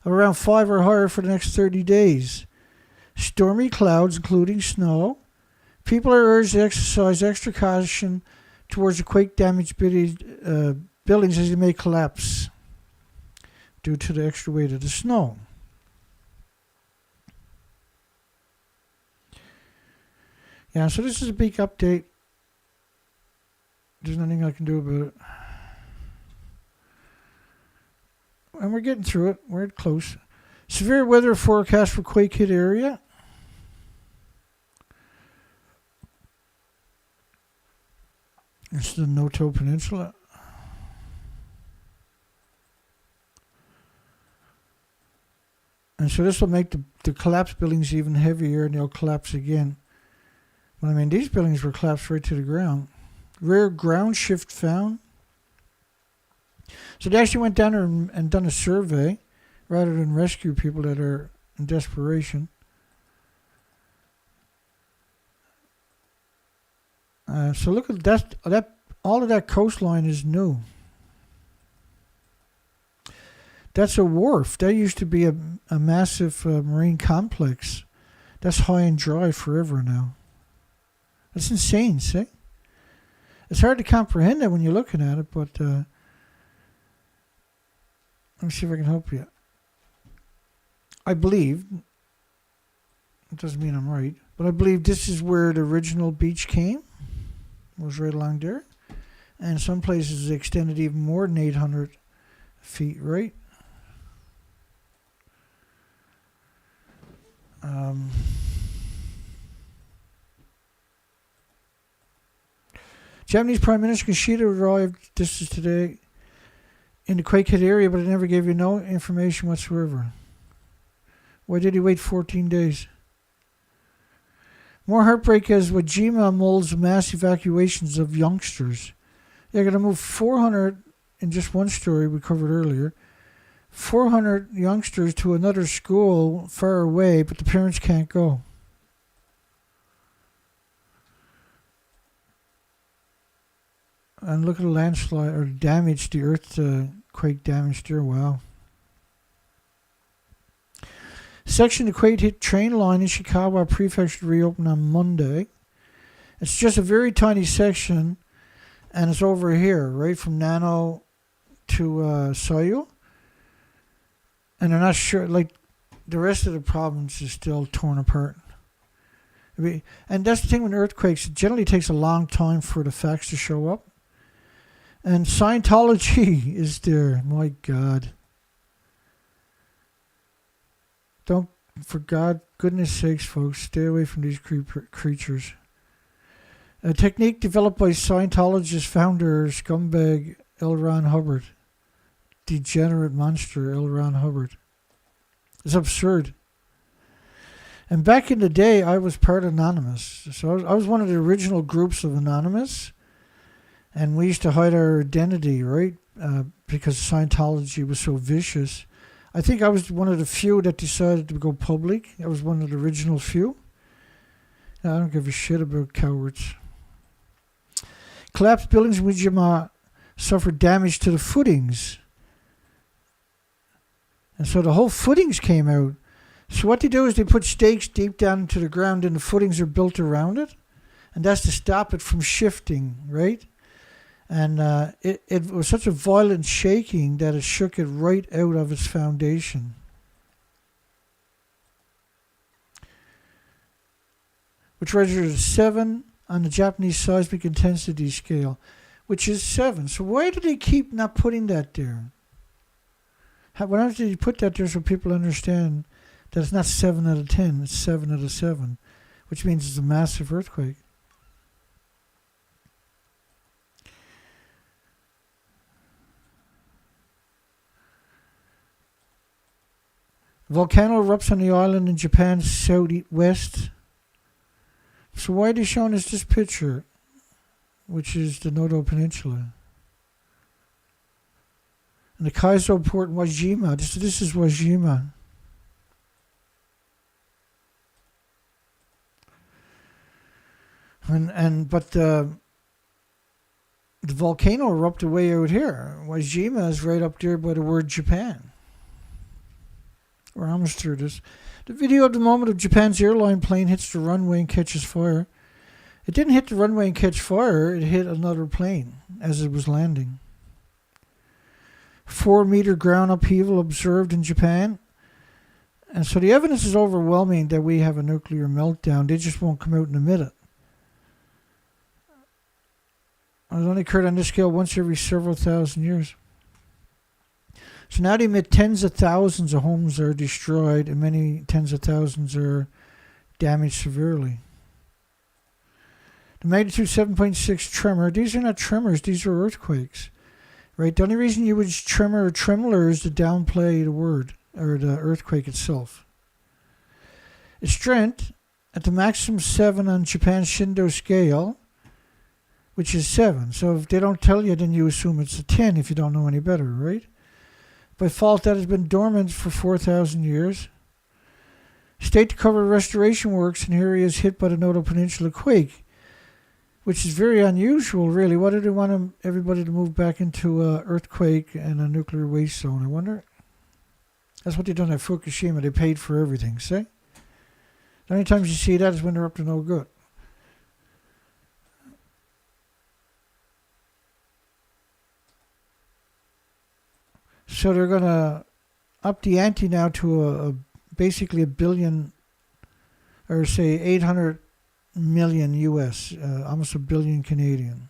Around 5 or higher for the next 30 days. Stormy clouds, including snow. People are urged to exercise extra caution towards the quake-damaged buildings as they may collapse due to the extra weight of the snow. Yeah, so this is a big update. There's nothing I can do about it. And we're getting through it. We're close. Severe weather forecast for quake-hit area. It's the Noto Peninsula. And so this will make the collapsed buildings even heavier, and they'll collapse again. But I mean, these buildings were collapsed right to the ground. Rare ground shift found. So they actually went down there and done a survey rather than rescue people that are in desperation. So look at that. All of that coastline is new. That's a wharf. That used to be a massive marine complex. That's high and dry forever now. That's insane, see? It's hard to comprehend that when you're looking at it, but let me see if I can help you. I believe, it doesn't mean I'm right, but I believe this is where the original beach came. It was right along there. And some places it extended even more than 800 feet, right? Japanese Prime Minister Kishida arrived, this is today, in the quake-hit area, but it never gave you no information whatsoever. Why did he wait 14 days? More heartbreak as Wajima molds mass evacuations of youngsters. They're going to move 400, in just one story we covered earlier, 400 youngsters to another school far away, but the parents can't go. And look at the landslide, or damage, the earthquake damaged there. Wow. Section of Quake-hit train line in Ishikawa Prefecture reopened on Monday. It's just a very tiny section, and it's over here, right from Nanao to Soyu. And they're not sure, like, the rest of the province is still torn apart. And that's the thing with earthquakes. It generally takes a long time for the facts to show up. And Scientology is there. My God. Don't, for goodness sakes, folks, stay away from these creatures. A technique developed by Scientologist founder, scumbag L. Ron Hubbard. Degenerate monster L. Ron Hubbard. It's absurd. And back in the day, I was part of Anonymous. So I was one of the original groups of Anonymous. And we used to hide our identity, right? Because Scientology was so vicious. I think I was one of the few that decided to go public. I was one of the original few. I don't give a shit about cowards. Collapsed buildings in Wajima suffered damage to the footings. And so the whole footings came out. So what they do is they put stakes deep down into the ground and the footings are built around it. And that's to stop it from shifting, right? And it was such a violent shaking that it shook it right out of its foundation. Which registered 7 on the Japanese seismic intensity scale, which is 7. So why do they keep not putting that there? Why don't they put that there so people understand that it's not 7 out of 10, it's 7 out of 7, which means it's a massive earthquake. Volcano erupts on the island in Japan's southwest. So why are they showing us this picture, which is the Noto Peninsula? And the Kaizo port in Wajima. This is Wajima. But the volcano erupted way out here. Wajima is right up there by the word Japan. We're almost through this. The video of the moment of Japan's airline plane hits the runway and catches fire. It didn't hit the runway and catch fire. It hit another plane as it was landing. 4-meter ground upheaval observed in Japan. And so the evidence is overwhelming that we have a nuclear meltdown. They just won't come out and admit it. It only occurred on this scale once every several thousand years. So now they admit tens of thousands of homes are destroyed and many tens of thousands are damaged severely. The magnitude 7.6 tremor, these are not tremors, these are earthquakes. Right? The only reason you use tremor or tremor is to downplay the word or the earthquake itself. Its strength at the maximum 7 on Japan's Shindo scale, which is 7. So if they don't tell you, then you assume it's a 10 if you don't know any better, right? By fault, that has been dormant for 4,000 years. State to cover restoration works in areas hit by the Noto Peninsula quake, which is very unusual, really. Why do they want everybody to move back into an earthquake and a nuclear waste zone? I wonder. That's what they done at Fukushima. They paid for everything, see? The only times you see that is when they're up to no good. So they're going to up the ante now to basically $1 billion, or say 800 million US, almost $1 billion Canadian.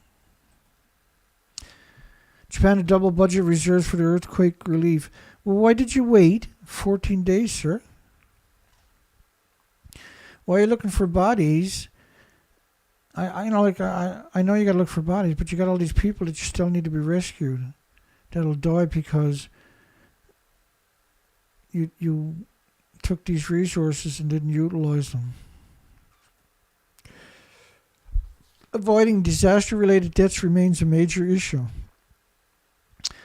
Japan to double budget reserves for the earthquake relief. Well, why did you wait 14 days, sir? Why are you looking for bodies? I know you got to look for bodies, but you got all these people that you still need to be rescued that'll die because you took these resources and didn't utilize them. Avoiding disaster-related deaths remains a major issue.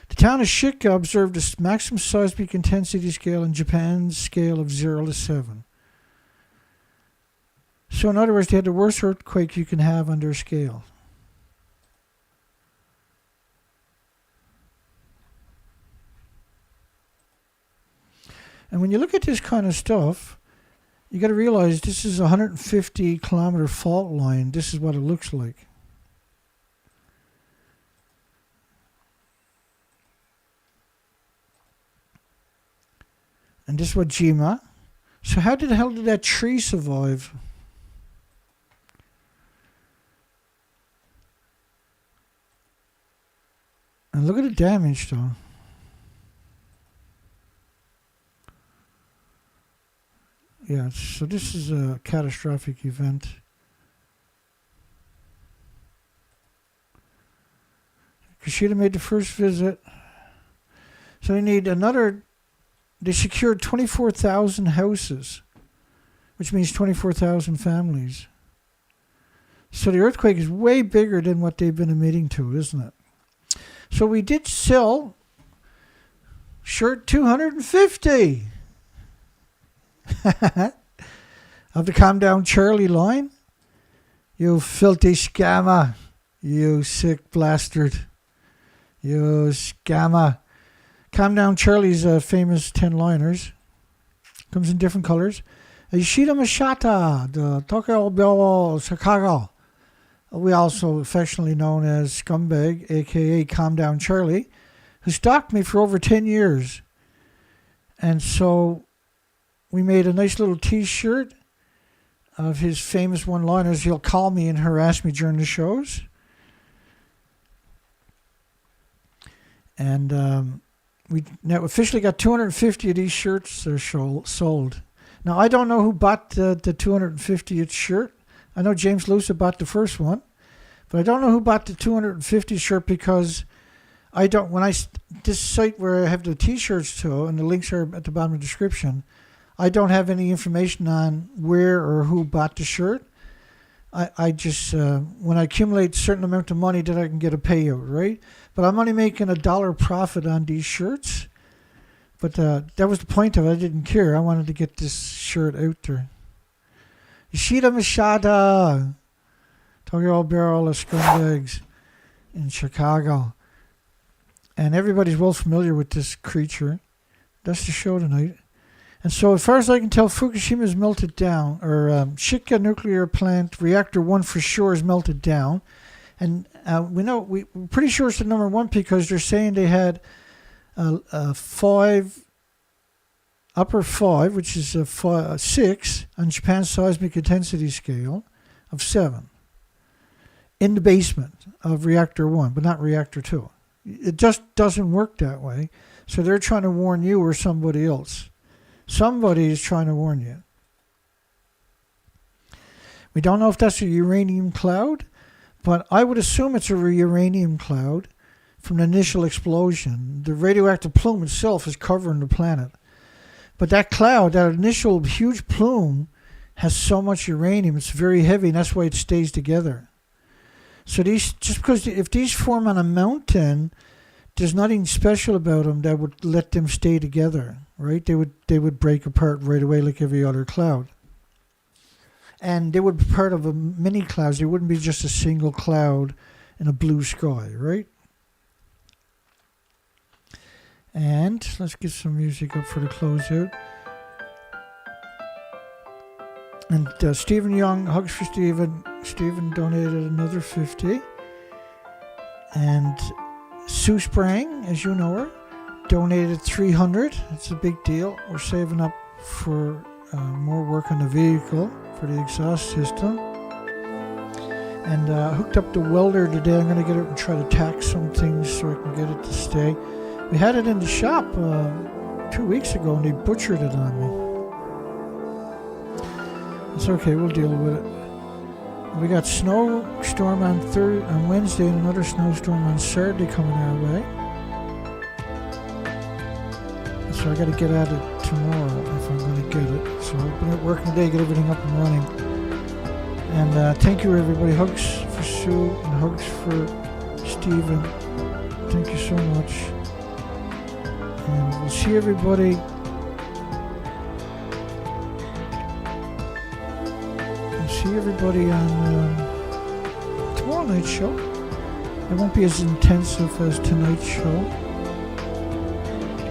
The town of Shika observed a maximum seismic intensity scale in Japan's scale of 0 to 7. So in other words, they had the worst earthquake you can have on their scale. And when you look at this kind of stuff, you got to realize this is a 150 kilometer fault line. This is what it looks like. And this is Wajima. So how the hell did that tree survive? And look at the damage though. Yeah, so this is a catastrophic event. Kushida made the first visit. So they need another. They secured 24,000 houses, which means 24,000 families. So the earthquake is way bigger than what they've been admitting to, isn't it? So we did sell shirt 250 of the Calm Down Charlie line. You filthy scammer. You sick bastard. You scammer. Calm Down Charlie's famous 10-liners. Comes in different colors. Ishida Mashata, the Tokyo Bell Chicago. We also affectionately known as Scumbag, aka Calm Down Charlie, who stalked me for over 10 years. And so we made a nice little t-shirt of his famous one-liners. He'll call me and harass me during the shows. And we now officially got 250 of these shirts sold. Now, I don't know who bought the 250th shirt. I know James Lewis bought the first one, but I don't know who bought the 250th shirt because I don't. This site where I have the T-shirts to, and the links are at the bottom of the description, I don't have any information on where or who bought the shirt. I just when I accumulate a certain amount of money, then I can get a payout, right? But I'm only making $1 profit on these shirts. But that was the point of it. I didn't care. I wanted to get this shirt out there. Ishida Mashada, Tokyo Barrel of Scumbags in Chicago. And everybody's well familiar with this creature. That's the show tonight. And so as far as I can tell, Fukushima is melted down. Or Shika nuclear plant, reactor 1 for sure is melted down. And we're pretty sure it's the number 1 because they're saying they had upper 5, which is a 6 on Japan's seismic intensity scale of 7 in the basement of reactor 1, but not reactor 2. It just doesn't work that way. So they're trying to warn you or somebody else. Somebody is trying to warn you. We don't know if that's a uranium cloud, but I would assume it's a uranium cloud from the initial explosion. The radioactive plume itself is covering the planet. But that cloud, that initial huge plume, has so much uranium, it's very heavy, and that's why it stays together. So just because if these form on a mountain, there's nothing special about them that would let them stay together, right? They would break apart right away like every other cloud. And they would be part of a mini clouds. They wouldn't be just a single cloud in a blue sky, right? And let's get some music up for the closeout. And Stephen Young, hugs for Stephen. Stephen donated another 50. And Sue Sprang, as you know her, donated 300. It's a big deal. We're saving up for more work on the vehicle for the exhaust system. And hooked up the welder today. I'm going to get it and try to tack some things so I can get it to stay. We had it in the shop 2 weeks ago and they butchered it on me. It's okay, we'll deal with it. We got snowstorm on Wednesday and another snowstorm on Saturday coming our way. So I got to get at it tomorrow if I'm going to get it. So I've been at work today, get everything up and running. And thank you everybody. Hugs for Sue and hugs for Stephen. Thank you so much. And we'll see everybody on tomorrow night's show. It won't be as intensive as tonight's show,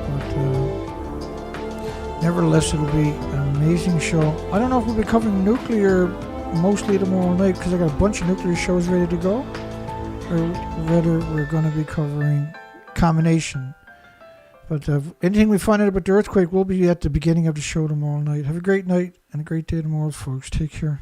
but nevertheless it'll be an amazing show. I don't know if we'll be covering nuclear mostly tomorrow night because I got a bunch of nuclear shows ready to go, or rather we're going to be covering combination. But anything we find out about the earthquake will be at the beginning of the show tomorrow night. Have a great night and a great day tomorrow, folks. Take care.